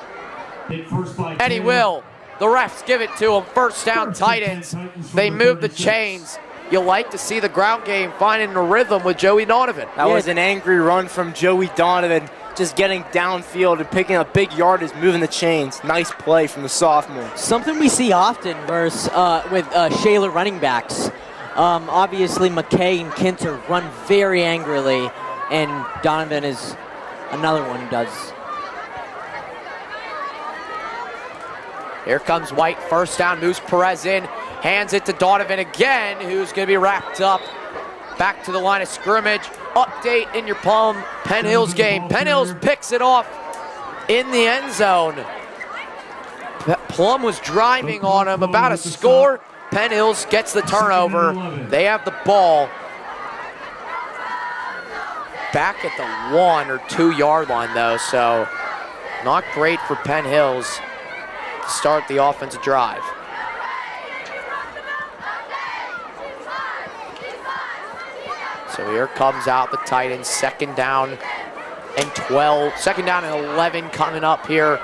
Speaker 1: And he will. The refs give it to him. 1st down Titans. They move the chains. You like to see the ground game finding a rhythm with Joey Donovan.
Speaker 3: That was an angry run from Joey Donovan, just getting downfield and picking up big yardage, moving the chains. Nice play from the sophomore.
Speaker 9: Something we see often with Shaler running backs. Obviously, McKay and Kinter run very angrily, and Donovan is another one who does.
Speaker 1: Here comes White, 1st down, moves Perez in, hands it to Donovan again, who's gonna be wrapped up. Back to the line of scrimmage. Update in your Plum Penn Hills game. Penn Hills picks it off in the end zone. Plum was driving on him, about to score. Penn Hills gets the turnover. They have the ball back at the 1 or 2 yard line though, so not great for Penn Hills to start the offensive drive. So here comes out the Titans, 2nd down and 12, 2nd down and 11 coming up here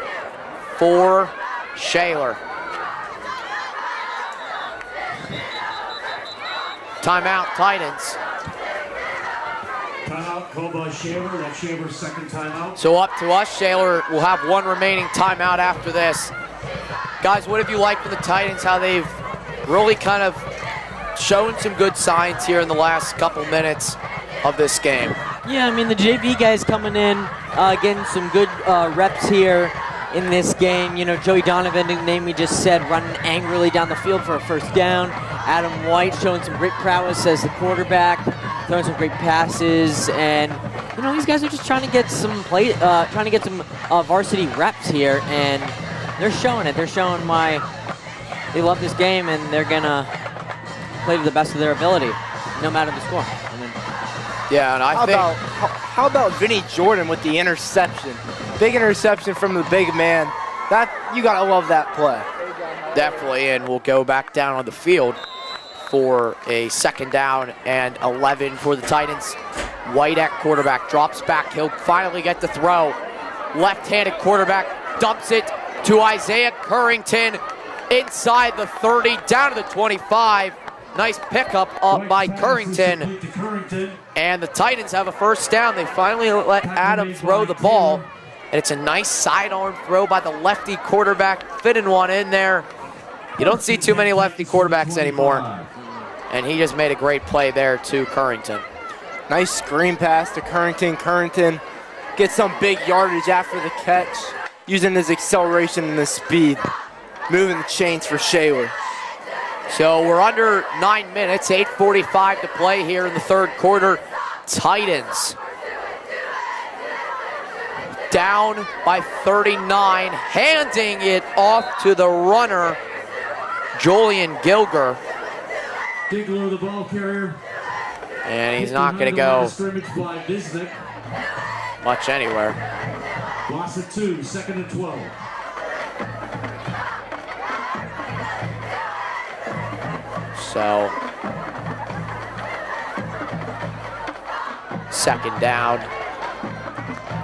Speaker 1: for Shaler. Timeout, Titans.
Speaker 4: Timeout called by Shaler. That's Shaler's 2nd timeout.
Speaker 1: So up to us, Shaler will have 1 remaining timeout after this. Guys, what have you liked from the Titans, how they've really kind of shown some good signs here in the last couple minutes of this game?
Speaker 9: Yeah, I mean, the JV guys coming in, getting some good reps here in this game. You know, Joey Donovan, the name we just said, running angrily down the field for a 1st down. Adam White showing some great prowess as the quarterback, throwing some great passes, and you know, these guys are just trying to get some varsity reps here, and they're showing it. They're showing why they love this game, and they're gonna play to the best of their ability, no matter the score. I mean,
Speaker 1: yeah, and
Speaker 3: how about Vinny Jordan with the interception? Big interception from the big man. That, you gotta love that play.
Speaker 1: Definitely, and we'll go back down on the field for a 2nd down and 11 for the Titans. White at quarterback, drops back, he'll finally get the throw. Left-handed quarterback dumps it to Isaiah Currington inside the 30, down to the 25. Nice pickup up by Currington. And the Titans have a 1st down. They finally let Adam throw the ball. And it's a nice sidearm throw by the lefty quarterback, fitting one in there. You don't see too many lefty quarterbacks anymore. And he just made a great play there to Currington.
Speaker 3: Nice screen pass to Currington. Currington gets some big yardage after the catch, using his acceleration and his speed, moving the chains for Shaler.
Speaker 1: So we're under 9 minutes, 8:45 to play here in the 3rd quarter. Titans down by 39, handing it off to the runner, Julian Gilger.
Speaker 4: Diggler, the ball carrier.
Speaker 1: And he's not going to go
Speaker 4: Scrimmage by Bisnick.
Speaker 1: much anywhere.
Speaker 4: Loss of 2, 2nd and 12.
Speaker 1: So, second down.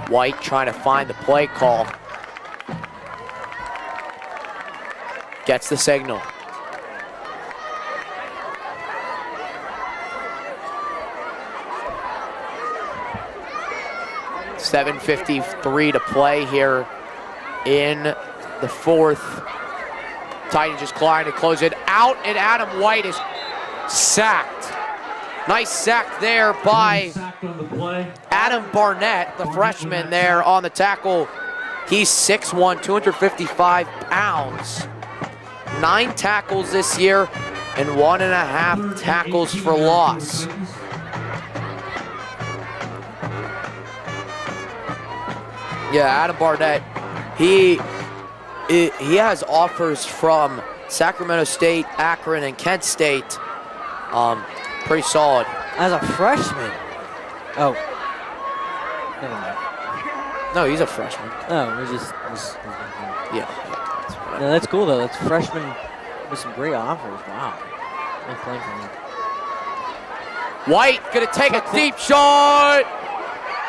Speaker 1: White trying to find the play call. Gets the signal. .7:53 to play here in the fourth. Titans just trying to close it out, and Adam White is sacked. Nice sack there by Adam Barnett, the freshman there on the tackle. He's 6'1", 255 pounds. 9 tackles this year and 1.5 tackles for loss. Yeah, Adam Barnett, he has offers from Sacramento State, Akron, and Kent State. Pretty solid.
Speaker 9: As a freshman. Oh. Never mind.
Speaker 1: No, he's a freshman.
Speaker 9: Oh,
Speaker 1: Yeah.
Speaker 9: No, that's cool though. That's freshman with some great offers. Wow. Nice playing for him.
Speaker 1: White gonna take a deep shot.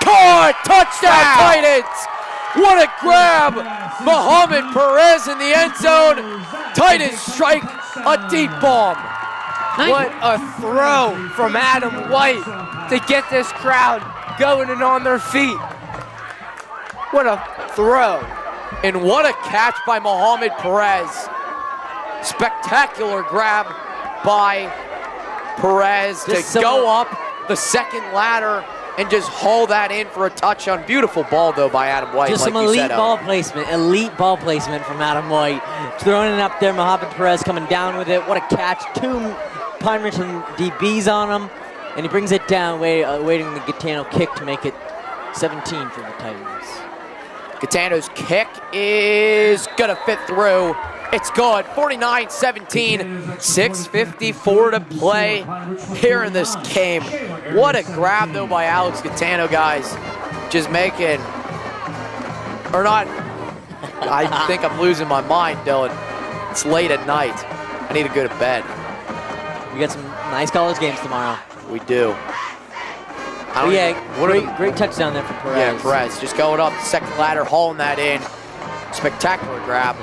Speaker 1: Caught! Touchdown Titans! What a grab! Muhammad Perez in the end zone. Titans strike a deep bomb.
Speaker 3: What a throw from Adam White to get this crowd going and on their feet. What a throw.
Speaker 1: And what a catch by Muhammad Perez. Spectacular grab by Perez to go up the second ladder and just haul that in for a touchdown. Beautiful ball, though, by Adam White.
Speaker 9: Just
Speaker 1: like
Speaker 9: some
Speaker 1: you
Speaker 9: elite
Speaker 1: said,
Speaker 9: ball placement. Elite ball placement from Adam White. Throwing it up there. Muhammad Perez coming down with it. What a catch. 2 Pine Richland DBs on him. And he brings it down, waiting the Gaetano kick to make it 17 for the Titans.
Speaker 1: Gaetano's kick is going to fit through. It's good. 49-17. 6:54 to play here in this game. What a grab, though, by Alex Gaetano, guys. Just making, or not, I think I'm losing my mind, Dylan. It's late at night. I need to go to bed.
Speaker 9: We got some nice college games tomorrow.
Speaker 1: We do.
Speaker 9: Great touchdown there for Perez.
Speaker 1: Yeah, Perez just going up the second ladder, hauling that in. Spectacular grab.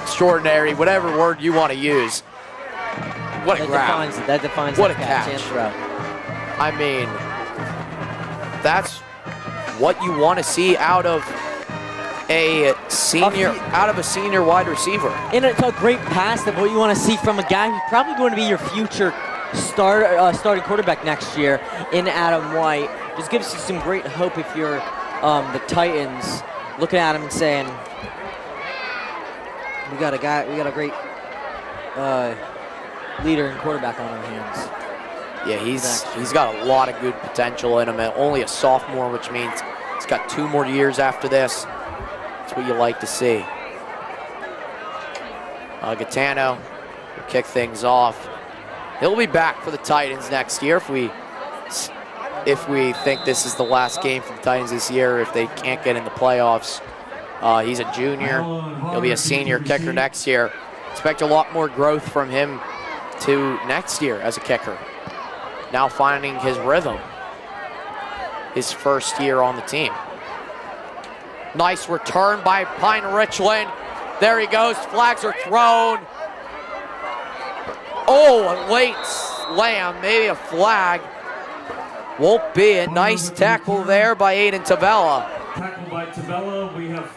Speaker 1: Extraordinary, whatever word you want to use. What a grab.
Speaker 9: That defines
Speaker 1: what a
Speaker 9: catch
Speaker 1: catch.
Speaker 9: And throw.
Speaker 1: I mean, that's what you want to see out of a senior wide receiver.
Speaker 9: And it's a great pass of what you want to see from a guy who's probably going to be your future starting quarterback next year in Adam White. Just gives you some great hope if you're the Titans looking at him and saying, we got a great leader and quarterback on our hands.
Speaker 1: Yeah, he's got a lot of good potential in him. Only a sophomore, which means he's got 2 more years after this. That's what you like to see. Gaetano will kick things off. He'll be back for the Titans next year if we think this is the last game for the Titans this year, if they can't get in the playoffs. He's a junior. He'll be a senior kicker next year. Expect a lot more growth from him to next year as a kicker. Now finding his rhythm. His first year on the team. Nice return by Pine Richland. There he goes. Flags are thrown. Oh, a late slam, maybe a flag. Won't be. A nice tackle there by Aiden Tavella.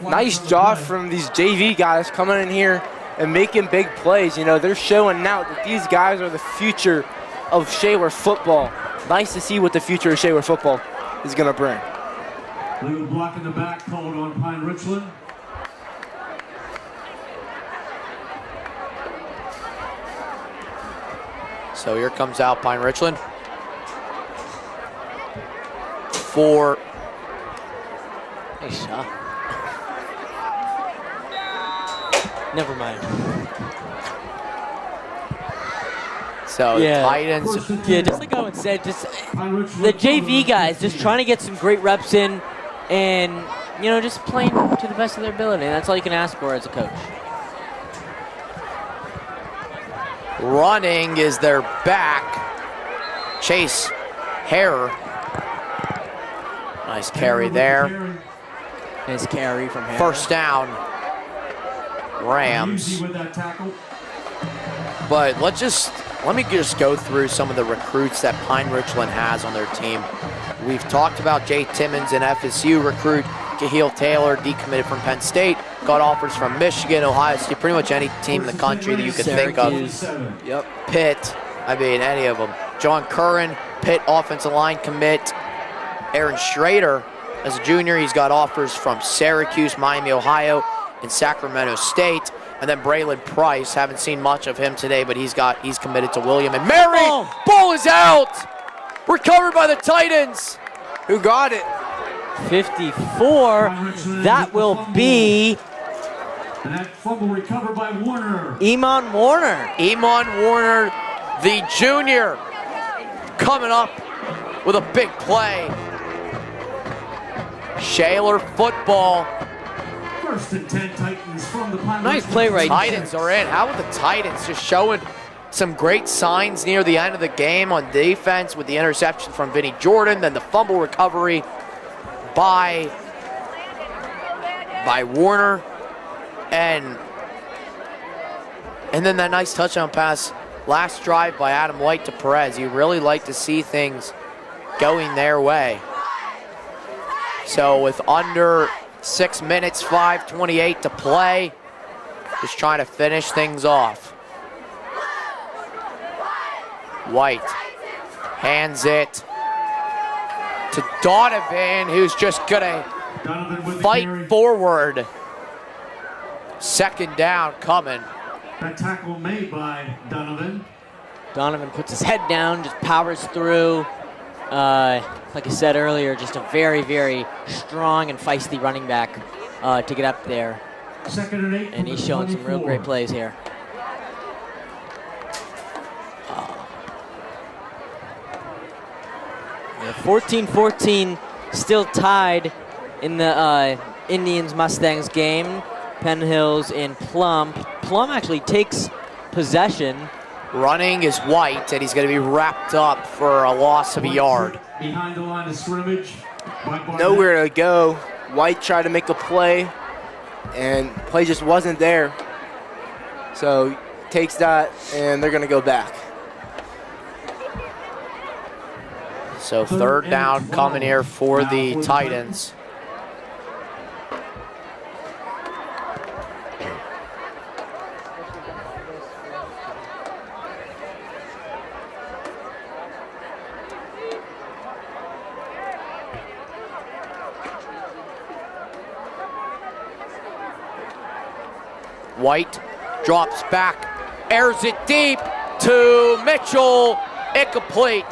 Speaker 3: Nice job from these JV guys coming in here and making big plays. You know, they're showing now that these guys are the future of Shaler football. Nice to see what the future of Shaler football is going to bring.
Speaker 4: Legal block in the back called on Pine Richland.
Speaker 1: So here comes out Pine Richland. For
Speaker 9: Nice shot. Never mind.
Speaker 1: So
Speaker 9: Yeah.
Speaker 1: Titans.
Speaker 9: Yeah, just like Owen said, just the JV guys just trying to get some great reps in and, you know, just playing to the best of their ability. And that's all you can ask for as a coach.
Speaker 1: Running is their back. Chase Hare. Nice carry there.
Speaker 9: Nice carry from Hare.
Speaker 1: First down, Rams.
Speaker 4: Easy with that tackle.
Speaker 1: But let me just go through some of the recruits that Pine Richland has on their team. We've talked about Jay Timmons, an FSU recruit. Kahil Taylor, decommitted from Penn State. Got offers from Michigan, Ohio State, pretty much any team in the country that you could think of.
Speaker 9: Yep.
Speaker 1: Pitt, I mean, any of them. John Curran, Pitt offensive line commit. Aaron Schrader, as a junior, he's got offers from Syracuse, Miami, Ohio, and Sacramento State. And then Braylon Price, haven't seen much of him today, but he's committed to William and Mary. Ball is out. Recovered by the Titans.
Speaker 3: Who got it?
Speaker 9: 54. That will be
Speaker 4: And that fumble recovered by Warner.
Speaker 9: Iman Warner.
Speaker 1: Iman Warner, the junior, coming up with a big play. Shaler football.
Speaker 4: First and 10 Titans from the Pine
Speaker 9: Nice
Speaker 4: Richland
Speaker 9: play right there.
Speaker 1: Titans are in. How about the Titans just showing some great signs near the end of the game on defense with the interception from Vinnie Jordan, then the fumble recovery by Warner, and then that nice touchdown pass last drive by Adam White to Perez. You really like to see things going their way. So with under 6 minutes, 5:28 to play, just trying to finish things off. White hands it to Donovan, who's just gonna fight forward. Second down coming.
Speaker 4: That tackle made by Donovan.
Speaker 9: Donovan puts his head down, just powers through. Like I said earlier, just a very, very strong and feisty running back to get up there.
Speaker 4: Second and 8.
Speaker 9: And he's showing some real great plays here. 14-14, still tied in the Indians-Mustangs game. Penn Hills and Plum. Plum actually takes possession.
Speaker 1: Running is White, and he's going to be wrapped up for a loss of a yard.
Speaker 4: Behind the line of scrimmage.
Speaker 3: Nowhere to go. White tried to make a play, and play just wasn't there. So takes that, and they're going to go back.
Speaker 1: So third down coming here for the Titans. White drops back, airs it deep to Mitchell, incomplete.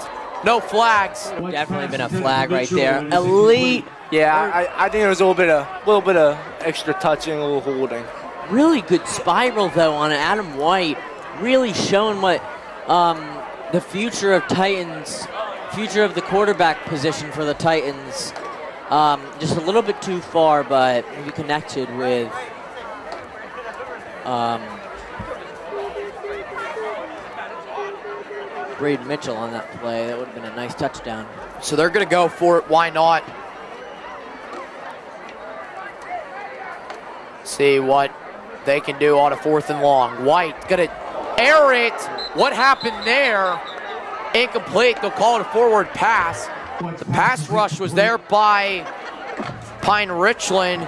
Speaker 1: No flags.
Speaker 9: Definitely been a flag right there. Elite.
Speaker 3: Yeah, I think there was a little bit of extra touching, a little holding.
Speaker 9: Really good spiral though on Adam White. Really showing what the future of Titans, future of the quarterback position for the Titans. Just a little bit too far, but maybe connected with Braden Mitchell on that play. That would have been a nice touchdown.
Speaker 1: So they're going to go for it. Why not? See what they can do on a 4th and long. White going to air it. What happened there? Incomplete. They'll call it a forward pass. The pass rush was there by Pine Richland.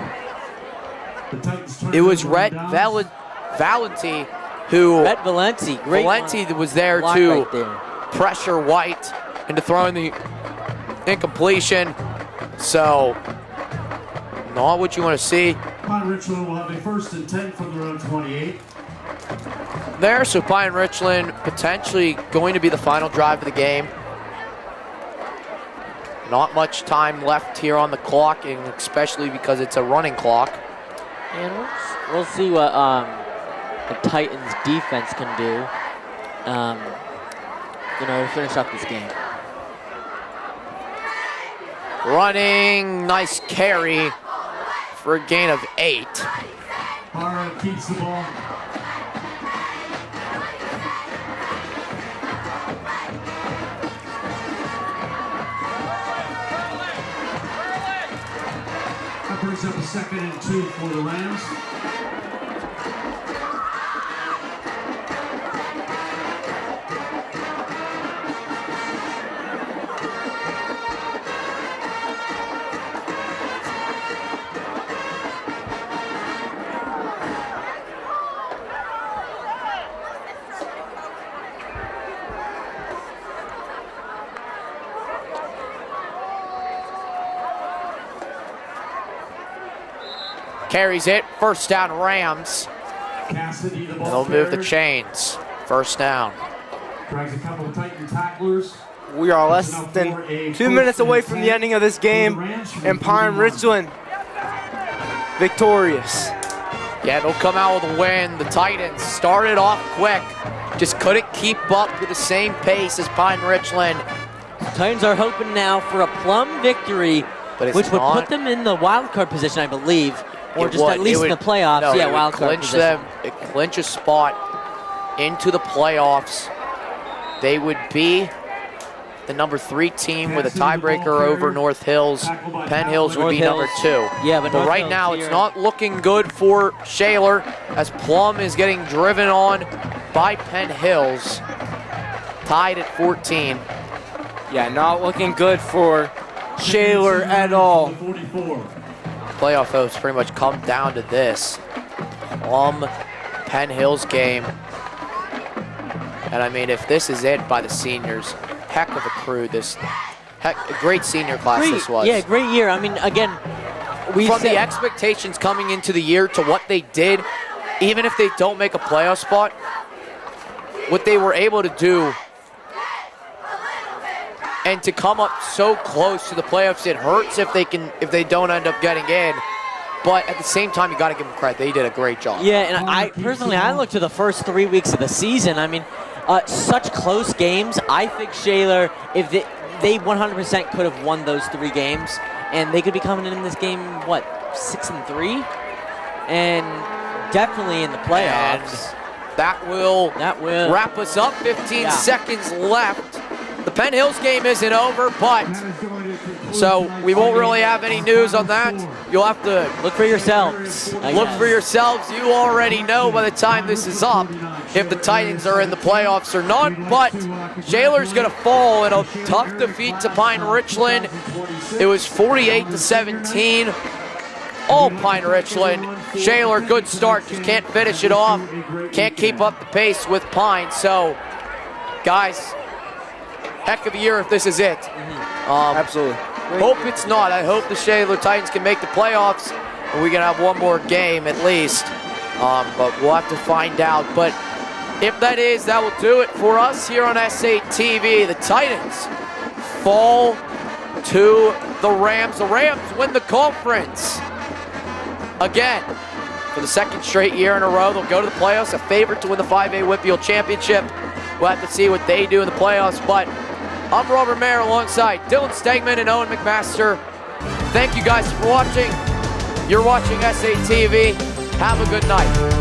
Speaker 1: It was Rhett Valenti who...
Speaker 9: Rhett Valenti, great
Speaker 1: Valenti was there
Speaker 9: block
Speaker 1: to
Speaker 9: right there.
Speaker 1: pressure White into throwing the incompletion. So, not what you want to see.
Speaker 4: Pine Richland will have a 1st and 10 from their own 28.
Speaker 1: There, so Pine Richland potentially going to be the final drive of the game. Not much time left here on the clock, and especially because it's a running clock.
Speaker 9: And we'll see what the Titans defense can do. to finish up this game.
Speaker 1: Running, nice carry for a gain of 8.
Speaker 4: Hara keeps the ball. That brings up a 2nd and 2 for the Rams.
Speaker 1: Carries it, first down Rams.
Speaker 4: Cassidy, the
Speaker 1: And
Speaker 4: ball
Speaker 1: they'll move the
Speaker 4: carrier.
Speaker 1: chains. First down.
Speaker 4: Drags a couple of Titan tacklers.
Speaker 3: We are less than 2 minutes away from the ending of this game, and Pine Richland victorious.
Speaker 1: Yeah, they'll come out with a win. The Titans started off quick, just couldn't keep up with the same pace as Pine Richland.
Speaker 9: Titans are hoping now for a plum victory,
Speaker 1: But it's
Speaker 9: which would
Speaker 1: not.
Speaker 9: put them in the wild card position, I believe, or
Speaker 1: It
Speaker 9: just
Speaker 1: would.
Speaker 9: at least
Speaker 1: It
Speaker 9: in the
Speaker 1: would-
Speaker 9: playoffs.
Speaker 1: no,
Speaker 9: Yeah,
Speaker 1: it would
Speaker 9: wild card
Speaker 1: clinch
Speaker 9: position.
Speaker 1: them. It clinch a spot into the playoffs. They would be the number 3 team with a tiebreaker over North Hills. Penn Hills would
Speaker 9: North
Speaker 1: be number
Speaker 9: Hills.
Speaker 1: 2.
Speaker 9: Yeah, but North
Speaker 1: right
Speaker 9: Hills
Speaker 1: now
Speaker 9: here.
Speaker 1: it's not looking good for Shaler as Plum is getting driven on by Penn Hills. Tied at 14.
Speaker 3: Yeah, not looking good for Shaler at all.
Speaker 4: 44.
Speaker 1: Playoff hopes pretty much come down to this. Penn Hills game. And I mean, if this is it by the seniors, heck of a crew a great senior class this was.
Speaker 9: Yeah, great year. I mean, again, we
Speaker 1: From
Speaker 9: said,
Speaker 1: the expectations coming into the year to what they did, even if they don't make a playoff spot, what they were able to do and to come up so close to the playoffs, it hurts if they don't end up getting in. But at the same time, you got to give them credit. They did a great job.
Speaker 9: yeah, and I personally, I look to the first 3 weeks of the season. I mean, such close games. I think Shaler, if they 100% could have won those 3 games, and they could be coming in this game, what, 6-3, and definitely in the playoffs.
Speaker 1: And that will wrap us up. 15 seconds left. The Penn Hills game isn't over, but so we won't really have any news on that. You'll have to
Speaker 9: look for yourselves.
Speaker 1: Look for yourselves. You already know by the time this is up if the Titans are in the playoffs or not, but Shaler's going to fall in a tough defeat to Pine Richland. It was 48-17. All Pine Richland. Shaler, good start, just can't finish it off. Can't keep up the pace with Pine. So, guys, heck of a year if this is it.
Speaker 3: Absolutely.
Speaker 1: Hope it's not. I hope the Shaler Titans can make the playoffs, and we can have one more game at least. But we'll have to find out. But if that is, that will do it for us here on SATV. The Titans fall to the Rams. The Rams win the conference. Again, for the 2nd straight year in a row, they'll go to the playoffs, a favorite to win the 5A Whitfield Championship. We'll have to see what they do in the playoffs, but I'm Robert Mayer alongside Dylan Stegman and Owen McMaster. Thank you guys for watching. You're watching SATV. Have a good night.